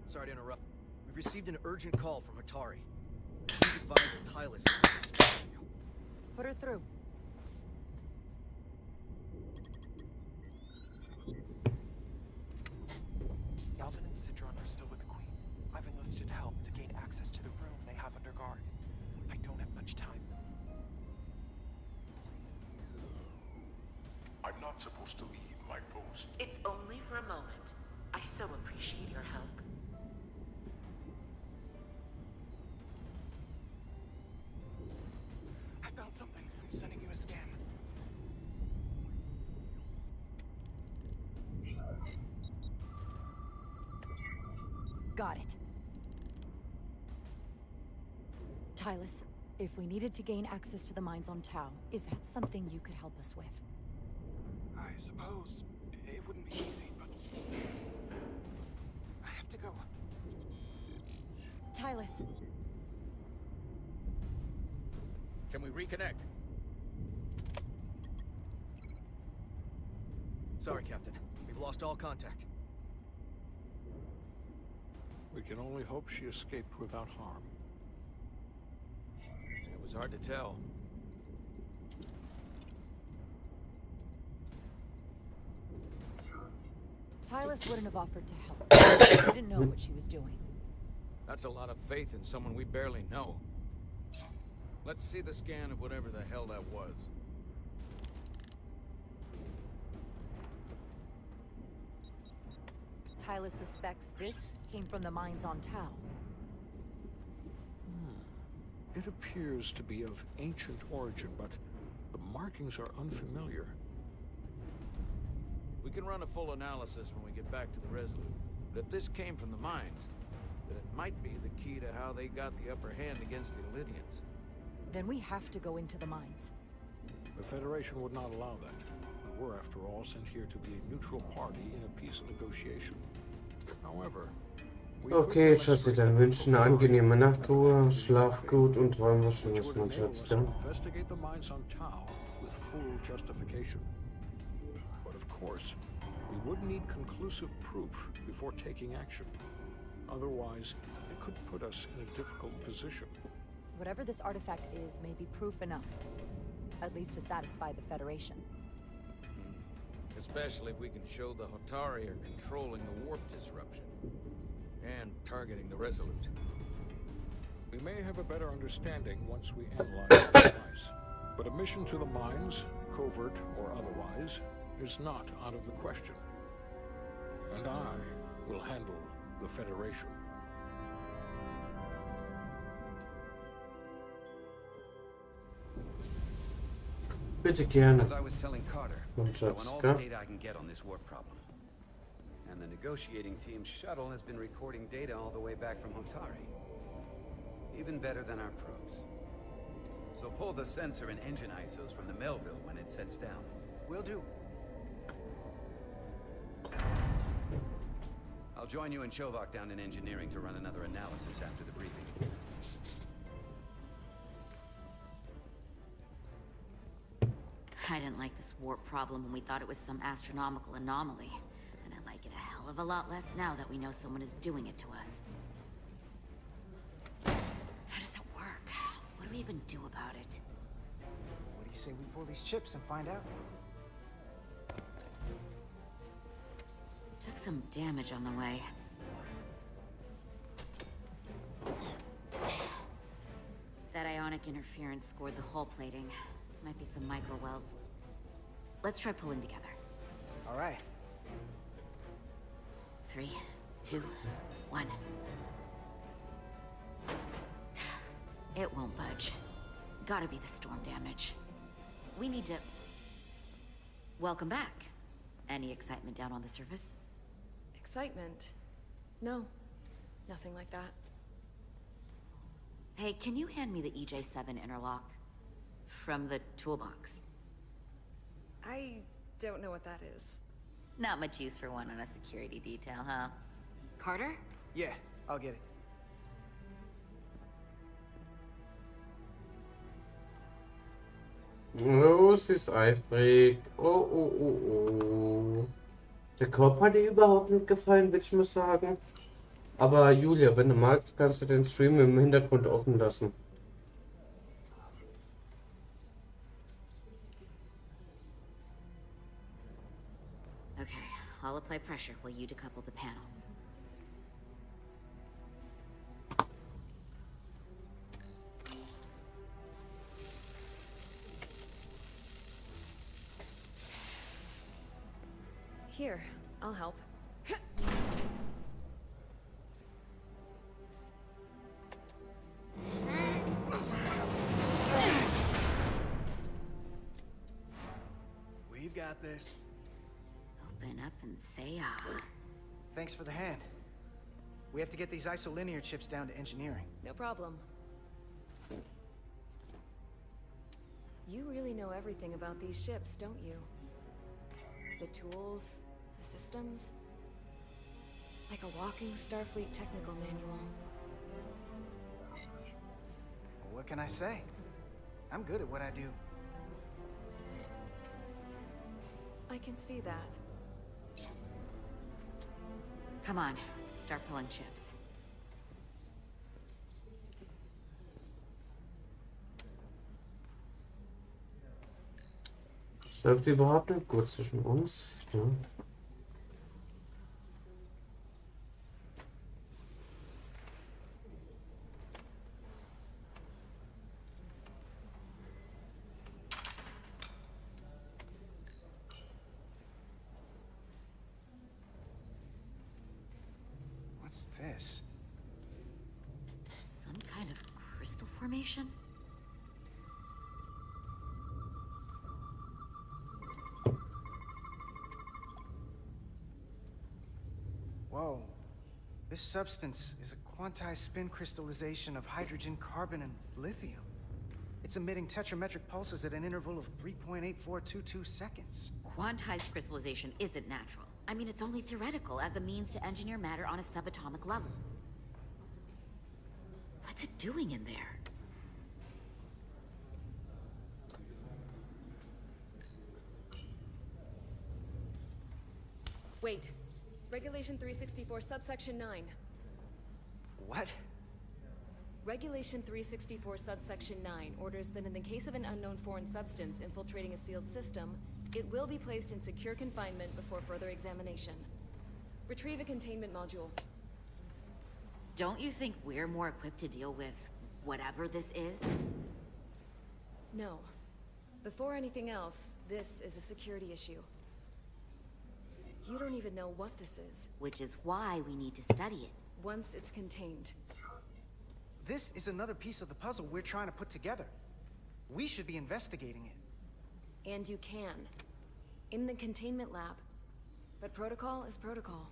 Sorry to interrupt. We've received an urgent call from Hatari. Please advise that Tylis is to speak with you.
Put her through.
Galvin and Sidron are still with the Queen. I've enlisted help to gain access to the room they have under guard. I don't have much time.
I'm not supposed to leave my post.
It's only for a moment. I so appreciate your help.
I found something. I'm sending you a scan.
Got it. Tylis, if we needed to gain access to the mines on Tau, is that something you could help us with?
I suppose it wouldn't be easy, but I have to go.
Tylis.
Can we reconnect?
Sorry, Captain. We've lost all contact.
We can only hope she escaped without harm.
It was hard to tell.
Tylis wouldn't have offered to help. She didn't know what she was doing.
That's a lot of faith in someone we barely know. Let's see the scan of whatever the hell that was.
Tylis suspects this came from the mines on Tau.
It appears to be of ancient origin, but the markings are unfamiliar.
We can run a full analysis when we get back to the Resolute. But if this came from the mines, then it might be the key to how they got the upper hand against the Lydians.
Then we have to go into the mines.
The Federation would not allow that. We were, after all, sent here to be a neutral party in a peace negotiation. However,
Okay, Schatzi, dann wünsche eine angenehme Nachtruhe, schlaf gut und träum was Schönes, mein Schatz. Ja?
Investigate the mines on Tau with full justification. But of course, we would need conclusive proof before taking action. Otherwise, it could put us in a difficult position.
Whatever this artifact is may be proof enough. At least to satisfy the Federation.
Especially if we can show the Hatari are controlling the warp disruption. And targeting the Resolute.
We may have a better understanding once we analyze the device. But a mission to the mines, covert or otherwise, is not out of the question. And I will handle the Federation.
Bitte gerne.
As I was telling Carter,
Mein
I
Schatz,
want all
gell?
the data I can get on this warp problem. And the negotiating team's shuttle has been recording data all the way back from Hatari. Even better than our probes. So pull the sensor and engine ISOs from the Melville when it sets down.
Will do.
I'll join you and Chovak down in engineering to run another analysis after the briefing.
I didn't like this warp problem when we thought it was some astronomical anomaly. And I like it a hell of a lot less now that we know someone is doing it to us. How does it work? What do we even do about it?
What do you say we pull these chips and find out?
Took some damage on the way. That ionic interference scored the hull plating. Might be some micro welds. Let's try pulling together.
All right.
3, 2, 1. It won't budge. Gotta be the storm damage. We need to... Welcome back. Any excitement down on the surface?
Excitement? No. Nothing like that.
Hey, can you hand me the EJ7 interlock? From the toolbox.
I don't know what that is.
Not much use for one on a security detail, huh? Carter?
Yeah, I'll get it.
Oh, sie ist eifrig. Oh, oh, oh, oh. Der Korb hat ihr überhaupt nicht gefallen, würde ich mal sagen. Aber Julia, wenn du magst, kannst du den Stream im Hintergrund offen lassen.
Okay, I'll apply pressure while you decouple the panel.
Here, I'll help.
We've got this.
Open up and say ah.
Thanks for the hand. We have to get these isolinear chips down to engineering.
No problem. You really know everything about these ships, don't you? The tools, the systems. Like a walking Starfleet technical manual.
Well, what can I say? I'm good at what I do.
I can see that.
Come on, start pulling chips.
Es läuft überhaupt nicht gut zwischen uns. Ja.
What's this?
Some kind of crystal formation?
Whoa. This substance is a quantized spin crystallization of hydrogen, carbon, and lithium. It's emitting tetrametric pulses at an interval of 3.8422 seconds.
Quantized crystallization isn't natural. I mean, it's only theoretical as a means to engineer matter on a subatomic level. What's it doing in there?
Wait. Regulation 364, subsection 9.
What?
Regulation 364, subsection 9 orders that in the case of an unknown foreign substance infiltrating a sealed system, it will be placed in secure confinement before further examination. Retrieve a containment module.
Don't you think we're more equipped to deal with whatever this is?
No. Before anything else, this is a security issue. You don't even know what this is.
Which is why we need to study it.
Once it's contained.
This is another piece of the puzzle we're trying to put together. We should be investigating it.
And you can. In the containment lab. But protocol is protocol.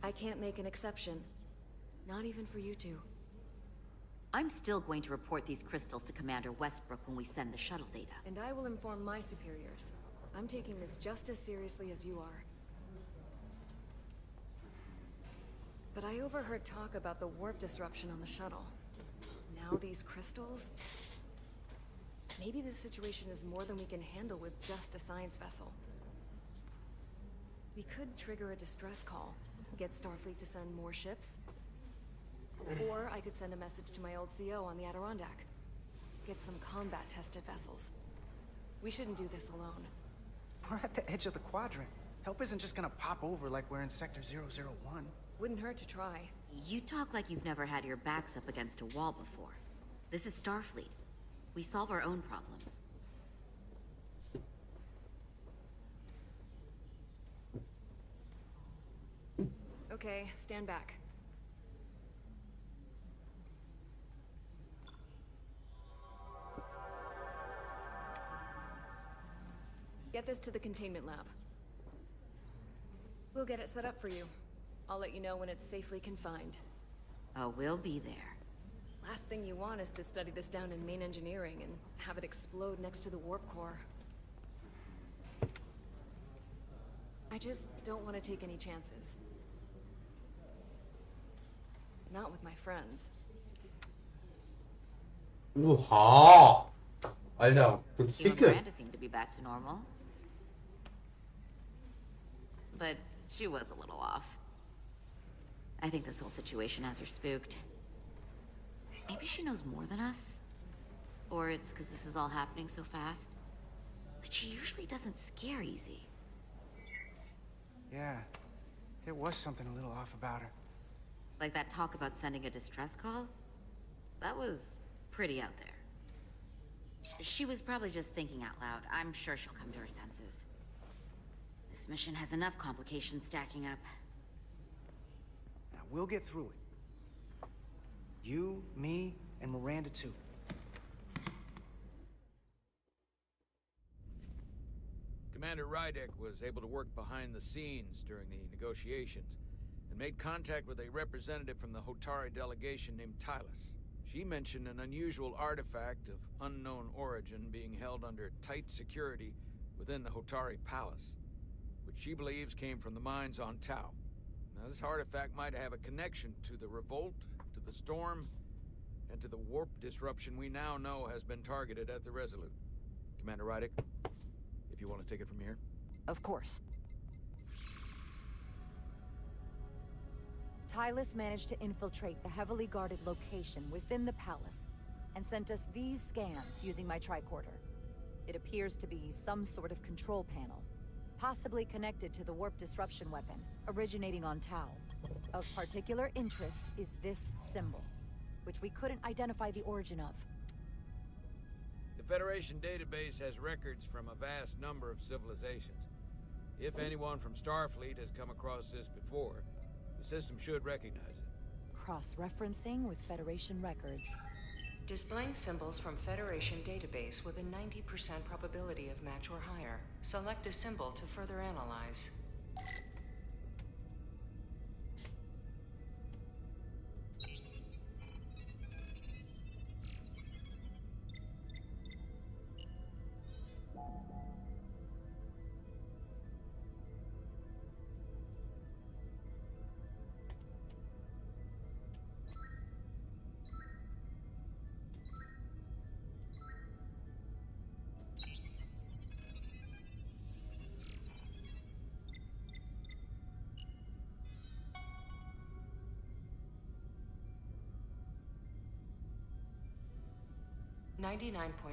I can't make an exception. Not even for you two.
I'm still going to report these crystals to Commander Westbrook when we send the shuttle data.
And I will inform my superiors. I'm taking this just as seriously as you are. But I overheard talk about the warp disruption on the shuttle. Now these crystals? Maybe this situation is more than we can handle with just a science vessel. We could trigger a distress call, get Starfleet to send more ships. Or I could send a message to my old CO on the Adirondack. Get some combat-tested vessels. We shouldn't do this alone.
We're at the edge of the quadrant. Help isn't just gonna pop over like we're in Sector 001.
Wouldn't hurt to try.
You talk like you've never had your backs up against a wall before. This is Starfleet. We solve our own problems.
Okay, stand back. Get this to the containment lab. We'll get it set up for you. I'll let you know when it's safely confined.
Oh, we'll be there.
Last thing you want is to study this down in main engineering and have it explode next to the warp core. I just don't want to take any chances. Not with my friends.
Oha! Alter, du
You and
Zicke.
Miranda seem to be back to normal. But she was a little off. I think this whole situation has her spooked. Maybe she knows more than us? Or it's because this is all happening so fast? But she usually doesn't scare easy.
Yeah, there was something a little off about her.
Like that talk about sending a distress call? That was pretty out there. She was probably just thinking out loud. I'm sure she'll come to her senses. This mission has enough complications stacking up.
Now, we'll get through it. You, me, and Miranda too.
Commander Rydek was able to work behind the scenes during the negotiations and made contact with a representative from the Hotari delegation named Tylus. She mentioned an unusual artifact of unknown origin being held under tight security within the Hotari Palace, which she believes came from the mines on Tau. Now, this artifact might have a connection to the revolt, to the storm, and to the warp disruption we now know has been targeted at the Resolute. Commander Rydek, if you want to take it from here.
Of course. Tylus managed to infiltrate the heavily guarded location within the palace and sent us these scans using my tricorder. It appears to be some sort of control panel, possibly connected to the warp disruption weapon originating on Tau. Of particular interest is this symbol, which we couldn't identify the origin of.
The Federation database has records from a vast number of civilizations. If anyone from Starfleet has come across this before, the system should recognize it.
Cross-referencing with Federation records.
Displaying symbols from Federation database with a 90% probability of match or higher. Select a symbol to further analyze.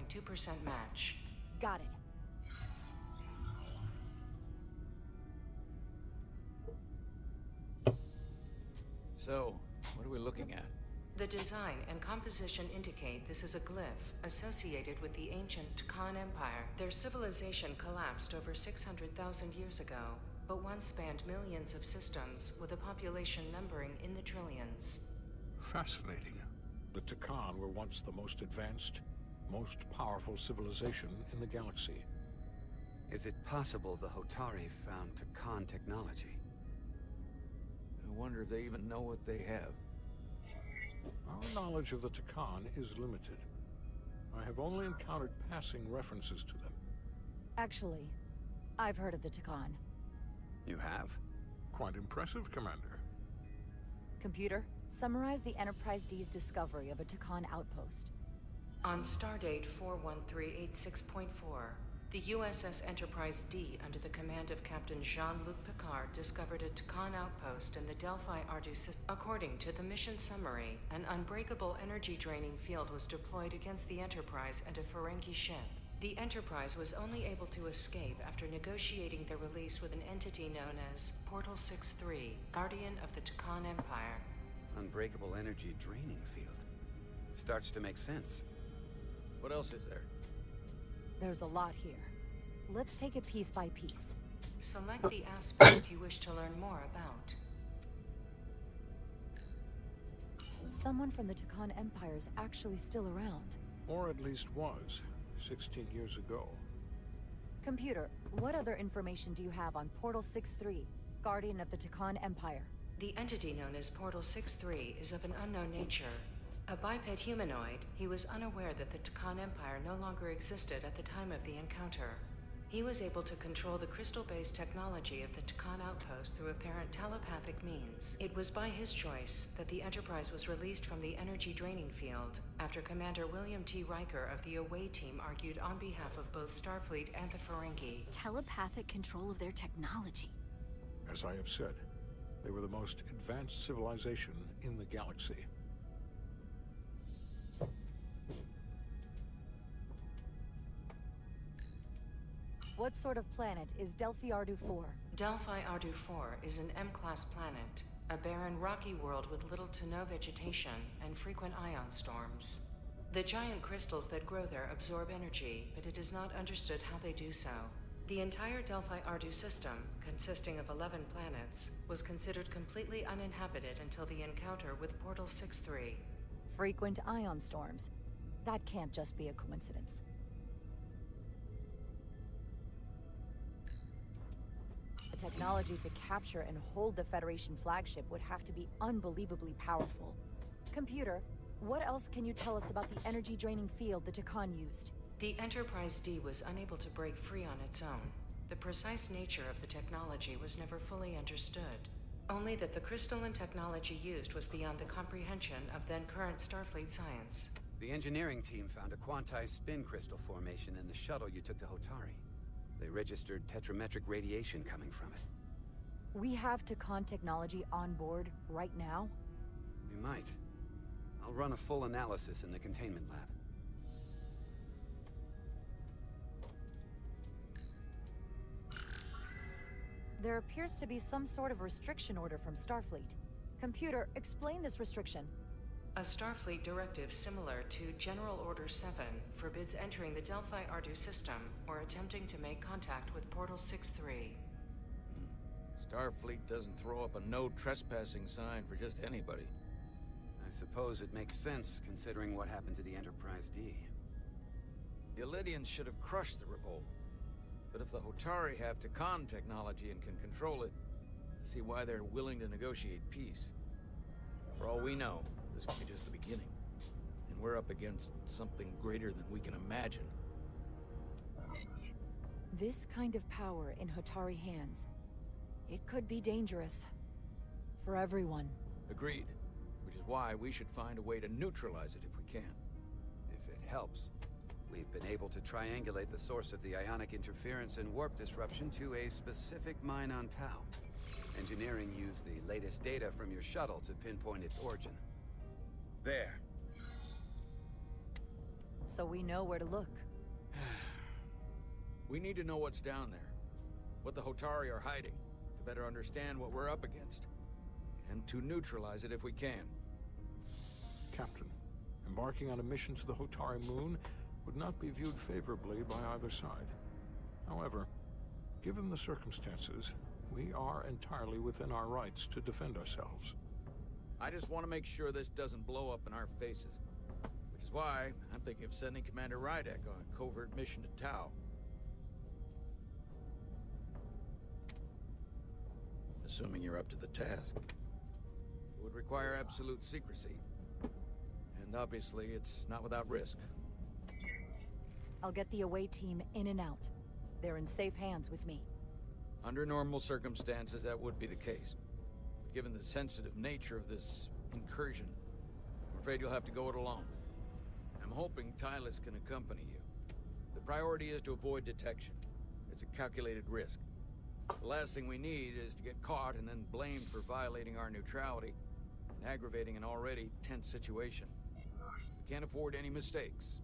.2% match.
Got it.
So, what are we looking at?
The design and composition indicate this is a glyph associated with the ancient Khan Empire. Their civilization collapsed over 600,000 years ago, but once spanned millions of systems with a population numbering in the trillions.
Fascinating. The Takan were once the most advanced, most powerful civilization in the galaxy.
Is it possible the Hotari found Takan technology?
I wonder if they even know what they have.
Our knowledge of the Takan is limited. I have only encountered passing references to them.
Actually, I've heard of the Takan.
You have?
Quite impressive, Commander.
Computer, summarize the Enterprise D's discovery of a Takan outpost.
On stardate 41386.4, the USS Enterprise D, under the command of Captain Jean-Luc Picard, discovered a Takan outpost in the Delphi Ardu system. According to the mission summary, an unbreakable energy-draining field was deployed against the Enterprise and a Ferengi ship. The Enterprise was only able to escape after negotiating their release with an entity known as Portal 6-3, Guardian of the Takan Empire.
Unbreakable energy draining field. It starts to make sense.
What else is there?
There's a lot here. Let's take it piece by piece.
Select the aspect you wish to learn more about.
Someone from the Takan Empire is actually still around.
Or at least was, 16 years ago.
Computer, what other information do you have on Portal 6-3, Guardian of the Takan Empire?
The entity known as Portal 6-3 is of an unknown nature. A biped humanoid, he was unaware that the Takan Empire no longer existed at the time of the encounter. He was able to control the crystal-based technology of the Takan outpost through apparent telepathic means. It was by his choice that the Enterprise was released from the energy draining field after Commander William T. Riker of the Away Team argued on behalf of both Starfleet and the Ferengi.
Telepathic control of their technology.
As I have said, they were the most advanced civilization in the galaxy.
What sort of planet is Delphi Ardu 4?
Delphi Ardu 4 is an M-class planet, a barren rocky world with little to no vegetation and frequent ion storms. The giant crystals that grow there absorb energy, but it is not understood how they do so. The entire Delphi Ardu system, consisting of 11 planets, was considered completely uninhabited until the encounter with Portal 6-3.
Frequent ion storms. That can't just be a coincidence. The technology to capture and hold the Federation flagship would have to be unbelievably powerful. Computer, what else can you tell us about the energy-draining field the Takan used?
The Enterprise D was unable to break free on its own. The precise nature of the technology was never fully understood. Only that the crystalline technology used was beyond the comprehension of then-current Starfleet science.
The engineering team found a quantized spin crystal formation in the shuttle you took to Hotari. They registered tetrametric radiation coming from it.
We have Takan technology on board right now?
We might. I'll run a full analysis in the containment lab.
There appears to be some sort of restriction order from Starfleet. Computer, explain this restriction.
A Starfleet directive similar to General Order 7 forbids entering the Delphi Ardu system or attempting to make contact with Portal 6-3.
Starfleet doesn't throw up a no trespassing sign for just anybody.
I suppose it makes sense considering what happened to the Enterprise D.
The Illydians should have crushed the revolt. But if the Hotari have Takan technology and can control it, I see why they're willing to negotiate peace. For all we know, this could be just the beginning. And we're up against something greater than we can imagine.
This kind of power in Hotari hands, it could be dangerous. For everyone.
Agreed. Which is why we should find a way to neutralize it if we can.
If it helps. We've been able to triangulate the source of the ionic interference and warp disruption to a specific mine on Tau. Engineering used the latest data from your shuttle to pinpoint its origin. There.
So we know where to look.
We need to know what's down there. What the Hotari are hiding, to better understand what we're up against. And to neutralize it if we can.
Captain, embarking on a mission to the Hotari moon would not be viewed favorably by either side. However, given the circumstances, we are entirely within our rights to defend ourselves.
I just want to make sure this doesn't blow up in our faces. Which is why I'm thinking of sending Commander Rydek on a covert mission to Tau. Assuming you're up to the task. It would require absolute secrecy. And obviously, it's not without risk.
I'll get the away team in and out. They're in safe hands with me.
Under normal circumstances, that would be the case. But given the sensitive nature of this incursion, I'm afraid you'll have to go it alone. I'm hoping Tylus can accompany you. The priority is to avoid detection. It's a calculated risk. The last thing we need is to get caught and then blamed for violating our neutrality and aggravating an already tense situation. We can't afford any mistakes.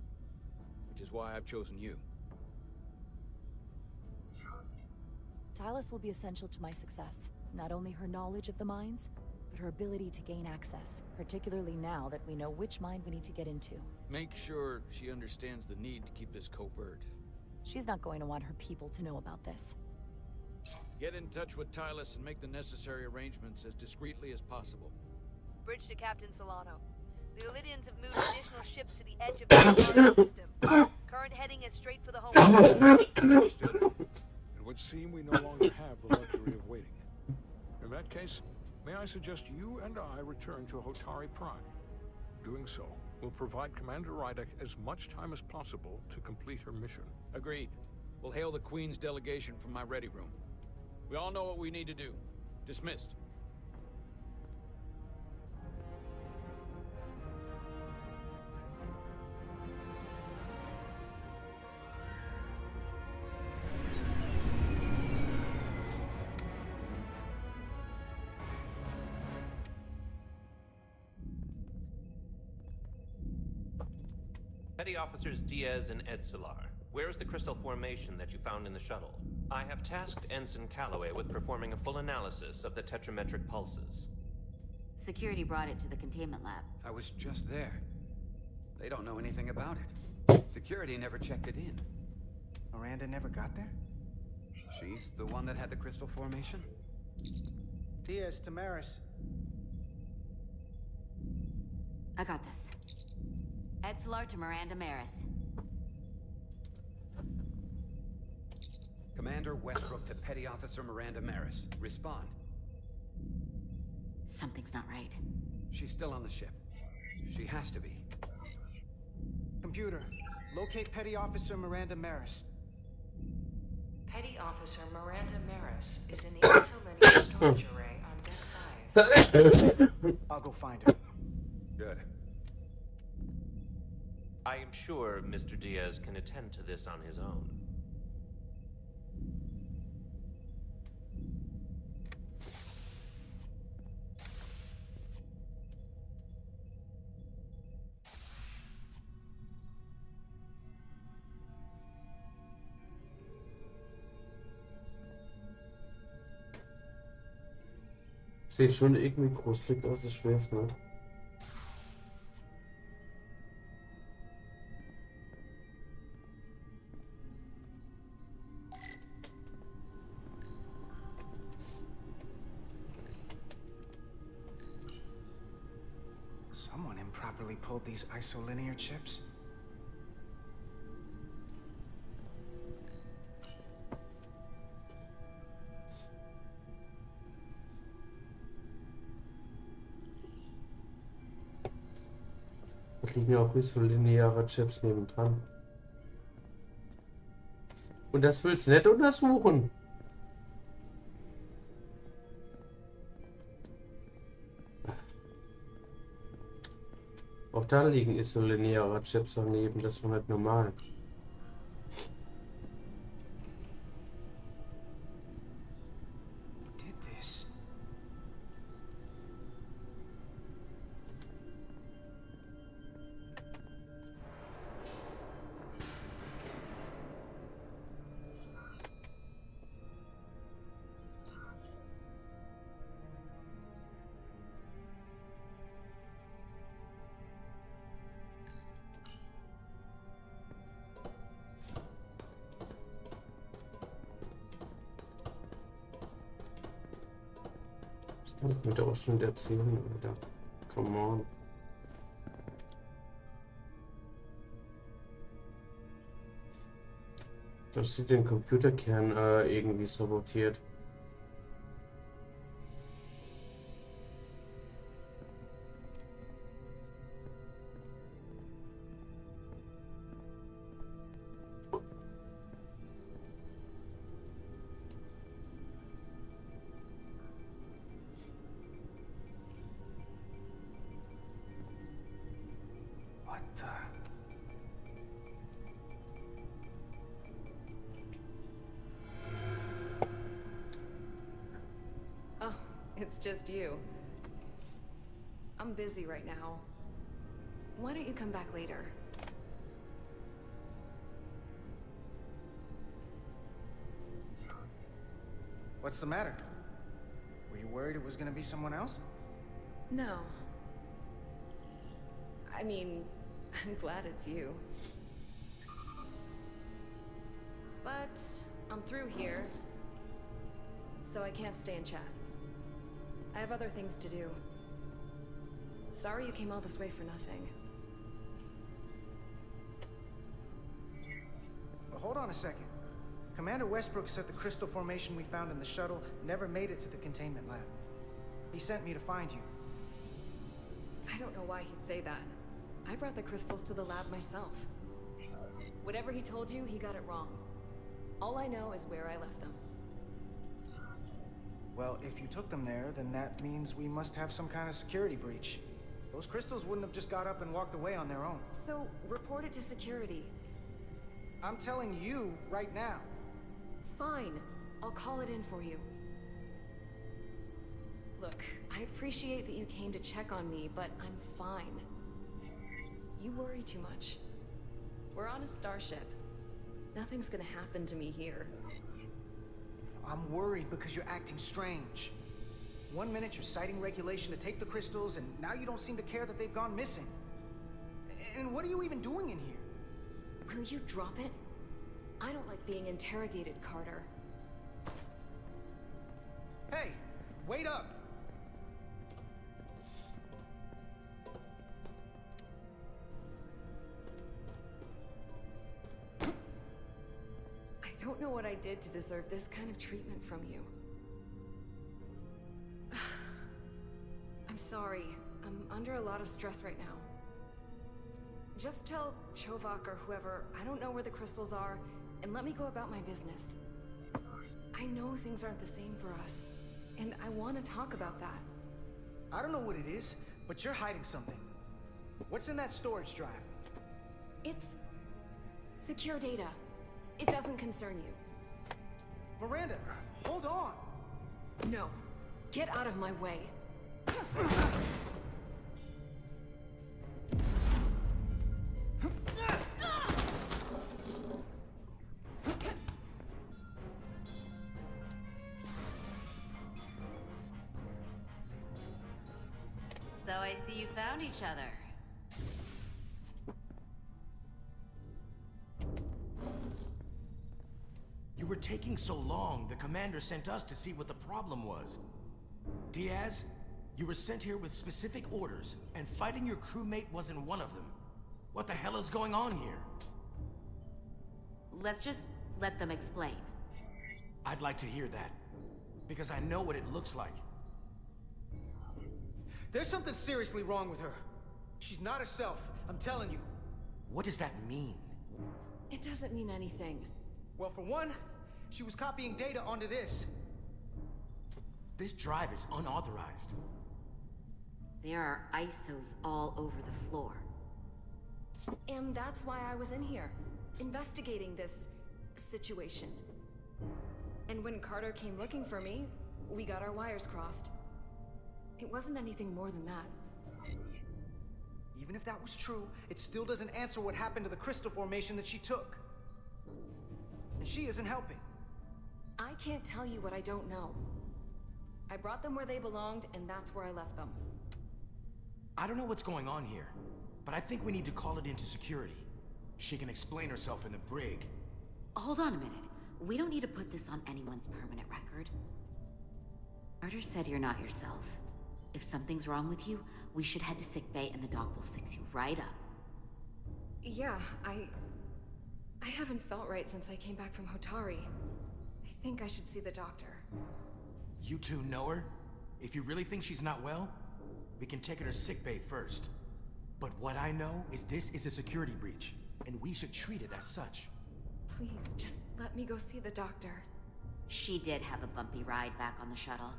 Which is why I've chosen you.
Tylus will be essential to my success. Not only her knowledge of the mines, but her ability to gain access, particularly now that we know which mine we need to get into.
Make sure she understands the need to keep this covert.
She's not going to want her people to know about this.
Get in touch with Tylus and make the necessary arrangements as discreetly as possible.
Bridge to Captain Solano. The Illydians have moved additional ships to the edge of the system. Current heading is straight for the home.
Understood. It would seem we no longer have the luxury of waiting. In that case, may I suggest you and I return to Hotari Prime? Doing so will provide Commander Rydek as much time as possible to complete her mission.
Agreed. We'll hail the Queen's delegation from my ready room. We all know what we need to do. Dismissed.
Petty Officers Diaz and Edsolar, where is the crystal formation that you found in the shuttle? I have tasked Ensign Calloway with performing a full analysis of the tetrametric pulses.
Security brought it to the containment lab.
I was just there. They don't know anything about it. Security never checked it in.
Miranda never got there?
She's the one that had the crystal formation?
Diaz, Tamaris.
I got this. Edsolar to Miranda Maris.
Commander Westbrook to Petty Officer Miranda Maris. Respond.
Something's not right.
She's still on the ship. She has to be.
Computer, locate Petty Officer Miranda Maris.
Petty Officer Miranda Maris is in the isolinear storage array on Deck 5.
I'll go find her.
Good.
I am sure Mr. Diaz can attend to this on his own.
Sieht schon irgendwie gruselig aus, ich weiß nicht.
Someone improperly pulled these isolinear chips.
Da liegen ja auch so lineare Chips nebendran. Und das willst du nicht untersuchen? Auch da liegen isolineare Chips daneben, das ist doch nicht normal.
Who did this?
Ich würde auch schon erzählen, oder? Come on. Dass sie den Computerkern irgendwie sabotiert.
What the?
Oh, it's just you. I'm busy right now. Why don't you come back later?
What's the matter? Were you worried it was gonna be someone else?
No. I mean, I'm glad it's you. But I'm through here, so I can't stay and chat. I have other things to do. Sorry you came all this way for nothing.
Well, hold on a second. Commander Westbrook said the crystal formation we found in the shuttle never made it to the containment lab. He sent me to find you.
I don't know why he'd say that. I brought the crystals to the lab myself. Whatever he told you, he got it wrong. All I know is where I left them.
Well, if you took them there, then that means we must have some kind of security breach. Those crystals wouldn't have just got up and walked away on their own.
So, report it to security.
I'm telling you right now.
Fine. I'll call it in for you. Look, I appreciate that you came to check on me, but I'm fine. You worry too much. We're on a starship. Nothing's gonna happen to me here.
I'm worried because you're acting strange. One minute you're citing regulation to take the crystals, and now you don't seem to care that they've gone missing. And what are you even doing in here?
Will you drop it? I don't like being interrogated, Carter.
Hey, wait up!
I don't know what I did to deserve this kind of treatment from you. I'm sorry. I'm under a lot of stress right now. Just tell Chovak or whoever I don't know where the crystals are, and let me go about my business. I know things aren't the same for us, and I want to talk about that.
I don't know what it is, but you're hiding something. What's in that storage drive?
It's secure data. It doesn't concern you.
Miranda, hold on!
No. Get out of my way.
So I see you found each other.
You were taking so long, the commander sent us to see what the problem was. Diaz, you were sent here with specific orders, and fighting your crewmate wasn't one of them. What the hell is going on here?
Let's just let them explain.
I'd like to hear that, because I know what it looks like.
There's something seriously wrong with her. She's not herself, I'm telling you.
What does that mean?
It doesn't mean anything.
Well, for one, she was copying data onto this.
This drive is unauthorized.
There are ISOs all over the floor.
And that's why I was in here, investigating this situation. And when Carter came looking for me, we got our wires crossed. It wasn't anything more than that.
Even if that was true, it still doesn't answer what happened to the crystal formation that she took. And she isn't helping.
I can't tell you what I don't know. I brought them where they belonged, and that's where I left them.
I don't know what's going on here, but I think we need to call it into security. She can explain herself in the brig.
Hold on a minute. We don't need to put this on anyone's permanent record. Carter said you're not yourself. If something's wrong with you, we should head to sickbay and the doc will fix you right up.
Yeah, I haven't felt right since I came back from Hotari. I think I should see the doctor.
You two know her? If you really think she's not well, we can take her to sickbay first. But what I know is this is a security breach, and we should treat it as such.
Please, just let me go see the doctor.
She did have a bumpy ride back on the shuttle.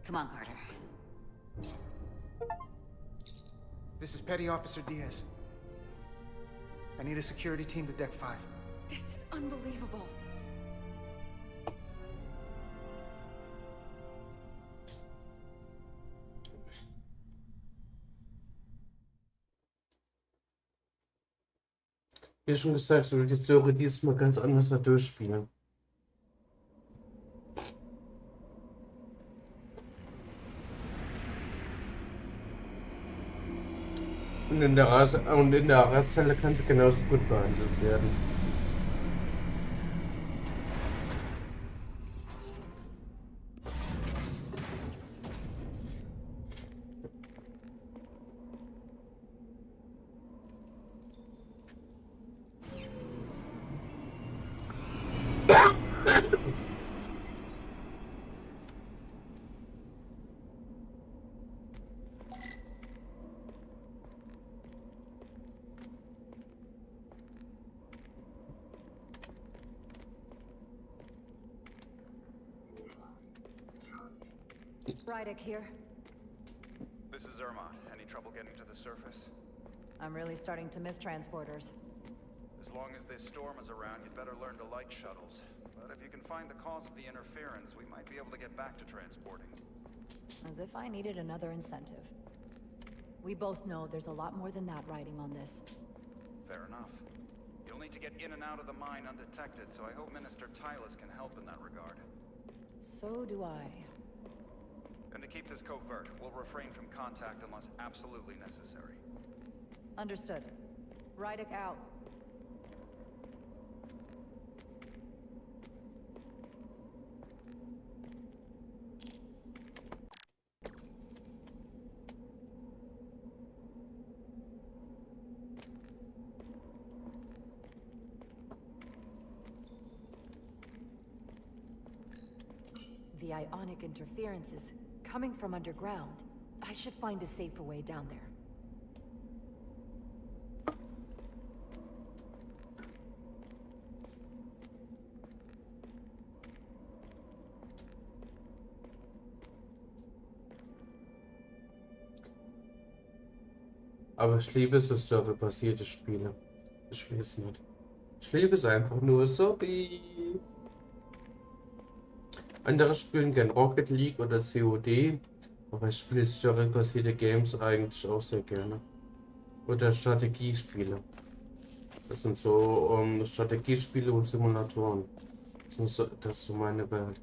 Come on, Carter.
This is Petty Officer Diaz. I need a security team to Deck 5.
This is unbelievable.
Wie schon gesagt, ich will die Story diesmal ganz anders da durchspielen. Und in der Arrestzelle kann sie genauso gut behandelt werden.
Rydek here.
This is Zermatt. Any trouble getting to the surface?
I'm really starting to miss transporters.
As long as this storm is around, you'd better learn to like shuttles. But if you can find the cause of the interference, we might be able to get back to transporting.
As if I needed another incentive. We both know there's a lot more than that riding on this.
Fair enough. You'll need to get in and out of the mine undetected, so I hope Minister Tylus can help in that regard.
So do I.
And to keep this covert, we'll refrain from contact unless absolutely necessary.
Understood. Rydek out. The ionic interference is coming from underground. I should find a safer way down there.
Aber ich liebe so storybasierte Spiele. Ich weiß nicht. Ich liebe es einfach nur so wie... Andere spielen gern Rocket League oder COD, aber ich spiele storybasierte Games eigentlich auch sehr gerne. Oder Strategiespiele. Das sind so Strategiespiele und Simulatoren. Das ist so meine Welt.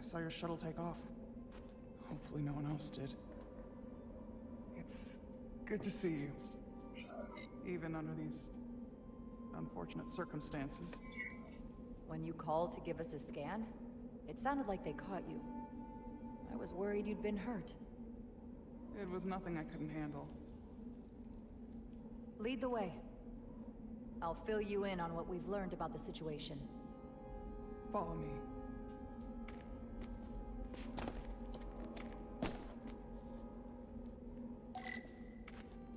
I saw your shuttle take off. Hopefully no one else did. It's good to see you. Even under these unfortunate circumstances.
When you called to give us a scan, it sounded like they caught you. I was worried you'd been hurt.
It was nothing I couldn't handle.
Lead the way. I'll fill you in on what we've learned about the situation.
Follow me.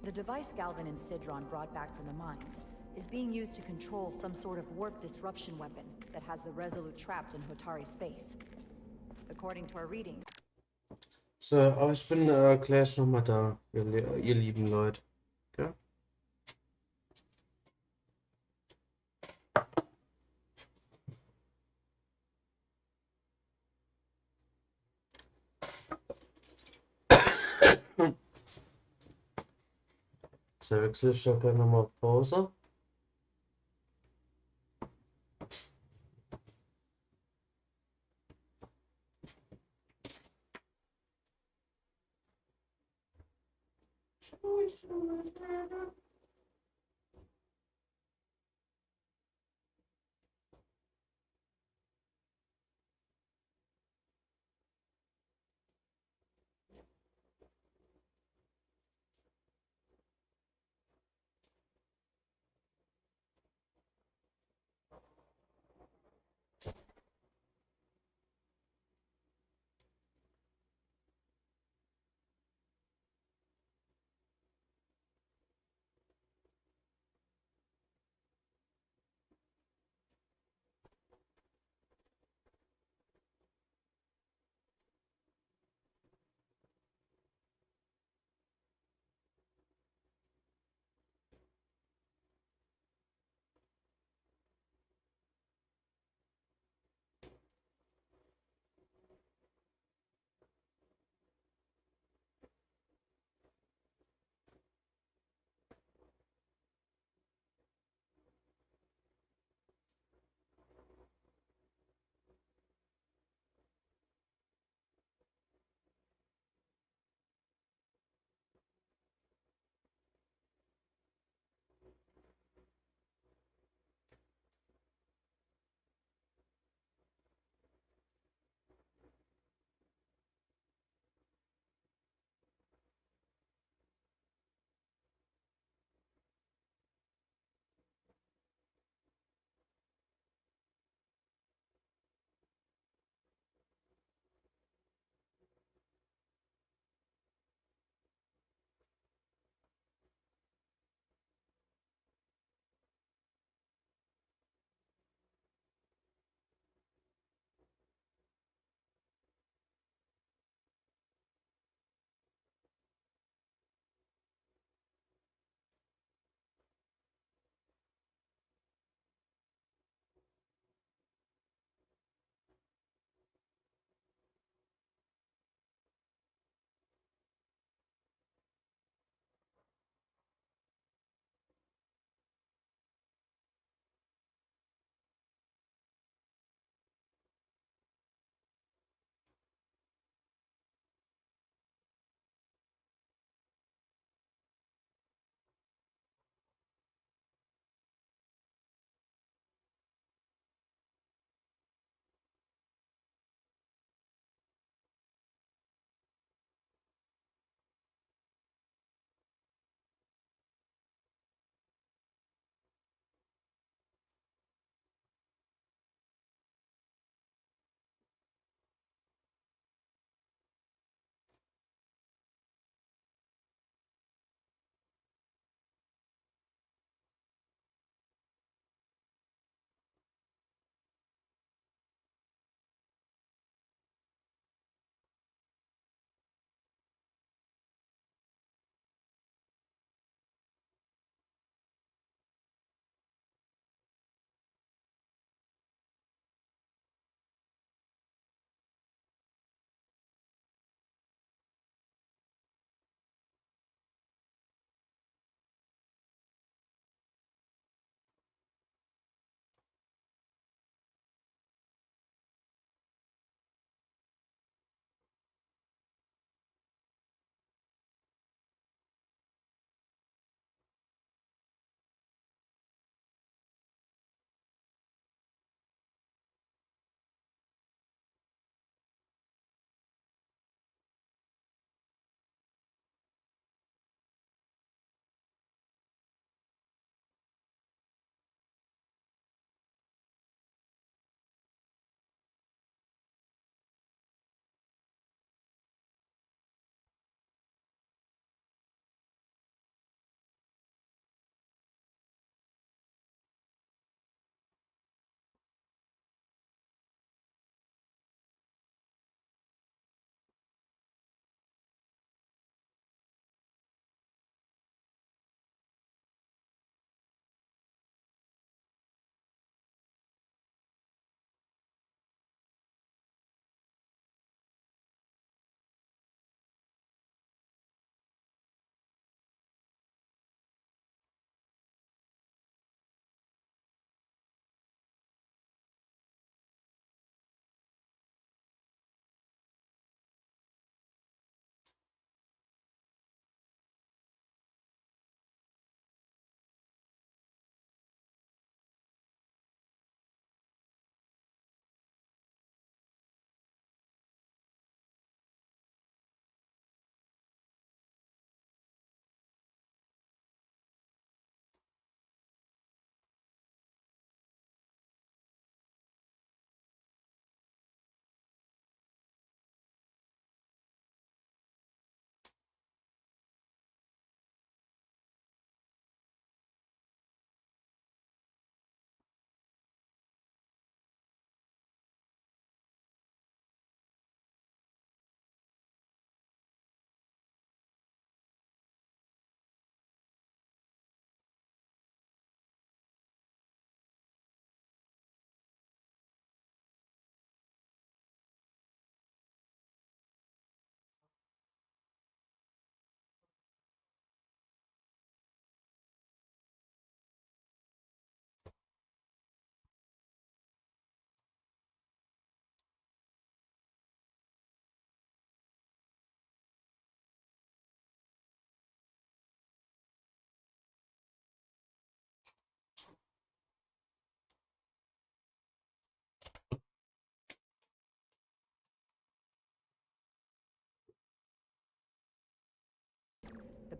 The device Galvin and Sidron brought back from the mines is being used to control some sort of warp disruption weapon that has the Resolute trapped in Hotari space. According to our reading.
So, aber ich bin gleich nochmal da, ihr lieben Leute. Okay? So, wechsle ich da gerne nochmal auf Pause.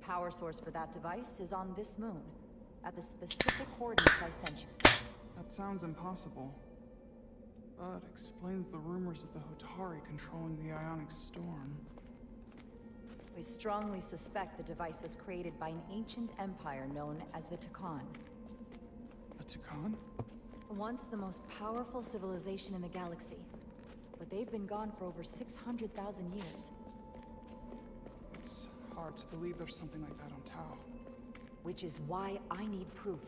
power source for that device is on this moon, at the specific coordinates I sent you.
That sounds impossible. But explains the rumors of the Hotari controlling the ionic storm.
We strongly suspect the device was created by an ancient empire known as the Takan.
The Takan?
Once the most powerful civilization in the galaxy. But they've been gone for over 600,000 years.
It's hard to believe there's something like that on Tau.
Which is why I need proof.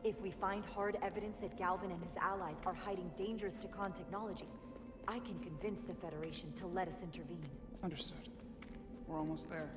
If we find hard evidence that Galvin and his allies are hiding dangerous Takan technology, I can convince the Federation to let us intervene.
Understood. We're almost there.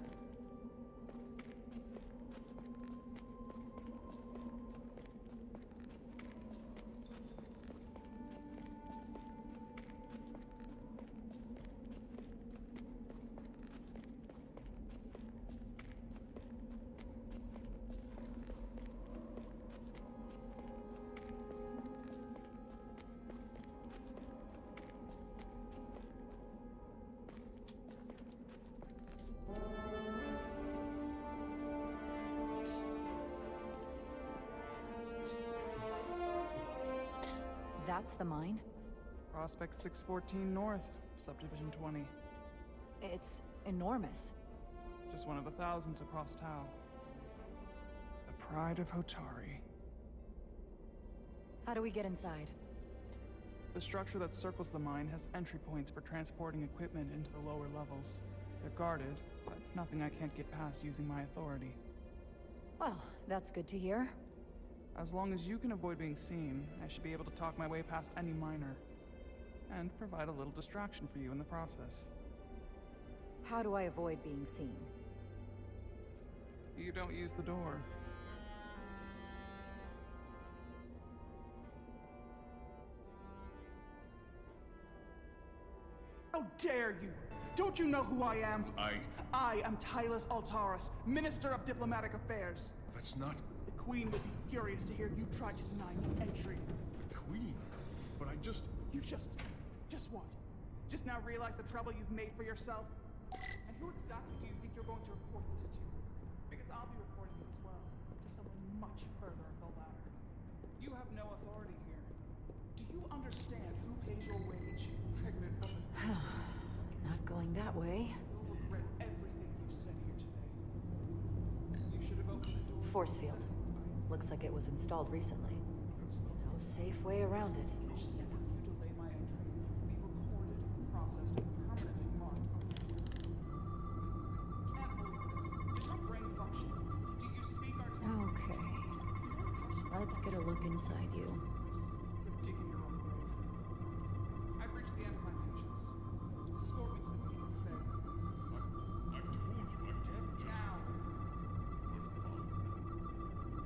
That's the mine?
Prospect 614 North, Subdivision 20.
It's enormous.
Just one of the thousands across Tau. The pride of Hotari.
How do we get inside?
The structure that circles the mine has entry points for transporting equipment into the lower levels. They're guarded, but nothing I can't get past using my authority.
Well, that's good to hear.
As long as you can avoid being seen, I should be able to talk my way past any miner. And provide a little distraction for you in the process.
How do I avoid being seen?
You don't use the door. How dare you! Don't you know who I am? I am Tylus Altaris, Minister of Diplomatic Affairs.
That's not...
The Queen would be furious to hear you tried to deny me entry.
the Queen. But I just...
You just what? Just now realize the trouble you've made for yourself? And who exactly do you think you're going to report this to? Because I'll be reporting it as well, to someone much further up the ladder. You have no authority here. Do you understand who pays your wage? Pregnant from the...
Not going that way.
You'll regret everything you've said here today. You should have opened the door...
Force field. Looks like it was installed recently. No safe way around it.
You delay my entry. Be recorded, processed, and permanently marked. Can't believe this. Is your brain functioning? Do you speak our tongue?
Okay. Let's get a look inside you.
You're digging your own grave. I've reached the end of my patience. Escort me to the Queen's bed.
I told you I can't just...
Now.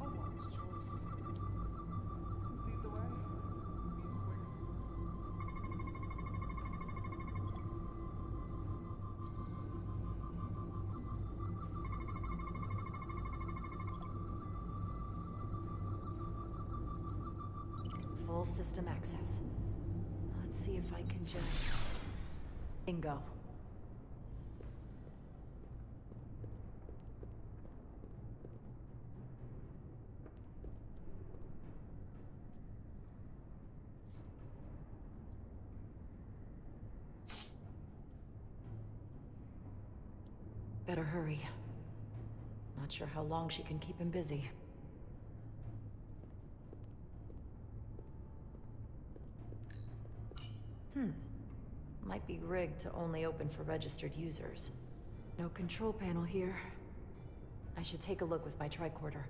A wise choice. Lead the way. Be quick.
Full system access. Let's see if I can just... Bingo. Better hurry. Not sure how long she can keep him busy. Might be rigged to only open for registered users. No control panel here. I should take a look with my tricorder.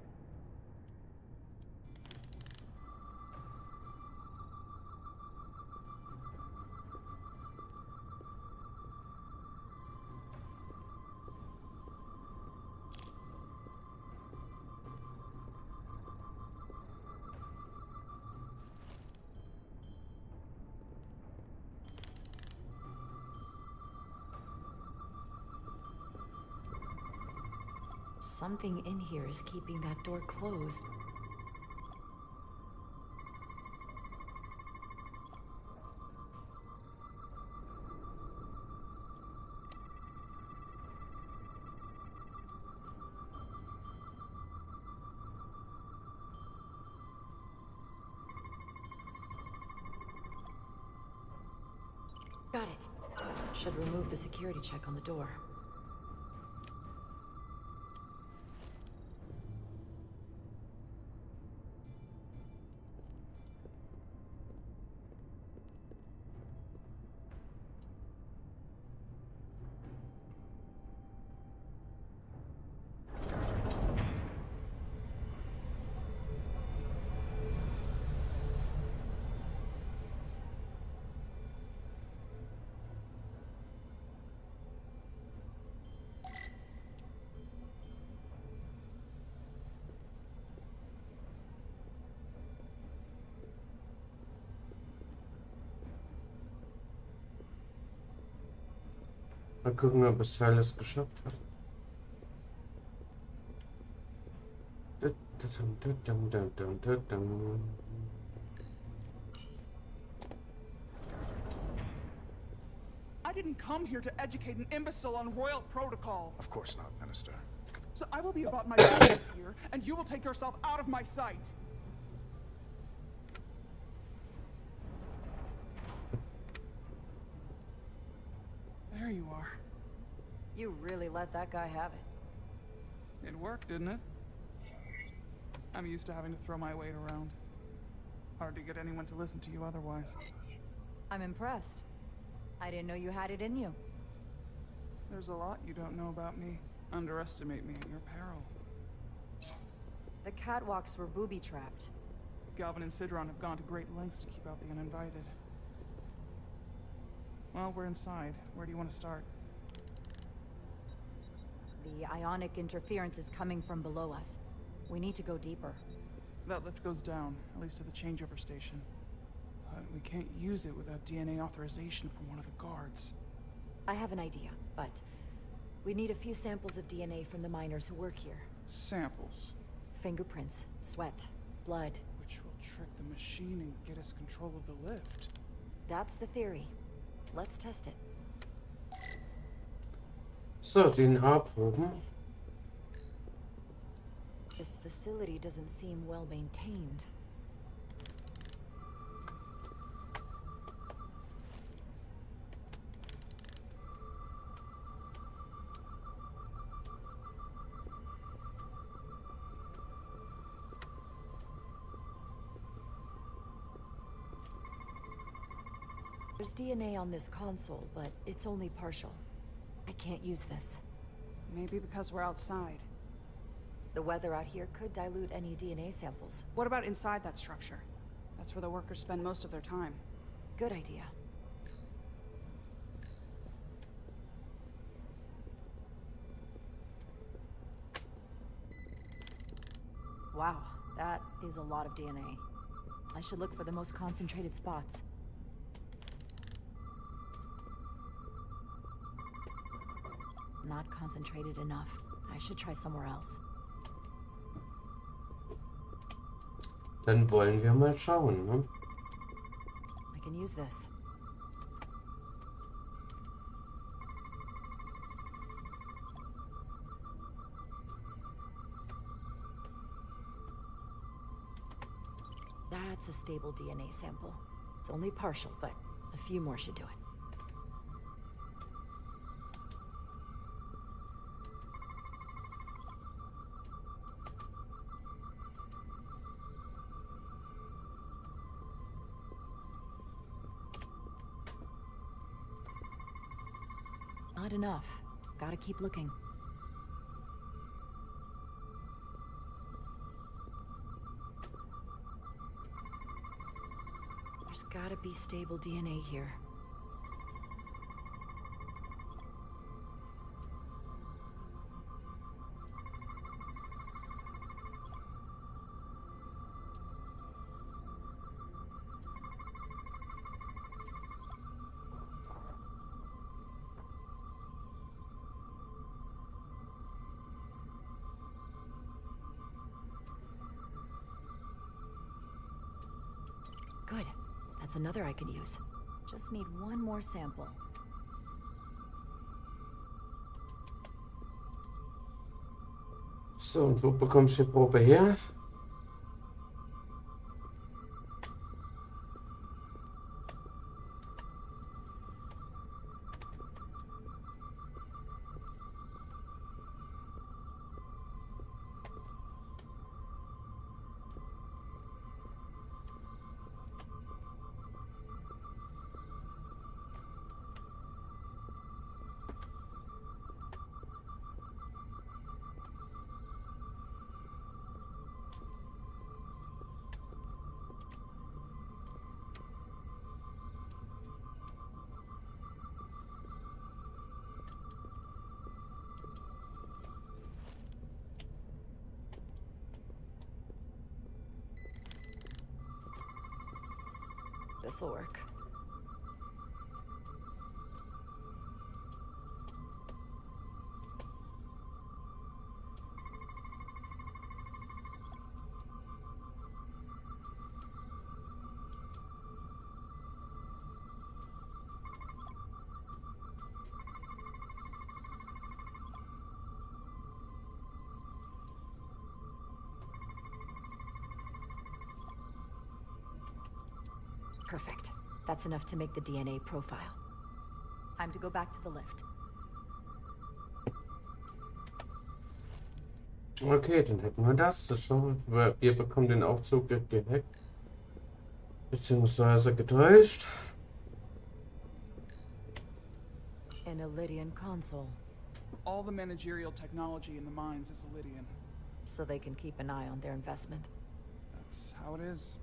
Something in here is keeping that door closed. Got it. Should remove the security check on the door.
Mal gucken, ob es alles geschafft hat.
I didn't come here to educate an imbecile on royal protocol.
Of course not, Minister.
So I will be about my business here, and you will take yourself out of my sight. There you are.
You really let that guy have it.
It worked, didn't it? I'm used to having to throw my weight around. Hard to get anyone to listen to you otherwise.
I'm impressed. I didn't know you had it in you.
There's a lot you don't know about me. Underestimate me at your peril.
The catwalks were booby-trapped.
Galvin and Sidron have gone to great lengths to keep out the uninvited. Well, we're inside. Where do you want to start?
The ionic interference is coming from below us. We need to go deeper.
That lift goes down, at least to the changeover station. But we can't use it without DNA authorization from one of the guards.
I have an idea, but we need a few samples of DNA from the miners who work here.
Samples?
Fingerprints, sweat, blood.
Which will trick the machine and get us control of the lift.
That's the theory. Let's test it.
So, den Haarproben.
This facility doesn't seem well maintained. There's DNA on this console, but it's only partial. I can't use this.
Maybe because we're outside.
The weather out here could dilute any DNA samples.
What about inside that structure? That's where the workers spend most of their time.
Good idea. Wow, that is a lot of DNA. I should look for the most concentrated spots. Not concentrated enough. I should try somewhere else.
Dann wollen wir mal schauen, ne?
I can use this. That's a stable DNA sample. It's only partial, but a few more should do it. Not enough. Gotta keep looking. There's gotta be stable DNA here. Good. That's another I could use. Just need one more sample.
So, und wo bekommst du die Probe her?
this'll work. Perfect. That's enough to make the DNA profile. Time to go back to the lift.
Okay, dann hätten wir das. Das schauen wir. Wir bekommen den Aufzug gehackt. Beziehungsweise getäuscht.
An Illydian console.
All the managerial technology in the mines is Illydian.
So they can keep an eye on their investment.
That's how it is.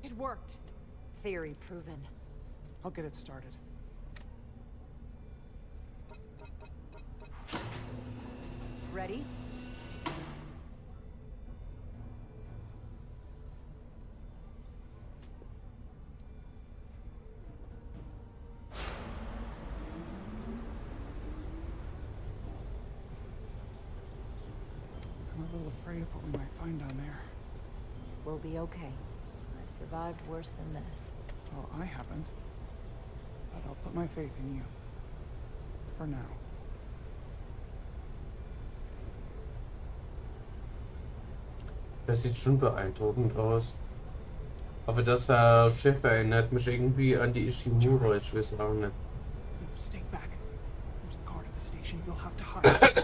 It worked.
Theory proven.
I'll get it started.
Ready?
I'm a little afraid of what we might find down there.
We'll be okay. I've survived worse than this.
Well, I haven't. But I'll put my faith in you. For now.
Das sieht schon beeindruckend aus. Aber das Schiff erinnert mich irgendwie an die Ishimura, ich weiß auch nicht.
Stay back. There's a guard at the station. You'll have to hide.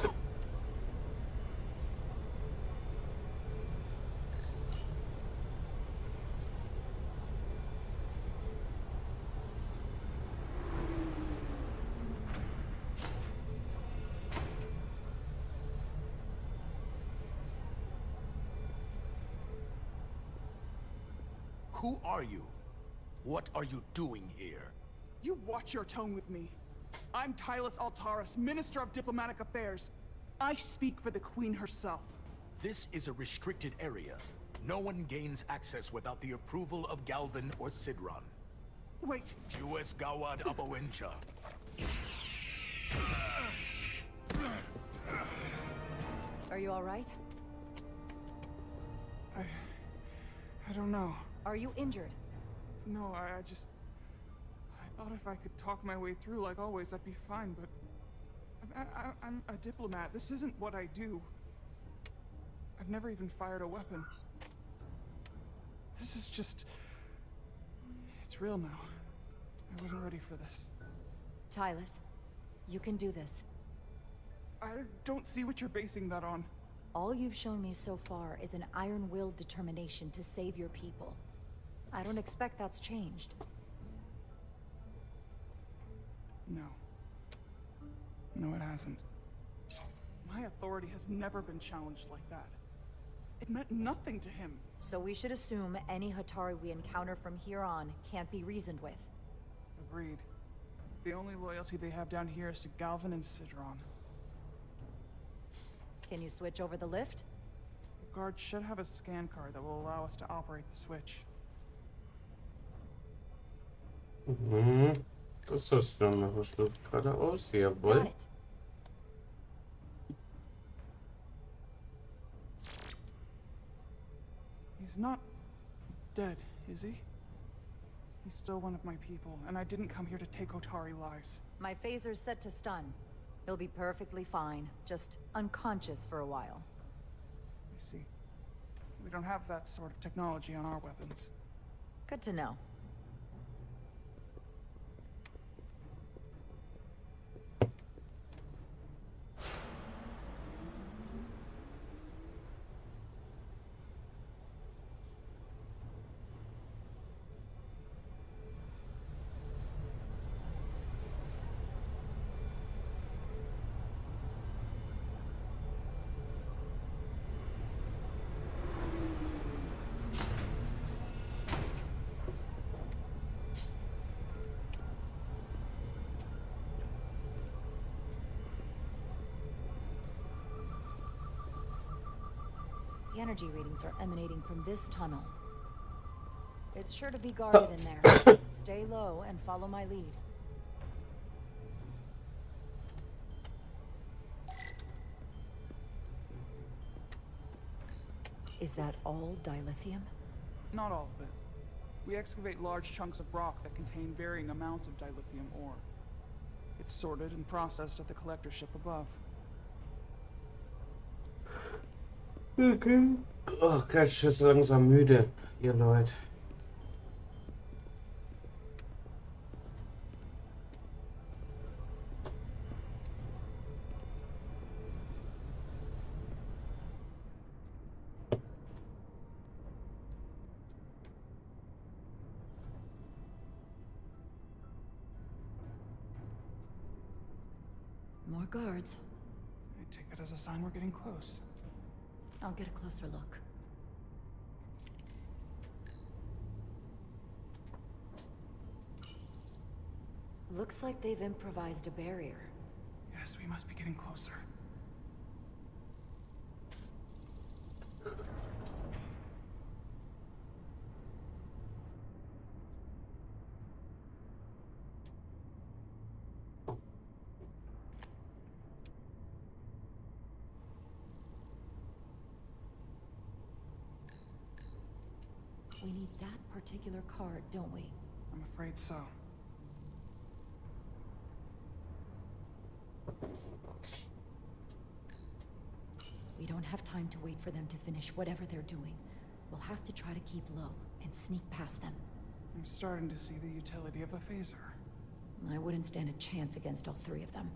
Who are you? What are you doing here?
You watch your tone with me. I'm Tylus Altaris, Minister of Diplomatic Affairs. I speak for the Queen herself.
This is a restricted area. No one gains access without the approval of Galvin or Sidron.
Wait.
Jues Gawad Abawincha.
Are you all right?
I don't know.
Are you injured?
No, I thought if I could talk my way through like always, I'd be fine, but... I'm a diplomat. This isn't what I do. I've never even fired a weapon. This is just... It's real now. I wasn't ready for this.
Tylus, you can do this.
I don't see what you're basing that on.
All you've shown me so far is an iron-willed determination to save your people. I don't expect that's changed.
No. No, it hasn't. My authority has never been challenged like that. It meant nothing to him.
So we should assume any Hatari we encounter from here on can't be reasoned with.
Agreed. The only loyalty they have down here is to Galvin and Sidron.
Can you switch over the lift?
The guard should have a scan card that will allow us to operate the switch.
Mhm. Das ist dann noch schlüpft geradeaus. Jawohl.
Got it.
He's not dead, is he? He's still one of my people, and I didn't come here to take Otari lives.
My phaser's set to stun. He'll be perfectly fine, just unconscious for a while.
I see. We don't have that sort of technology on our weapons.
Good to know. The energy readings are emanating from this tunnel. It's sure to be guarded in there. Stay low and follow my lead. Is that all dilithium?
Not all of it. We excavate large chunks of rock that contain varying amounts of dilithium ore. It's sorted and processed at the collector ship above.
Okay. Oh Gott, ich bin so langsam müde, ihr Leute.
More guards.
I take that as a sign we're getting close.
I'll get a closer look. Looks like they've improvised a barrier.
Yes, we must be getting closer.
We need that particular card, don't we?
I'm afraid so.
We don't have time to wait for them to finish whatever they're doing. We'll have to try to keep low and sneak past them.
I'm starting to see the utility of a phaser.
I wouldn't stand a chance against all three of them.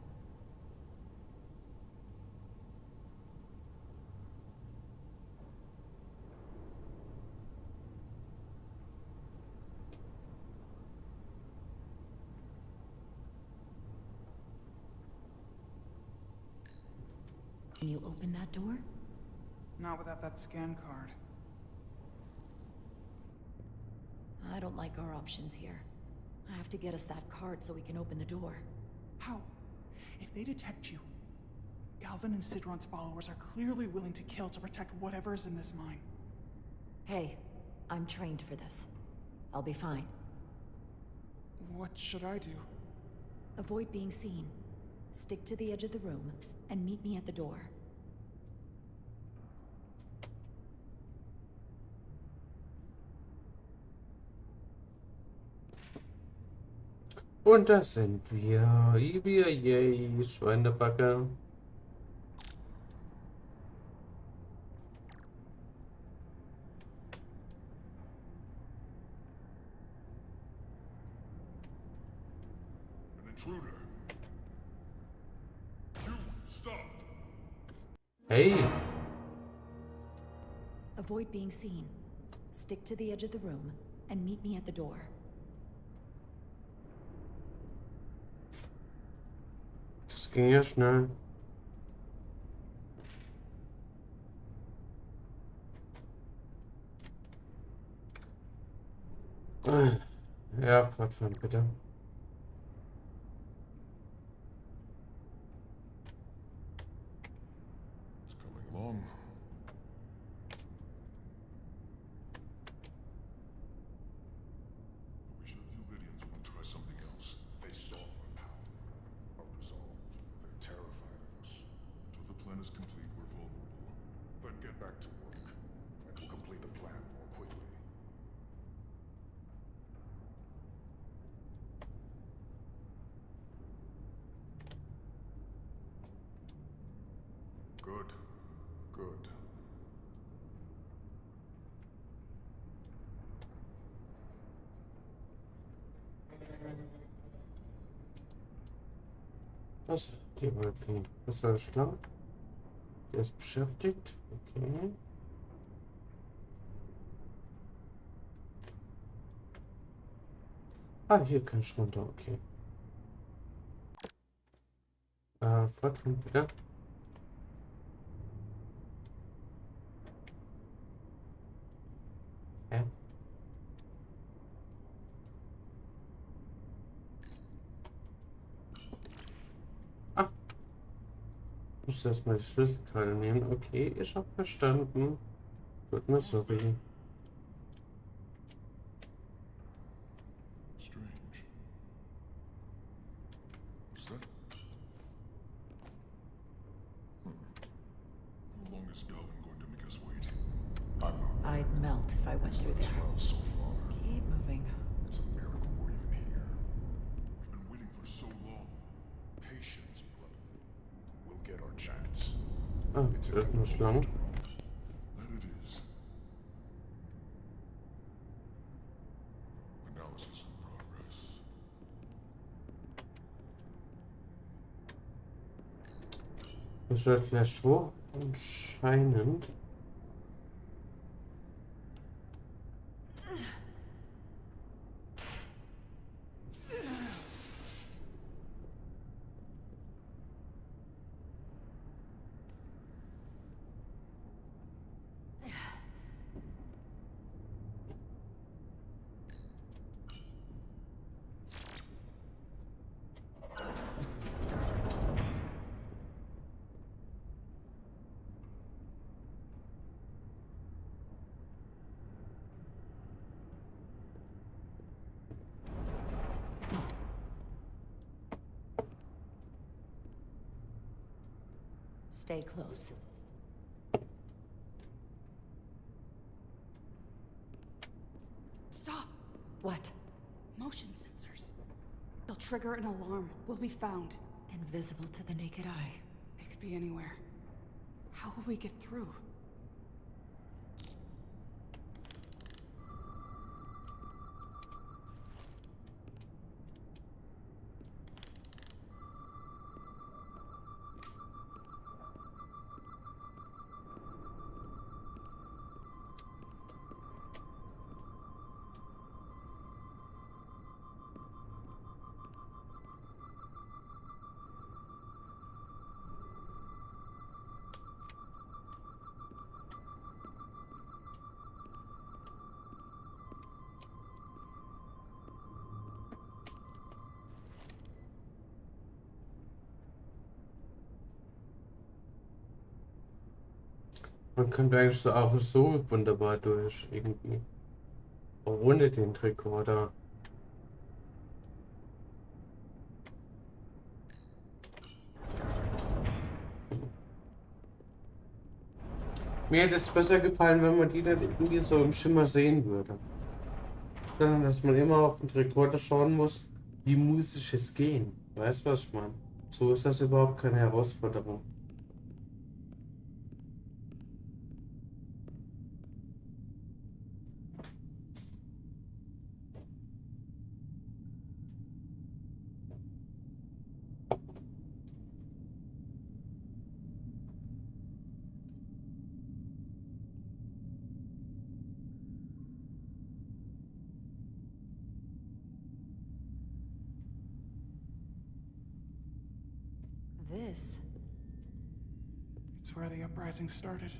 Can you open that door?
Not without that scan card.
I don't like our options here. I have to get us that card so we can open the door.
How? If they detect you, Galvin and Sidron's followers are clearly willing to kill to protect whatever's in this mine.
Hey, I'm trained for this. I'll be fine.
What should I do?
Avoid being seen. Stick to the edge of the room and meet me at the door.
Und da sind wir. Yay, Schweinebacke.
An intruder. You stop.
Hey.
Avoid being seen. Stick to the edge of the room and meet me at the door.
Das ging ja schnell. Ja, fortfahren bitte.
It's coming along. I wish the Lydians would try something else. They saw our power, our resolve. They're terrified of us. Until the plan is complete, we're vulnerable. Then get back to work, and we'll complete the plan more quickly. Good. Good.
Was? Die Wolken. Was war schlau? Der ist beschäftigt. Okay. Ah, hier kann ich runter. Okay. Fortfahren bitte. Hä? Ich muss erstmal die Schlüsselkarte nehmen. Okay, ich habe verstanden. Tut mir sorry.
Strange. What's that? How long is Galvin going to make us wait?
I'd melt if I went through there.
Well, so far.
Keep moving.
It's a miracle we're even here. We've been waiting for so long. Patience, brother. We'll get our chance.
Ah, wird nur Schlangen.
That it is. Analysis in progress.
Das wird vielleicht vor. Anscheinend.
Stay close.
Stop!
What?
Motion sensors. They'll trigger an alarm. We'll be found.
Invisible to the naked eye.
They could be anywhere. How will we get through?
Man könnte eigentlich so auch so wunderbar durch irgendwie. Ohne den Rekorder. Mir hätte es besser gefallen, wenn man die dann irgendwie so im Schimmer sehen würde. Sondern dass man immer auf den Rekorder schauen muss, wie muss ich es gehen. Weißt du, was ich meine? So ist das überhaupt keine Herausforderung.
This?
It's where the uprising started.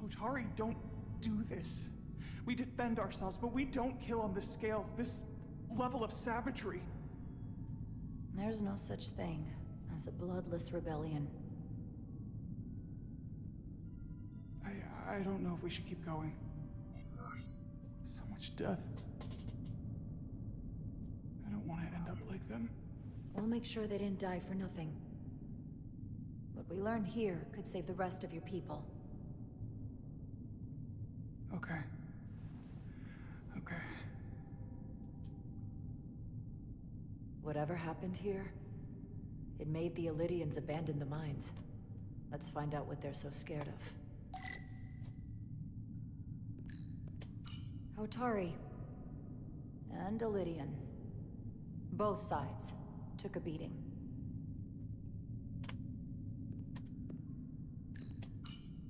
Otari, don't do this. We defend ourselves, but we don't kill on this scale, this level of savagery.
There's no such thing as a bloodless rebellion.
I don't know if we should keep going. So much death. I don't want to end up like them.
We'll make sure they didn't die for nothing. What we learn here could save the rest of your people.
Okay. Okay.
Whatever happened here, it made the Illydians abandon the mines. Let's find out what they're so scared of. Otari and Illydian. Both sides took a beating.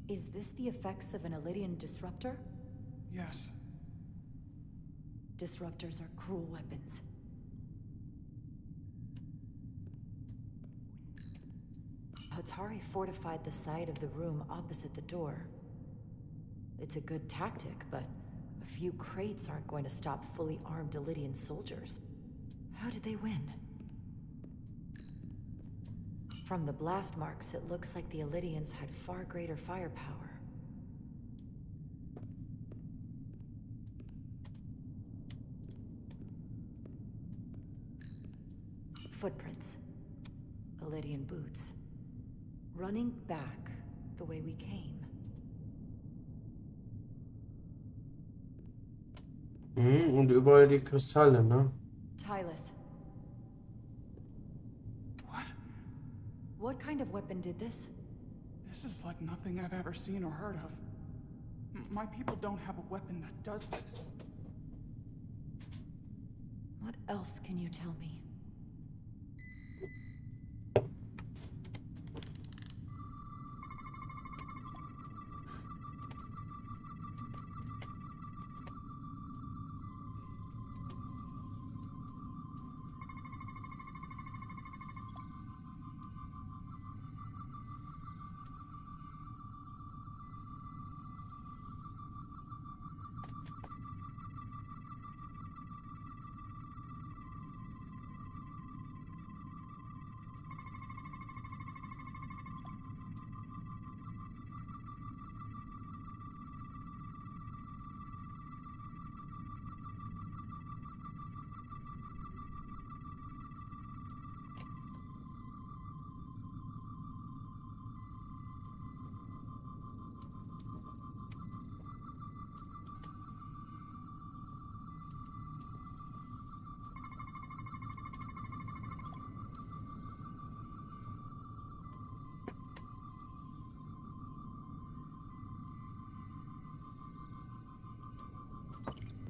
Is this the effects of an Illydian disruptor?
Yes.
Disruptors are cruel weapons. Otari fortified the side of the room opposite the door. It's a good tactic, but a few crates aren't going to stop fully armed Illidian soldiers. How did they win? From the blast marks, it looks like the Illidians had far greater firepower. Footprints. Illidian boots. Running back the way we came.
Und überall die Kristalle, ne?
Tylus.
What?
What kind of weapon did this?
This is like nothing I've ever seen or heard of. My people don't have a weapon that does this.
What else can you tell me?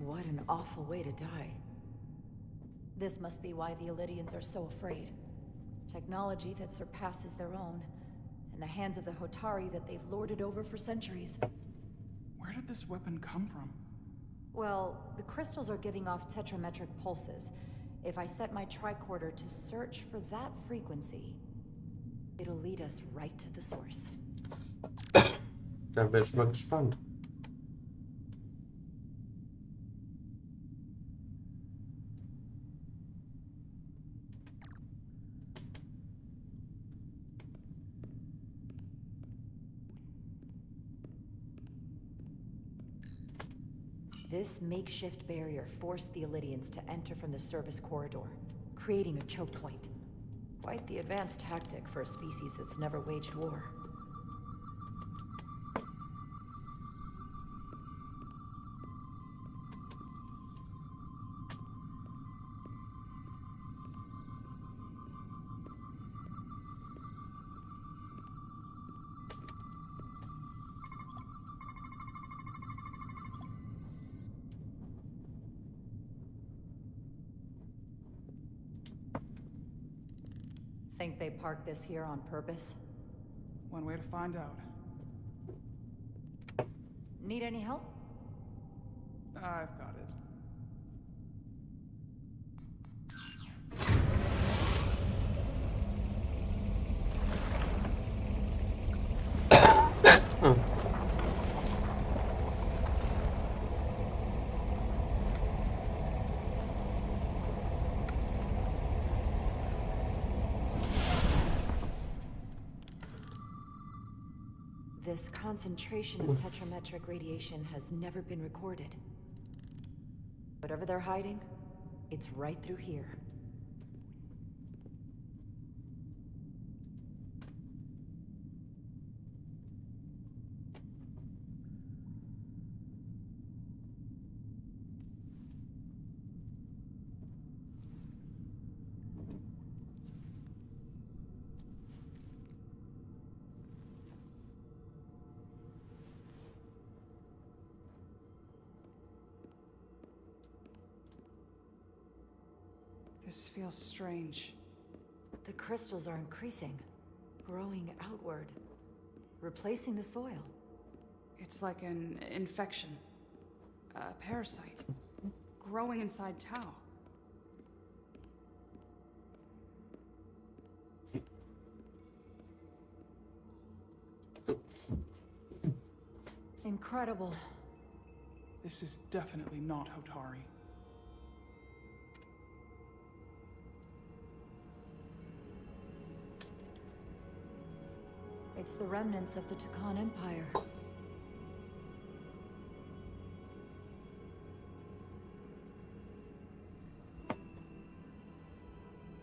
What an awful way to die. This must be why the Illidians are so afraid. Technology that surpasses their own, in the hands of the Hotari that they've lorded over for centuries.
Where did this weapon come from?
Well, the crystals are giving off tetrametric pulses. If I set my tricorder to search for that frequency, it'll lead us right to the source.
Da bin ich mal gespannt.
This makeshift barrier forced the Illidians to enter from the service corridor, creating a choke point. Quite the advanced tactic for a species that's never waged war. Think they parked this here on purpose?
One way to find out.
Need any help?
I've got it.
This concentration of tetrametric radiation has never been recorded. Whatever they're hiding, it's right through here.
This feels strange.
The crystals are increasing, growing outward, replacing the soil.
It's like an infection. A parasite. Growing inside Tau.
Incredible.
This is definitely not Hotari.
It's the remnants of the Takan Empire.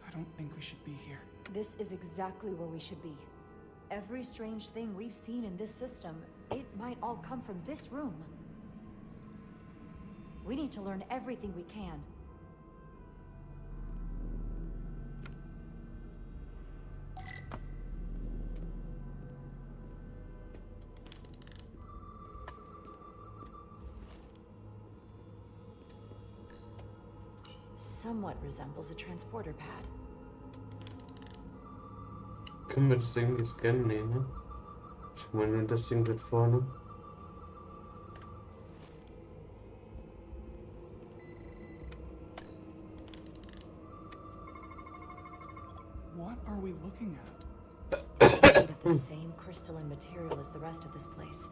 I don't think we should be here.
This is exactly where we should be. Every strange thing we've seen in this system, it might all come from this room. We need to learn everything we can. Somewhat resembles a transporter pad.
Können wir das irgendwie scannen? Nee, ne? Schau mal, nur das Ding dort vorne.
What are we looking at?
It's made of the same crystalline material as the rest of this place,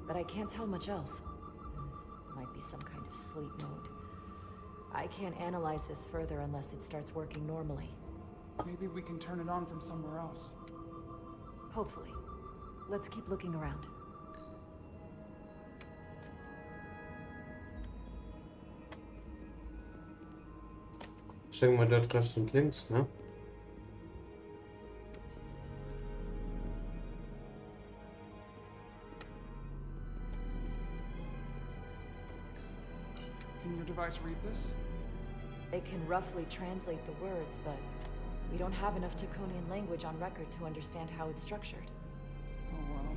but I can't tell much else. Might be some kind of sleep mode. I can't analyze this further unless it starts working normally.
Maybe we can turn it on from somewhere else.
Hopefully. Let's keep looking around.
Ich denke mal dort rechts und links, ne?
Can your device read this?
It can roughly translate the words, but we don't have enough Taconian language on record to understand how it's structured.
Oh well.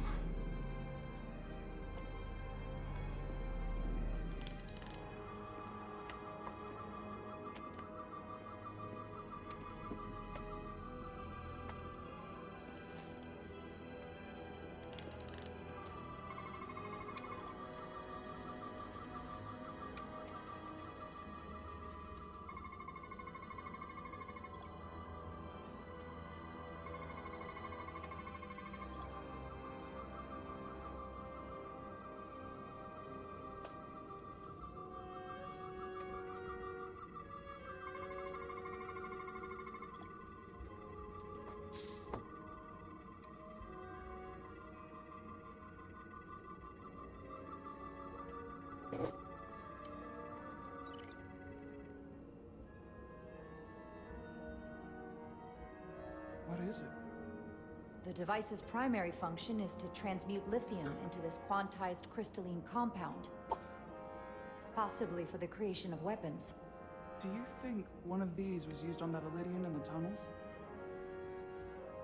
What is it?
The device's primary function is to transmute lithium into this quantized crystalline compound, possibly for the creation of weapons.
Do you think one of these was used on that Elydian in the tunnels?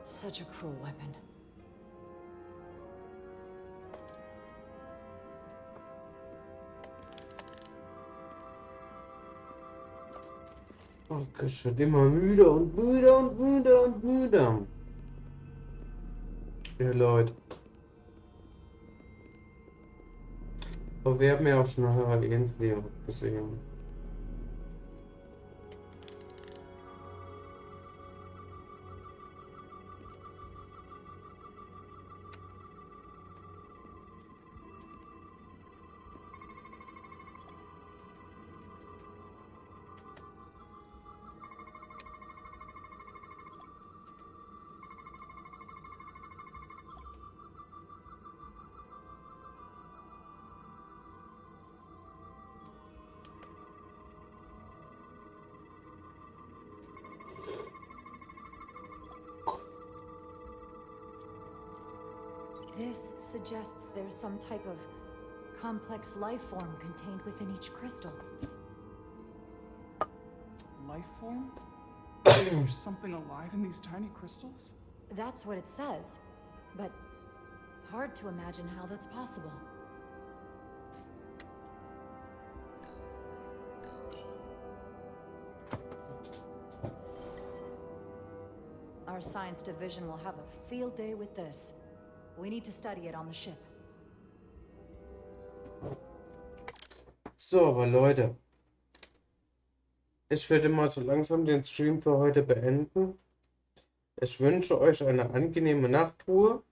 Such a cruel weapon.
Oh, ich werde immer müde und müde und müde und müde. Ja, Leute. Aber wir haben ja auch schon irgendwie gesehen.
This suggests there's some type of complex life form contained within each crystal.
Life form? There's something alive in these tiny crystals?
That's what it says, but hard to imagine how that's possible. Our science division will have a field day with this. We need to study it on the ship.
So, aber Leute, ich werde mal so langsam den Stream für heute beenden. Ich wünsche euch eine angenehme Nachtruhe,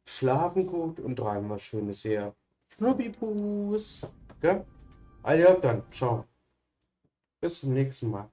schlafen gut und träumen was Schönes her. Schnubbipus. Gell? Also dann, ciao. Bis zum nächsten Mal.